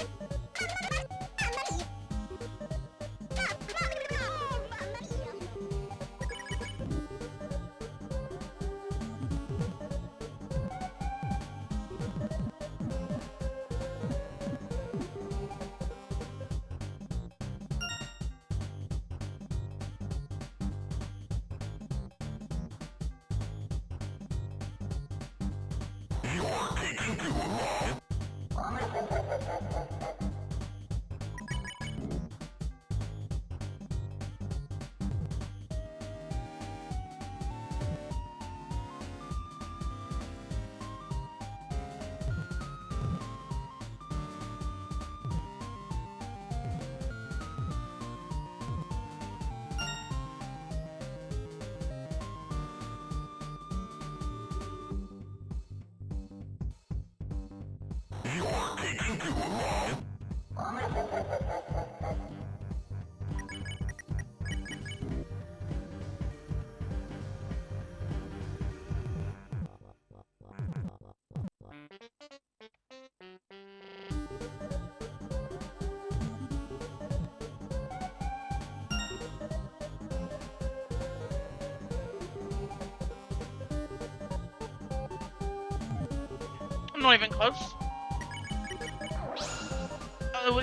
not even close.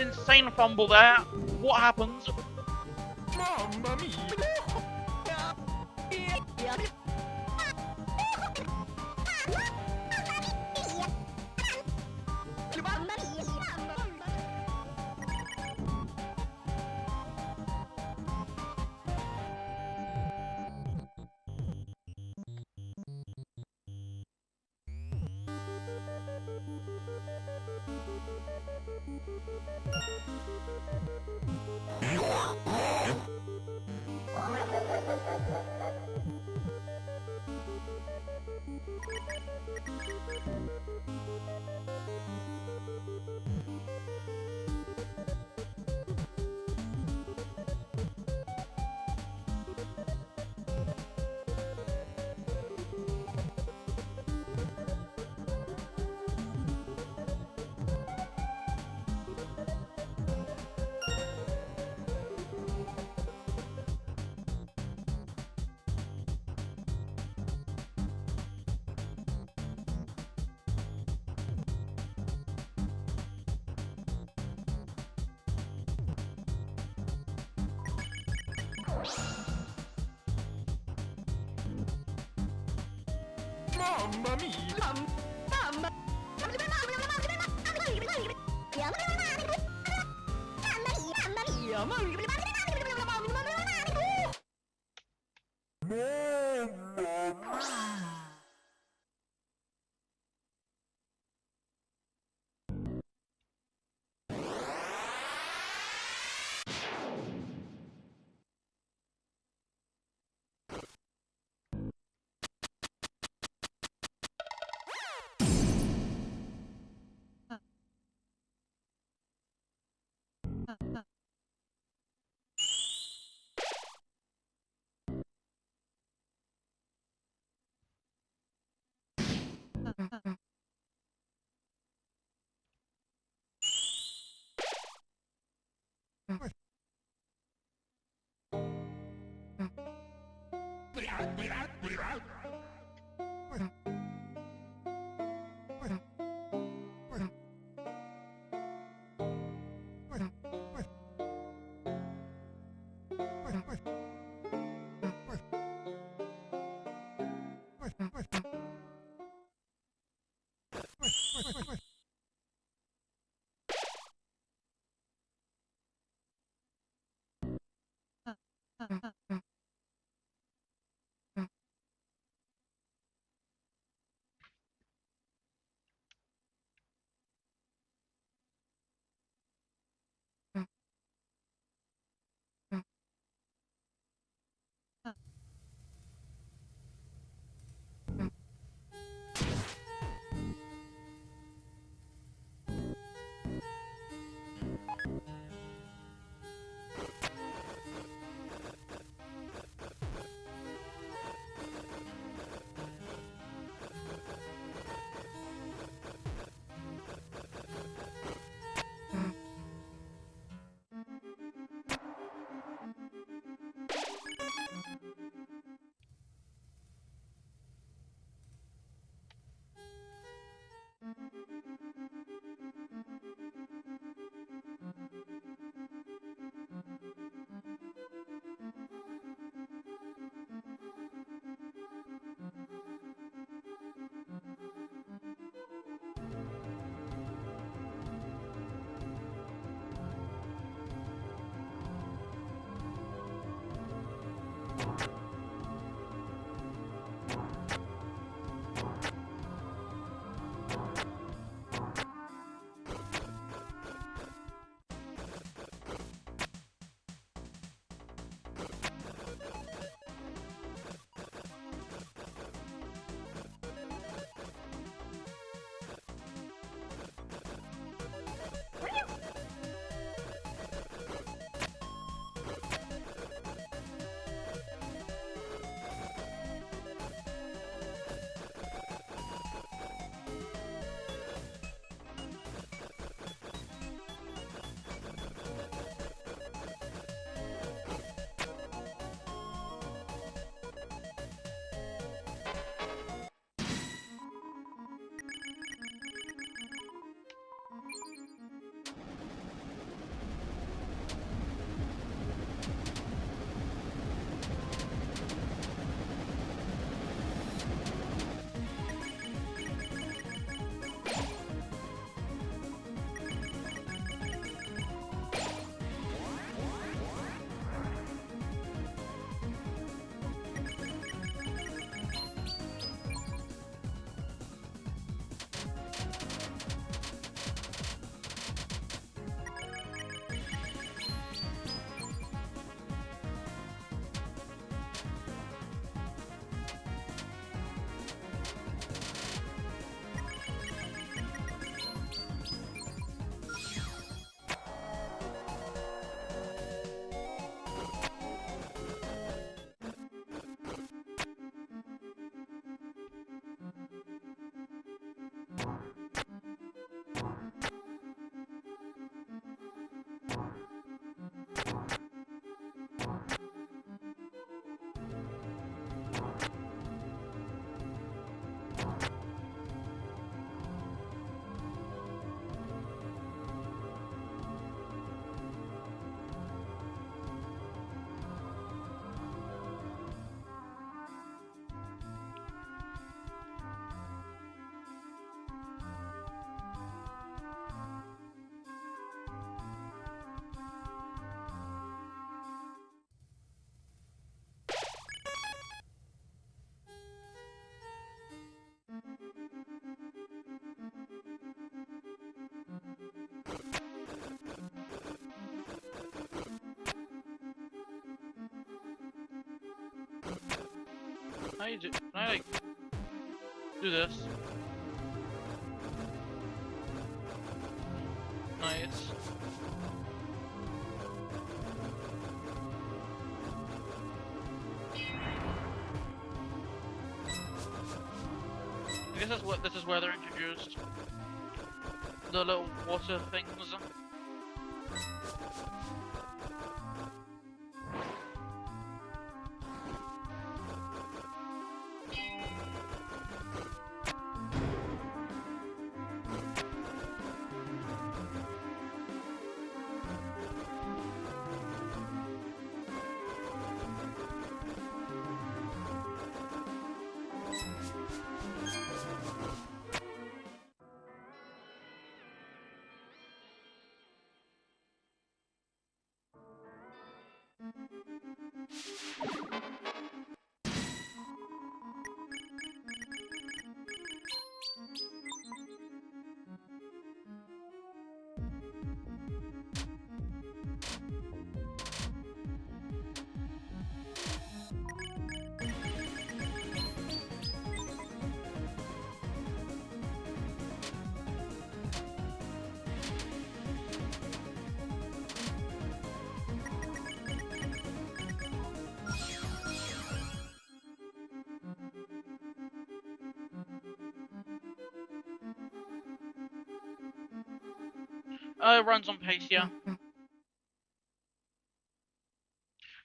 Insane fumble there. What happens? Mamma mia! Mamma mia! How you do? Can I like do this? Nice. I guess that's what this is where they're introduced. The little water things. It runs on pace, yeah.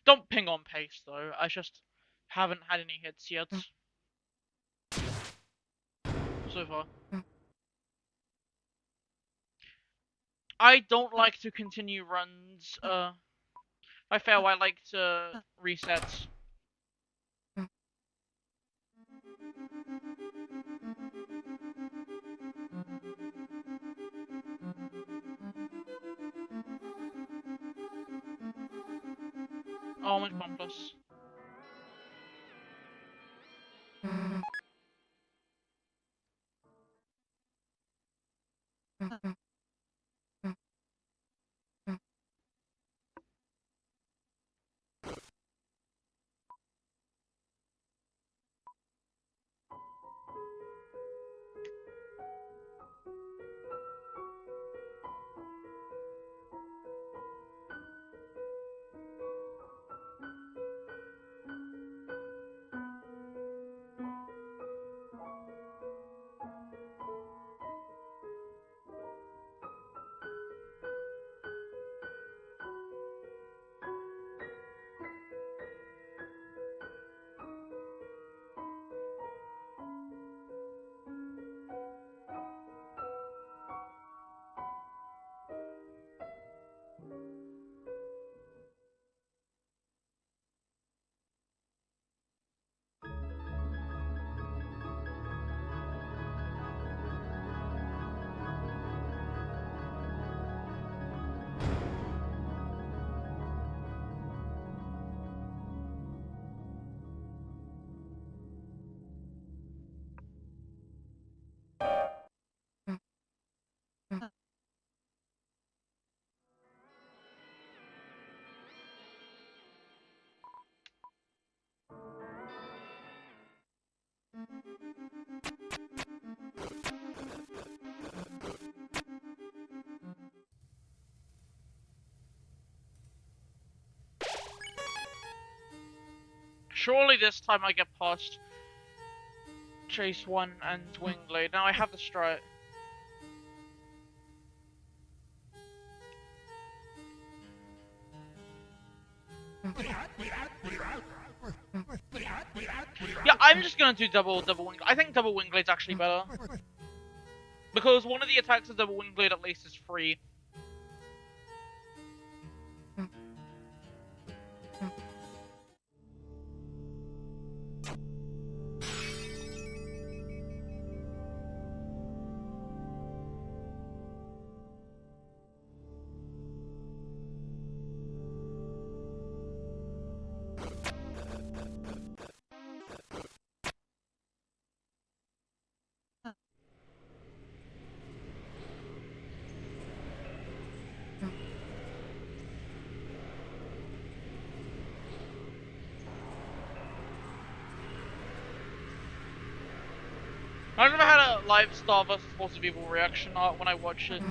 Don't ping on pace though. I just haven't had any hits yet. So far. I don't like to continue runs. If I fail, I like to reset. Oh, much one plus. Surely this time I get past Chase 1 and Wingblade. Now I have the strat. Yeah, I'm just gonna do double Wingblade. I think double Wingblade's actually better. Because one of the attacks of double Wingblade at least is free. I never had a live Star vs. Force of Evil reaction art when I watched it.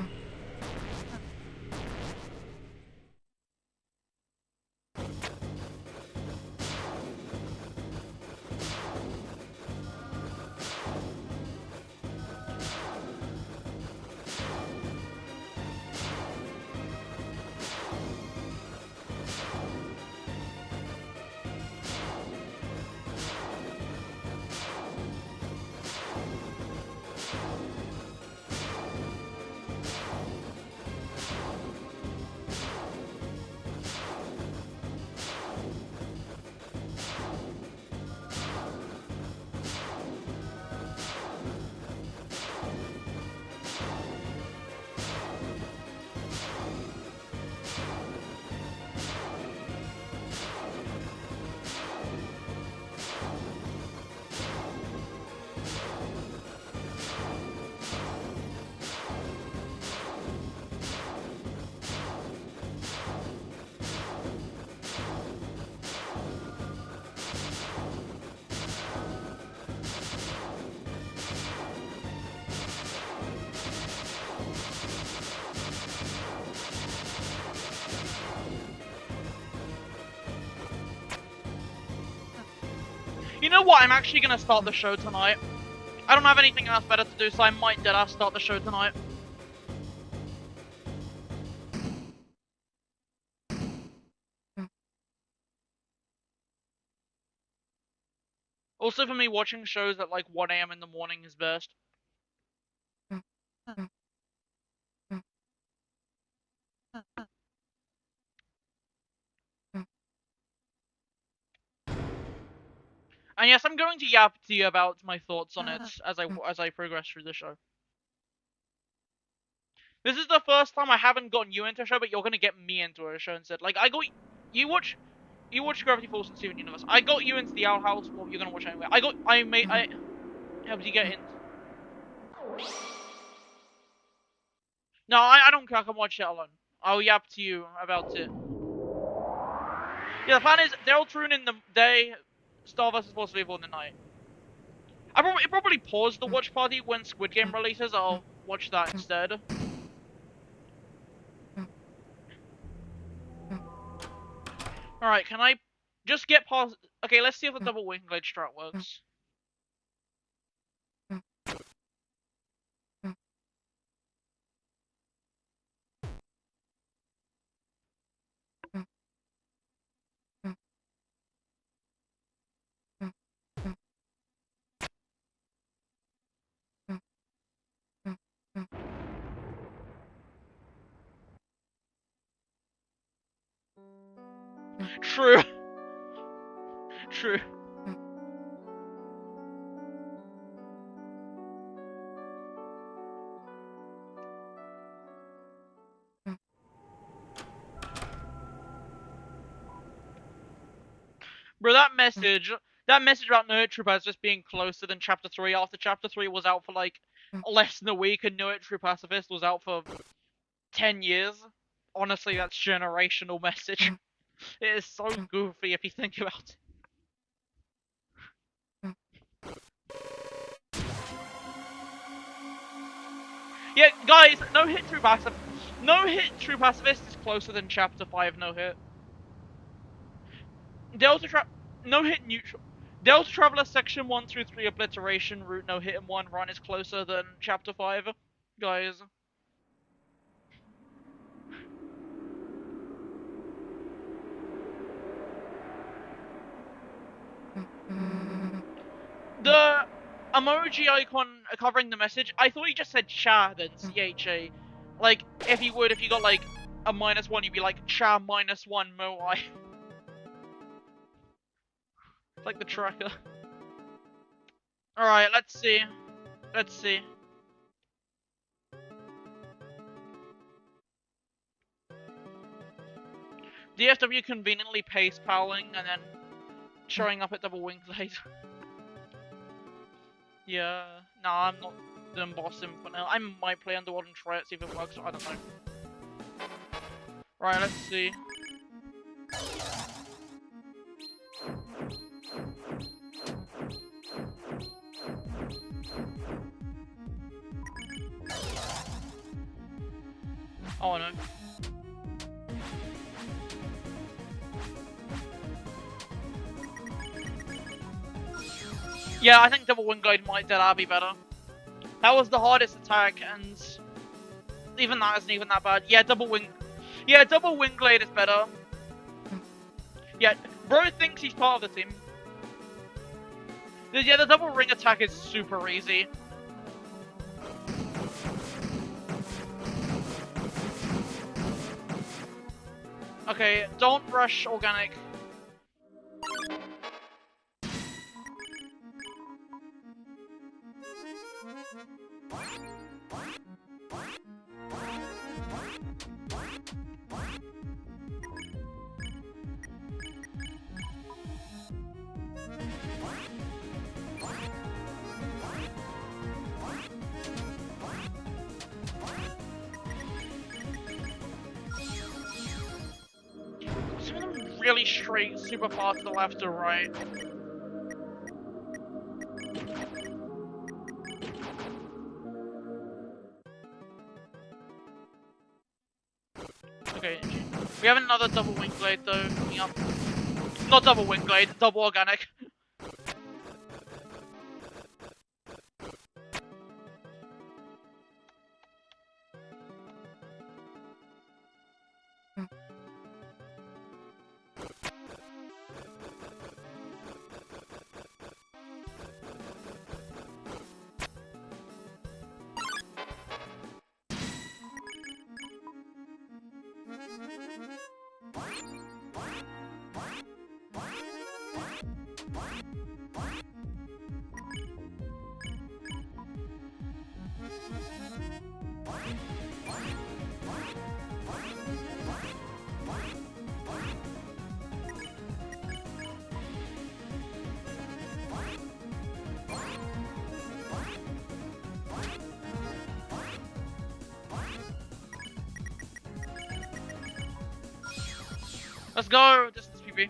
You know what? I'm actually gonna start the show tonight. I don't have anything else better to do, so I might deadass start the show tonight. Also, for me, watching shows at like 1 AM in the morning is best. And yes, I'm going to yap to you about my thoughts on it as I progress through the show. This is the first time I haven't gotten you into a show, but you're gonna get me into a show instead. Like I got you watch Gravity Falls and Steven Universe. I got you into the Owl House. Well, you're gonna watch anyway. I helped you get in. No, I don't care. I can watch it alone. I'll yap to you about it. Yeah, the plan is Deltarune in the day, Star vs. Force of Evil in the night. I probably pause the watch party when Squid Game releases. I'll watch that instead. Alright, can I just get past... Okay, let's see if the double wing glitch strat works. True. True. Bro, that message about Nerd Troopers just being closer than Chapter 3 after Chapter 3 was out for like less than a week and Nerd True Pacifist was out for 10 years. Honestly, that's generational message. It is so goofy if you think about it. Yeah, guys, no hit True Pacifist is closer than Chapter 5 no hit. No hit neutral. Delta Traveler Section 1 through 3 Obliteration Route no hit and 1 run is closer than Chapter 5, guys. The emoji icon covering the message, I thought he just said cha then CHA. Like, if you got like a -1, you'd be like cha -1 moai. It's like the tracker. Alright, let's see. Let's see. DFW conveniently pace powling and then showing up at double wing glade. Yeah, nah, I'm not doing boss sim for now. I might play Underworld and try it, see if it works, I don't know. Right, let's see. Yeah, I think double wing glide might dead be better. That was the hardest attack, and even that isn't even that bad. Yeah, double wing glade is better. Yeah, bro thinks he's part of the team. Yeah, the double ring attack is super easy. Okay, don't rush organic. Some of them really straight, super far to the left or right. Okay, we have another double wing blade though coming up. Not double wing blade, double organic. Let's go! Distance PB.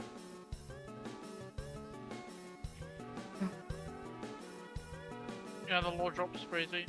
Yeah, the lore drop is crazy.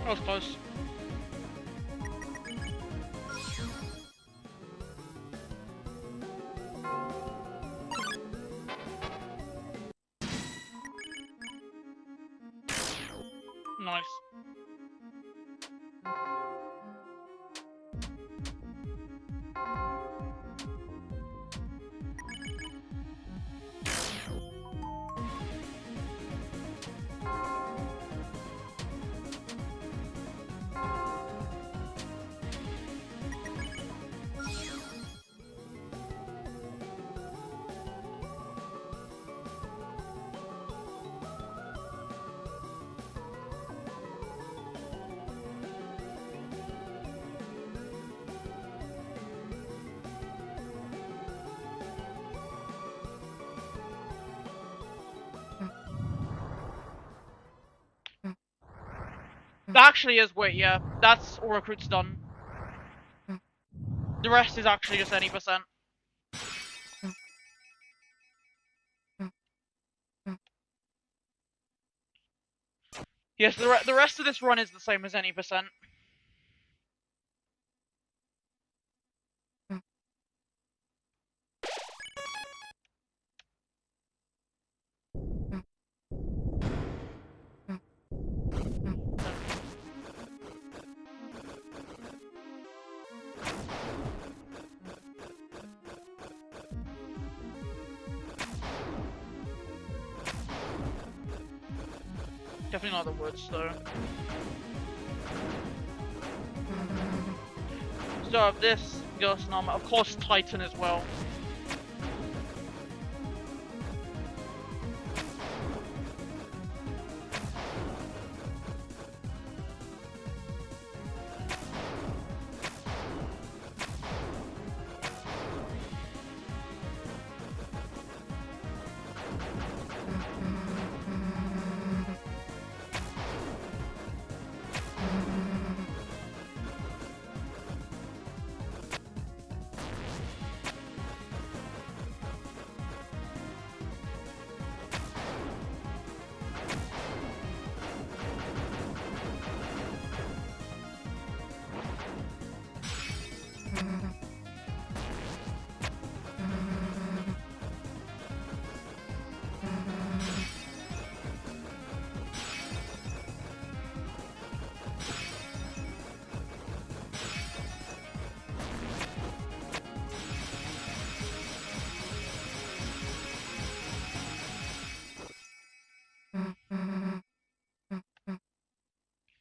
That was close. Nice. That actually is wait, yeah. That's all recruits done. The rest is actually just any percent. Yes, the rest of this run is the same as any percent. Definitely not the woods though. So I have this Ghost Armor, of course Titan as well.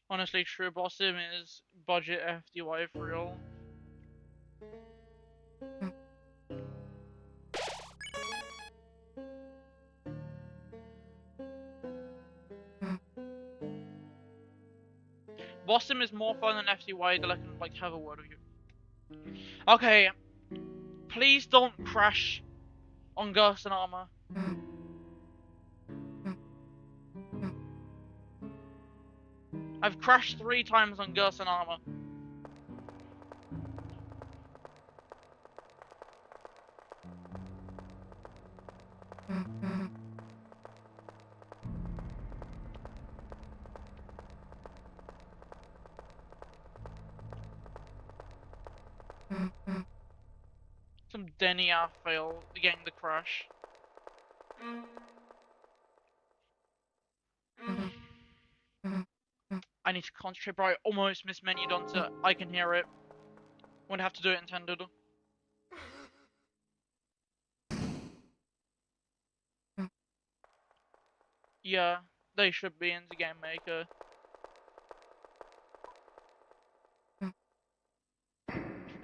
Honestly, true boss sim is budget FDY for real. Boss sim is more fun than FDY that I can like have a word with you. Okay, please don't crash on Ghost and Armor. I've crashed 3 times on Ghost and Armor. Some Denia fail getting the crash. I need to concentrate, bro. I almost mismenued onto I can hear it. Would have to do it intended. Yeah, they should be in the game maker.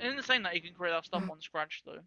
Isn't it saying that you can create that stuff on Scratch though?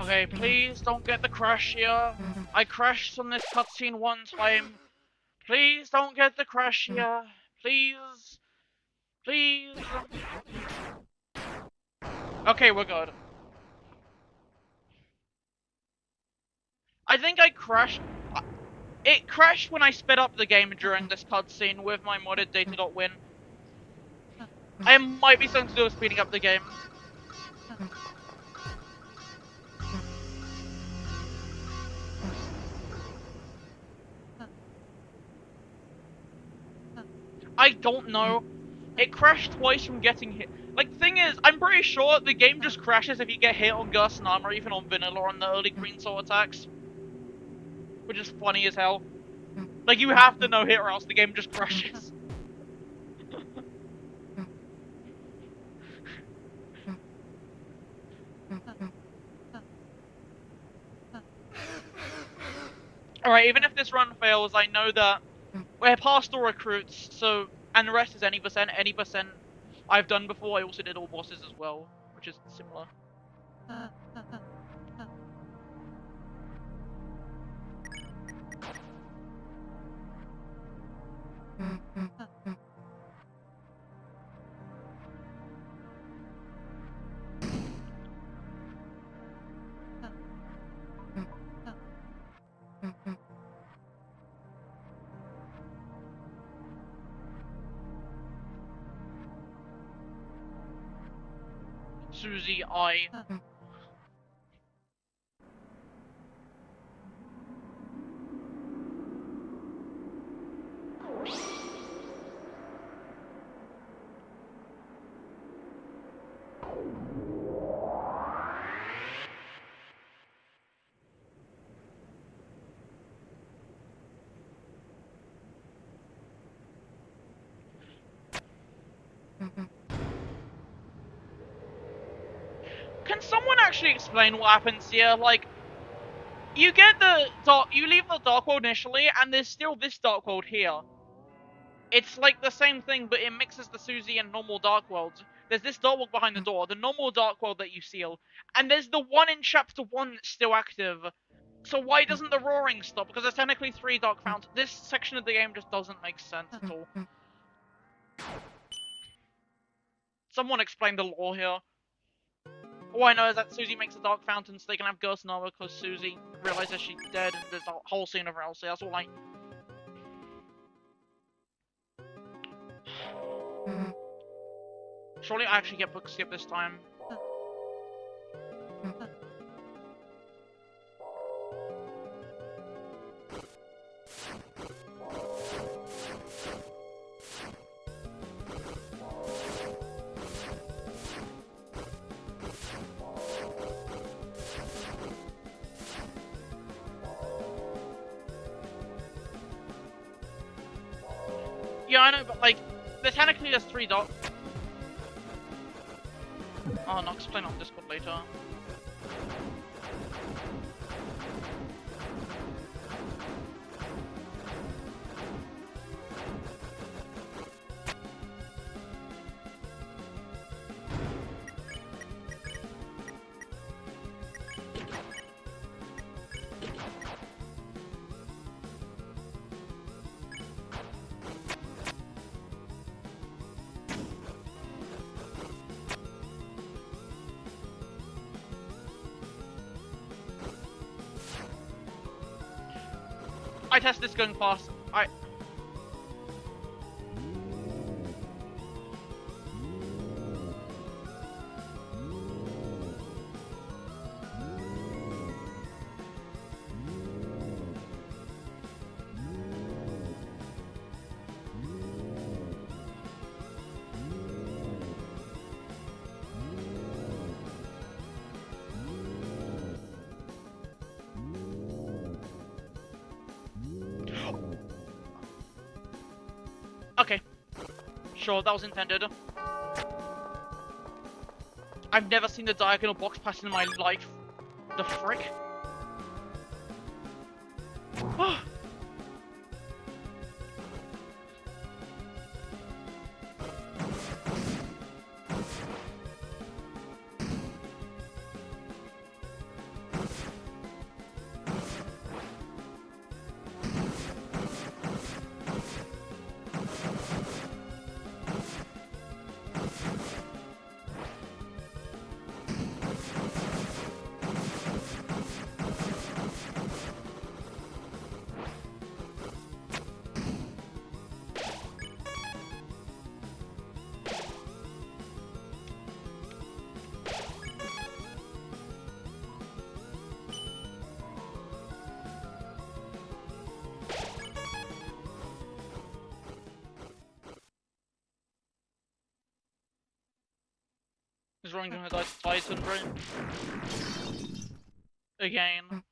Okay, please don't get the crash here. I crashed on this cutscene one time. Please don't get the crash here. Please. Please. Okay, we're good. I think I crashed. It crashed when I sped up the game during this cutscene with my modded data.win. I might be something to do with speeding up the game. I don't know. It crashed twice from getting hit. Like, the thing is, I'm pretty sure the game just crashes if you get hit on Gus and Armor, even on Vanilla on the early Green Soul attacks. Which is funny as hell. Like, you have to know hit or else the game just crashes. Alright, even if this run fails, I know that we're past all recruits, so, and the rest is any percent I've done before. I also did all bosses as well, which is similar. Susie, I... Can someone actually explain what happens here? Like, you get the you leave the Dark World initially, and there's still this Dark World here. It's like the same thing, but it mixes the Susie and normal Dark Worlds. There's this Dark World behind the door, the normal Dark World that you seal, and there's the one in Chapter 1 that's still active. So why doesn't the roaring stop? Because there's technically 3 Dark Fountains. This section of the game just doesn't make sense at all. Someone explain the lore here. All I know is that Susie makes the Dark Fountain so they can have Ghost Nova because Susie realizes she's dead and there's a whole scene of her else. That's all I... Surely I actually get book skip this time. Yeah, I know, but like, there's technically there's 3 dots. Oh, no, I'll explain on Discord later. I test this going fast. Okay. Sure, that was intended. I've never seen the diagonal box pattern in my life. The frick? Ron gonna die to Titan, bro. Again.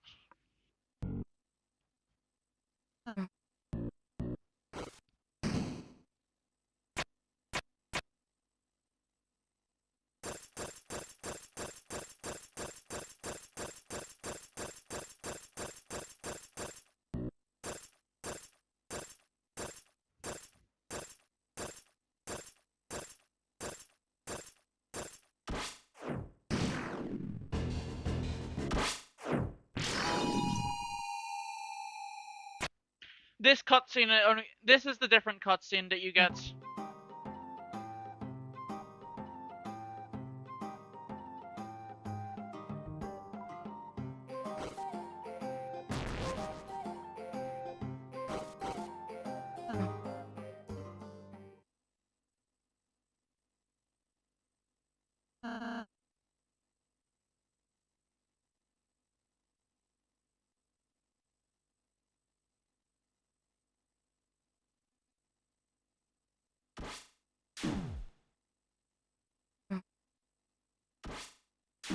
This cutscene only. This is the different cutscene that you get.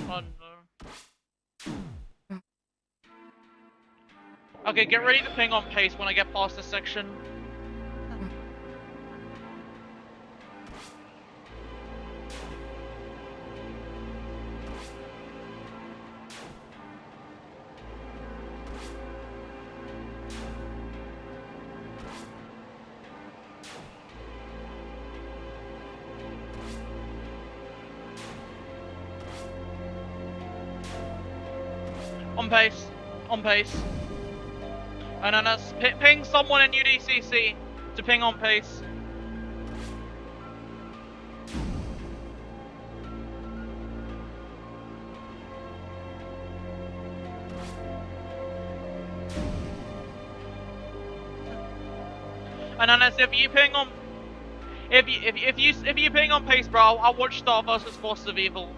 Oh no. Okay, get ready to ping on pace when I get past this section. On pace. On pace. And then let's ping someone in UDCC to ping on pace. And then if you ping on, if you ping on pace, bro, I'll watch Star vs Forces of Evil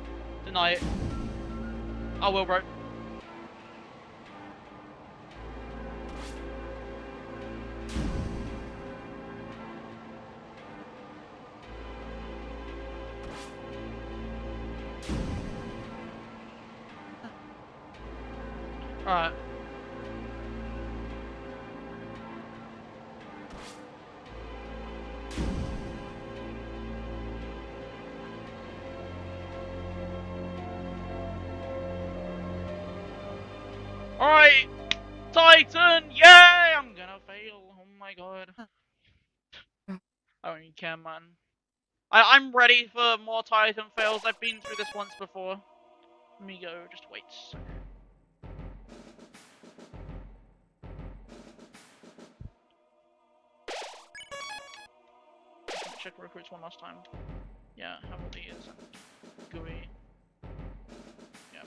tonight. I will, bro. Alright. Alright! Titan! Yay! I'm gonna fail. Oh my god. I don't even care, man. I'm ready for more Titan fails. I've been through this once before. Let me go. Just wait a second. Check recruits one last time. Yeah, how old he is. GUI. Yeah.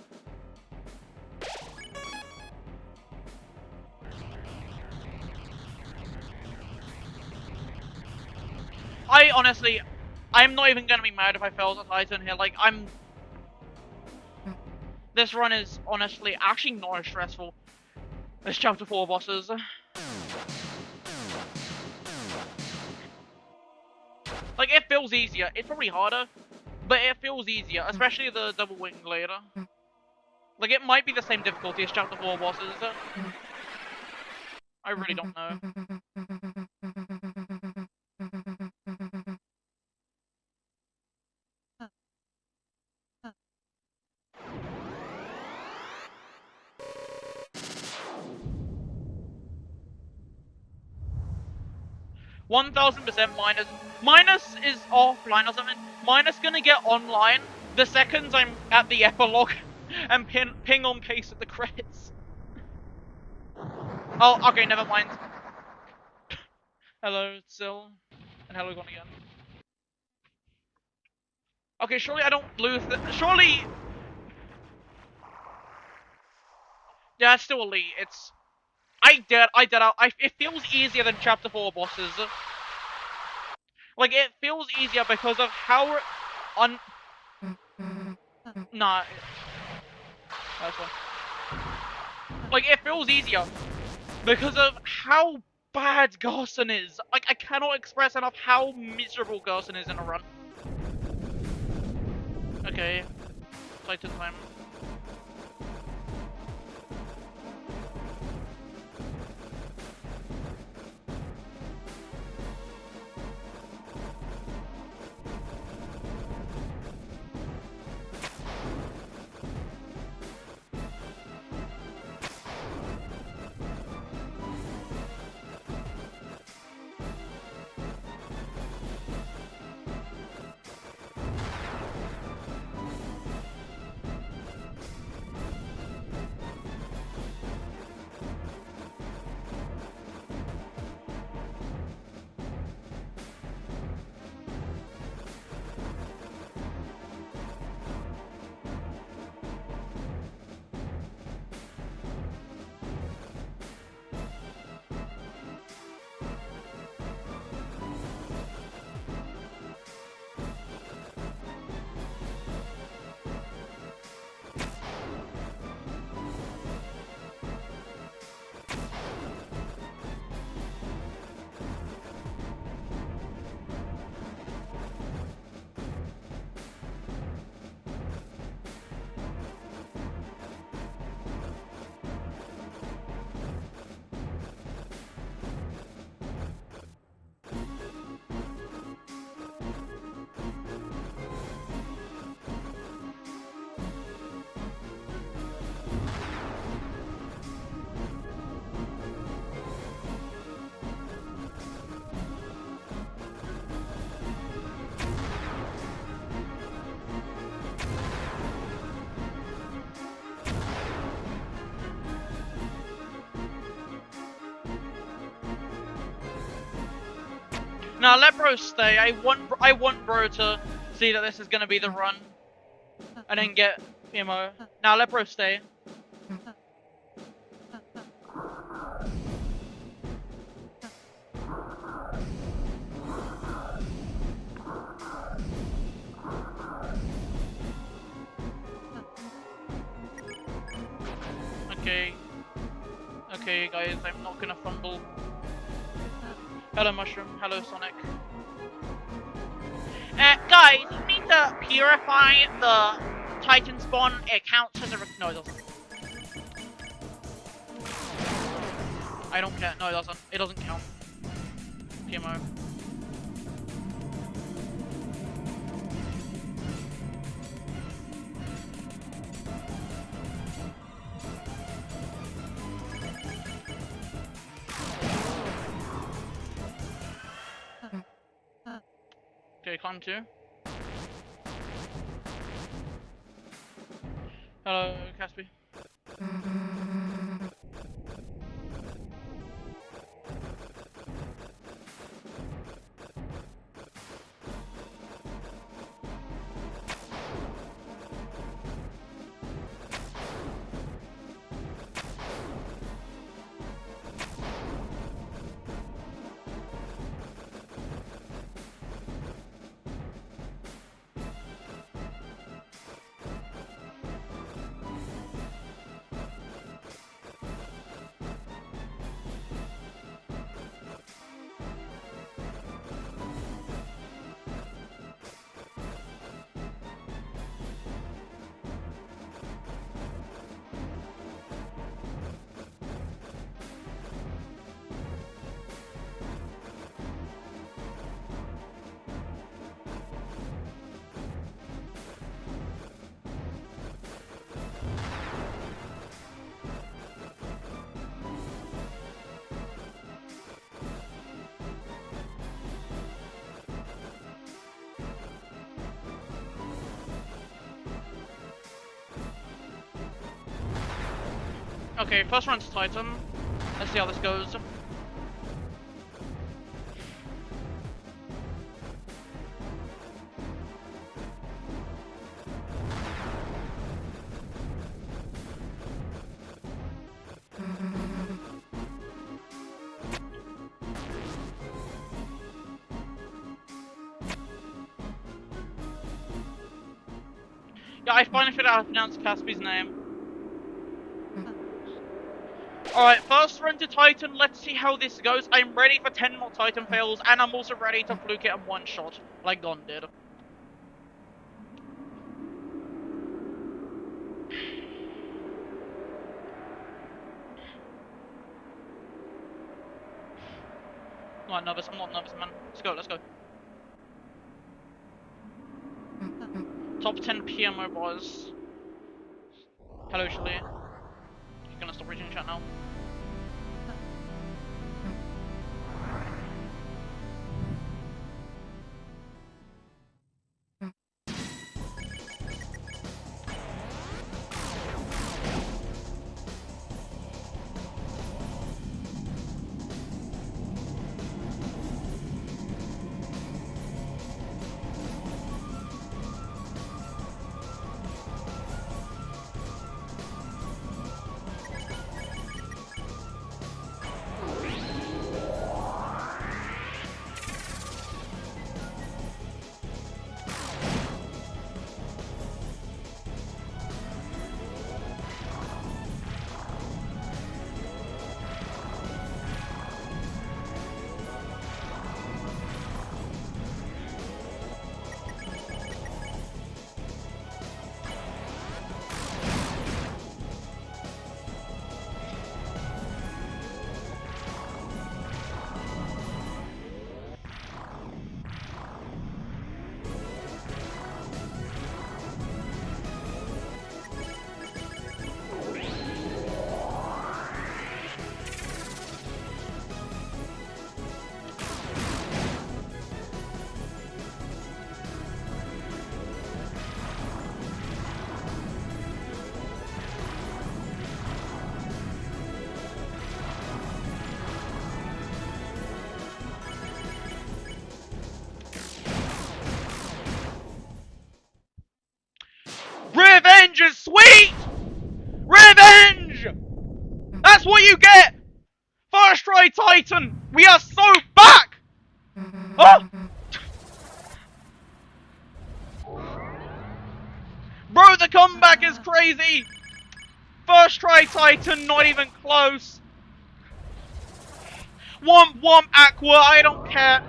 I honestly, I'm not even gonna be mad if I fail a Titan here. Like, this run is honestly actually not as stressful as Chapter 4 bosses. Like, it feels easier. It's probably harder, but it feels easier, especially the double wing later. Like, it might be the same difficulty as Chapter 4 bosses. I really don't know. 1000% minus. Minus is offline or something. Minus gonna get online the second I'm at the epilogue and ping on pace at the credits. Oh, okay, never mind. Hello, Sil. And hello, gone again. Okay, surely I don't lose surely... Yeah, it's still elite. It's... it feels easier than Chapter 4 bosses. Like, it feels easier because of how... Nah. That's one. Like, it feels easier because of how bad Garson is. Like, I cannot express enough how miserable Garson is in a run. Okay. Titan time. Now let bro stay. I want bro to see that this is gonna be the run, and then get emo. Now let bro stay. Okay. Okay, guys, I'm not gonna fumble. Hello, Mushroom. Hello, Sonic. Guys, you need to purify the Titan spawn. It counts as a. No, it doesn't. I don't care. No, it doesn't. It doesn't count. PMO. Okay, climb 2. Hello, Caspi. Okay, first run's Titan. Let's see how this goes. Yeah, I finally figured out how to pronounce Caspi's name. Alright, first run to Titan, let's see how this goes. I'm ready for 10 more Titan fails, and I'm also ready to fluke it in one shot, like Gon did. not nervous. I'm not nervous, man. Let's go. Let's go. Top 10 PMO boys. Hello, Shelly. You're gonna stop reading chat now. Revenge is sweet! Revenge! That's what you get! First try Titan! We are so back! Oh! Bro, the comeback is crazy! First try Titan, not even close. Womp womp Aqua, I don't care.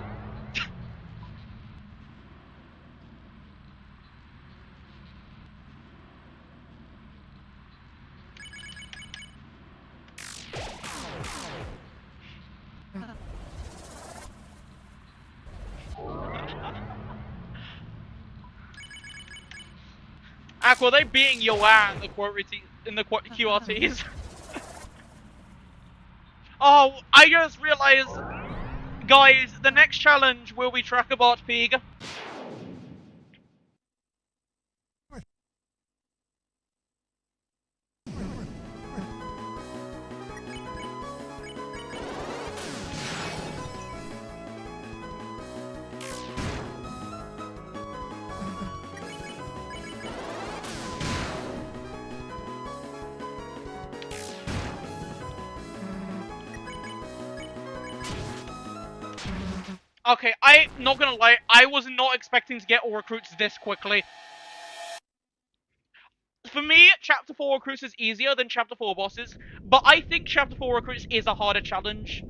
Aqua, they beating your ass in the QRTs. Oh, I just realized, guys, the next challenge will be Trackabot Pig. Okay, I'm not gonna lie, I was not expecting to get all recruits this quickly. For me, Chapter 4 recruits is easier than Chapter 4 bosses, but I think Chapter 4 recruits is a harder challenge.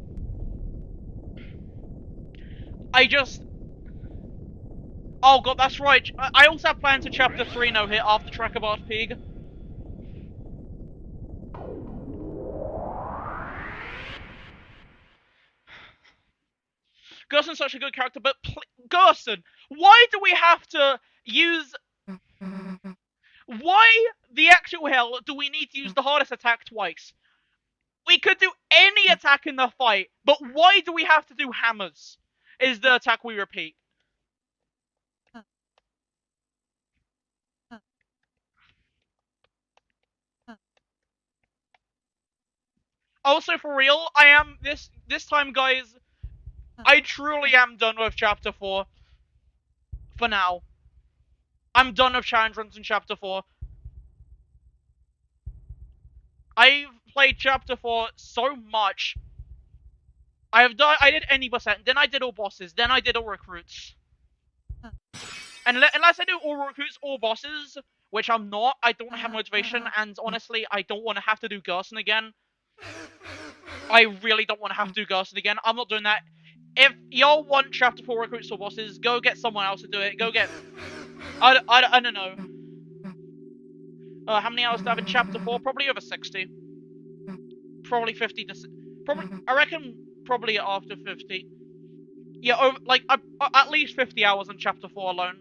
Oh god, that's right. I also have plans for Chapter 3 no hit after Trackabot Pig. Gerson's such a good character, but Gerson, why do we have to use... Why the actual hell do we need to use the hardest attack twice? We could do any attack in the fight, but why do we have to do hammers? Is the attack we repeat. Also, for real, I am, this time, guys, I truly am done with Chapter 4. For now. I'm done with challenge runs in Chapter 4. I've played Chapter 4 so much. I did any percent, then I did all bosses, then I did all recruits. And unless I do all recruits, all bosses, which I'm not, I don't have motivation, and honestly, I don't want to have to do Gerson again. I really don't want to have to do Gerson again. I'm not doing that. If y'all want Chapter 4 recruits or bosses, go get someone else to do it. Go get... I don't know. How many hours do I have in Chapter 4? Probably over 60. Probably 50 to... Probably... I reckon probably after 50. Yeah, over, like at least 50 hours on chapter 4 alone.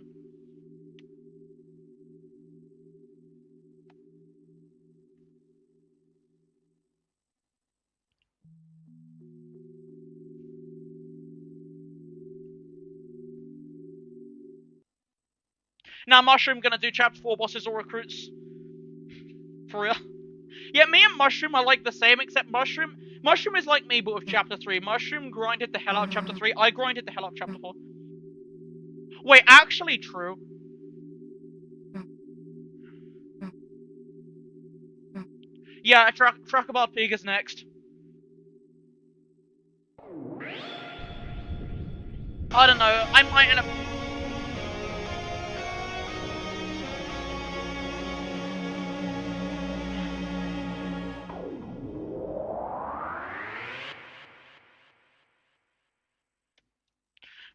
Now, Mushroom gonna do chapter 4 bosses or recruits. For real. Yeah, me and Mushroom are like the same, except Mushroom is like me, but with chapter 3. Mushroom grinded the hell out of chapter 3. I grinded the hell out of chapter 4. Wait, actually true. Yeah, track about Pig is next. I don't know. I might end up.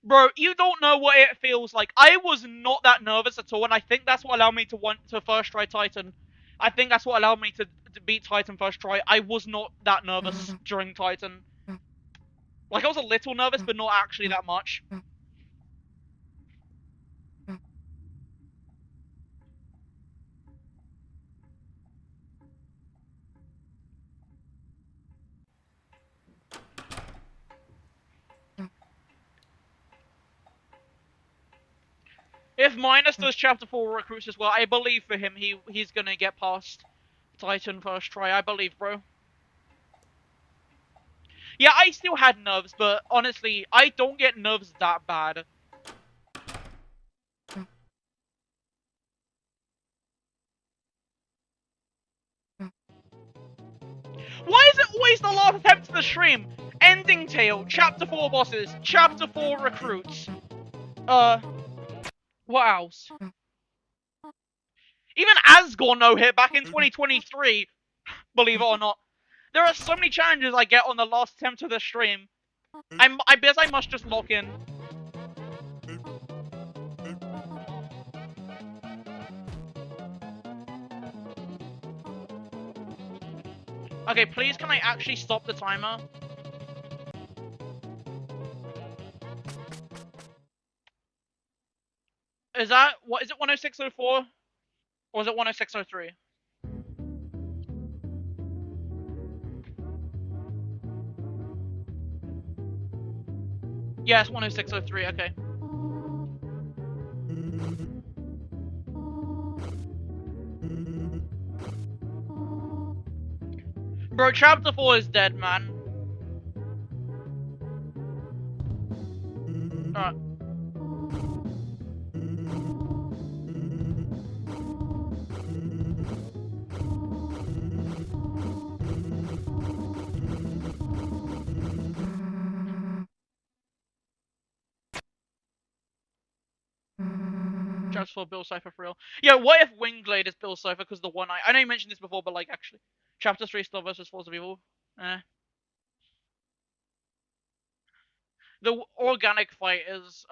Bro, you don't know what it feels like. I was not that nervous at all, and I think that's what allowed me to want to first try Titan. I think that's what allowed me to beat Titan first try. I was not that nervous during Titan. Like, I was a little nervous, but not actually that much. If Minus does chapter 4 recruits as well, I believe for him he's gonna get past Titan first try. I believe, bro. Yeah, I still had nerves, but honestly, I don't get nerves that bad. Why is it always the last attempt of the stream? Ending Tale, Chapter 4 bosses, Chapter 4 recruits. What else? Even Asgore no hit back in 2023, believe it or not. There are so many challenges I get on the last attempt of the stream. I guess I must just lock in. Okay, please can I actually stop the timer? Is that, what, is it 106.04? Or is it 106.03? Yeah, it's 106.03, okay. Bro, chapter 4 is dead, man. Alright. Chapter 4 Bill Cipher for real. Yeah, what if Wingblade is Bill Cipher because the one I know you mentioned this before, but like actually. Chapter 3 Star versus Force of Evil. The organic fight is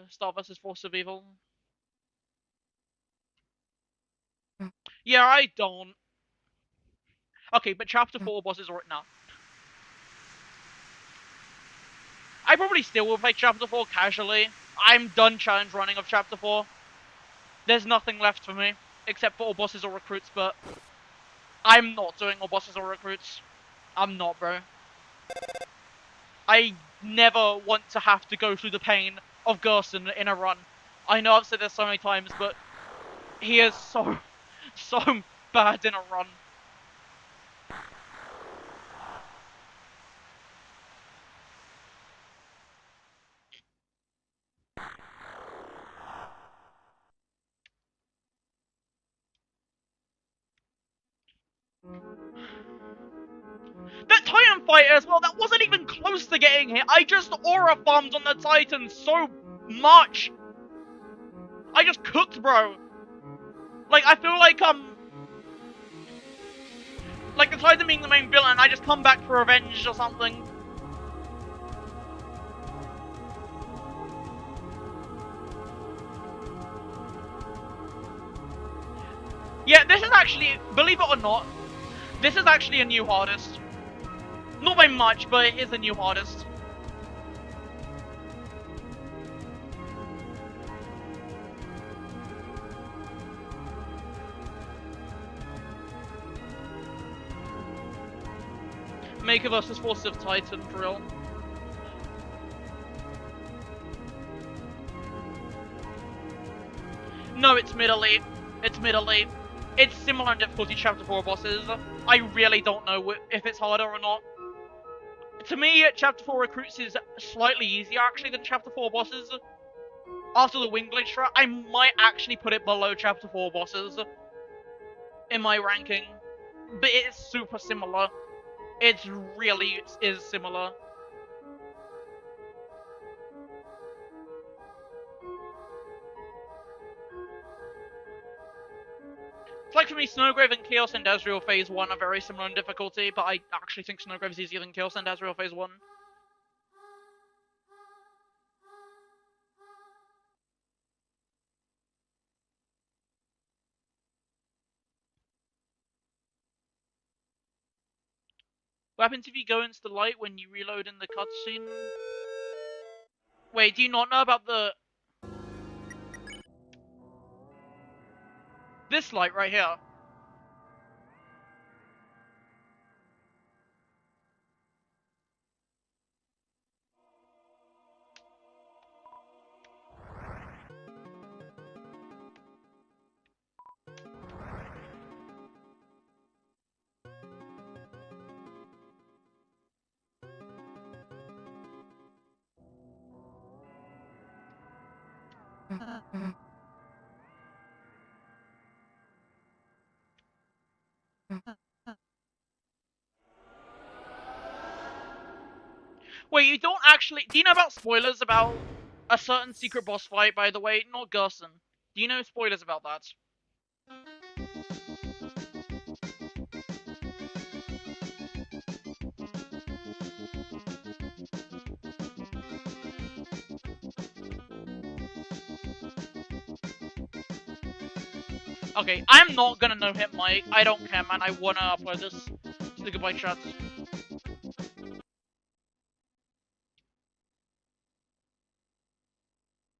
Star versus Force of Evil. Yeah, I don't. Okay, but chapter 4 bosses are now. I probably still will play chapter 4 casually. I'm done challenge running of chapter 4. There's nothing left for me, except for all bosses or recruits, but I'm not doing all bosses or recruits. I'm not, bro. I never want to have to go through the pain of Gerson in a run. I know I've said this so many times, but he is so bad in a run. That Titan fight as well, that wasn't even close to getting hit. I just aura farmed on the Titan so much. I just cooked, bro. Like, I feel like the Titan being the main villain, I just come back for revenge or something. Yeah, this is actually, believe it or not, this is actually a new hardest. Not by much, but it is a new hardest. Maker versus Forces of Titan drill. No, it's mid-elite. It's mid-elite. It's similar in difficulty to Chapter 4 bosses. I really don't know if it's harder or not. To me, Chapter 4 recruits is slightly easier actually than Chapter 4 bosses. After the Wing Blade strat, I might actually put it below Chapter 4 bosses in my ranking. But it's super similar. It really is similar. It's like for me, Snowgrave and Chaos and Azrael Phase 1 are very similar in difficulty, but I actually think Snowgrave is easier than Chaos and Azrael Phase 1. What happens if you go into the light when you reload in the cutscene? Wait, do you not know about the... this light right here? Wait, you don't actually... do you know about spoilers about a certain secret boss fight, by the way? Not Gerson. Do you know spoilers about that? Okay, I'm not gonna no hit Mike. I don't care, man. I wanna upload this to the goodbye chat.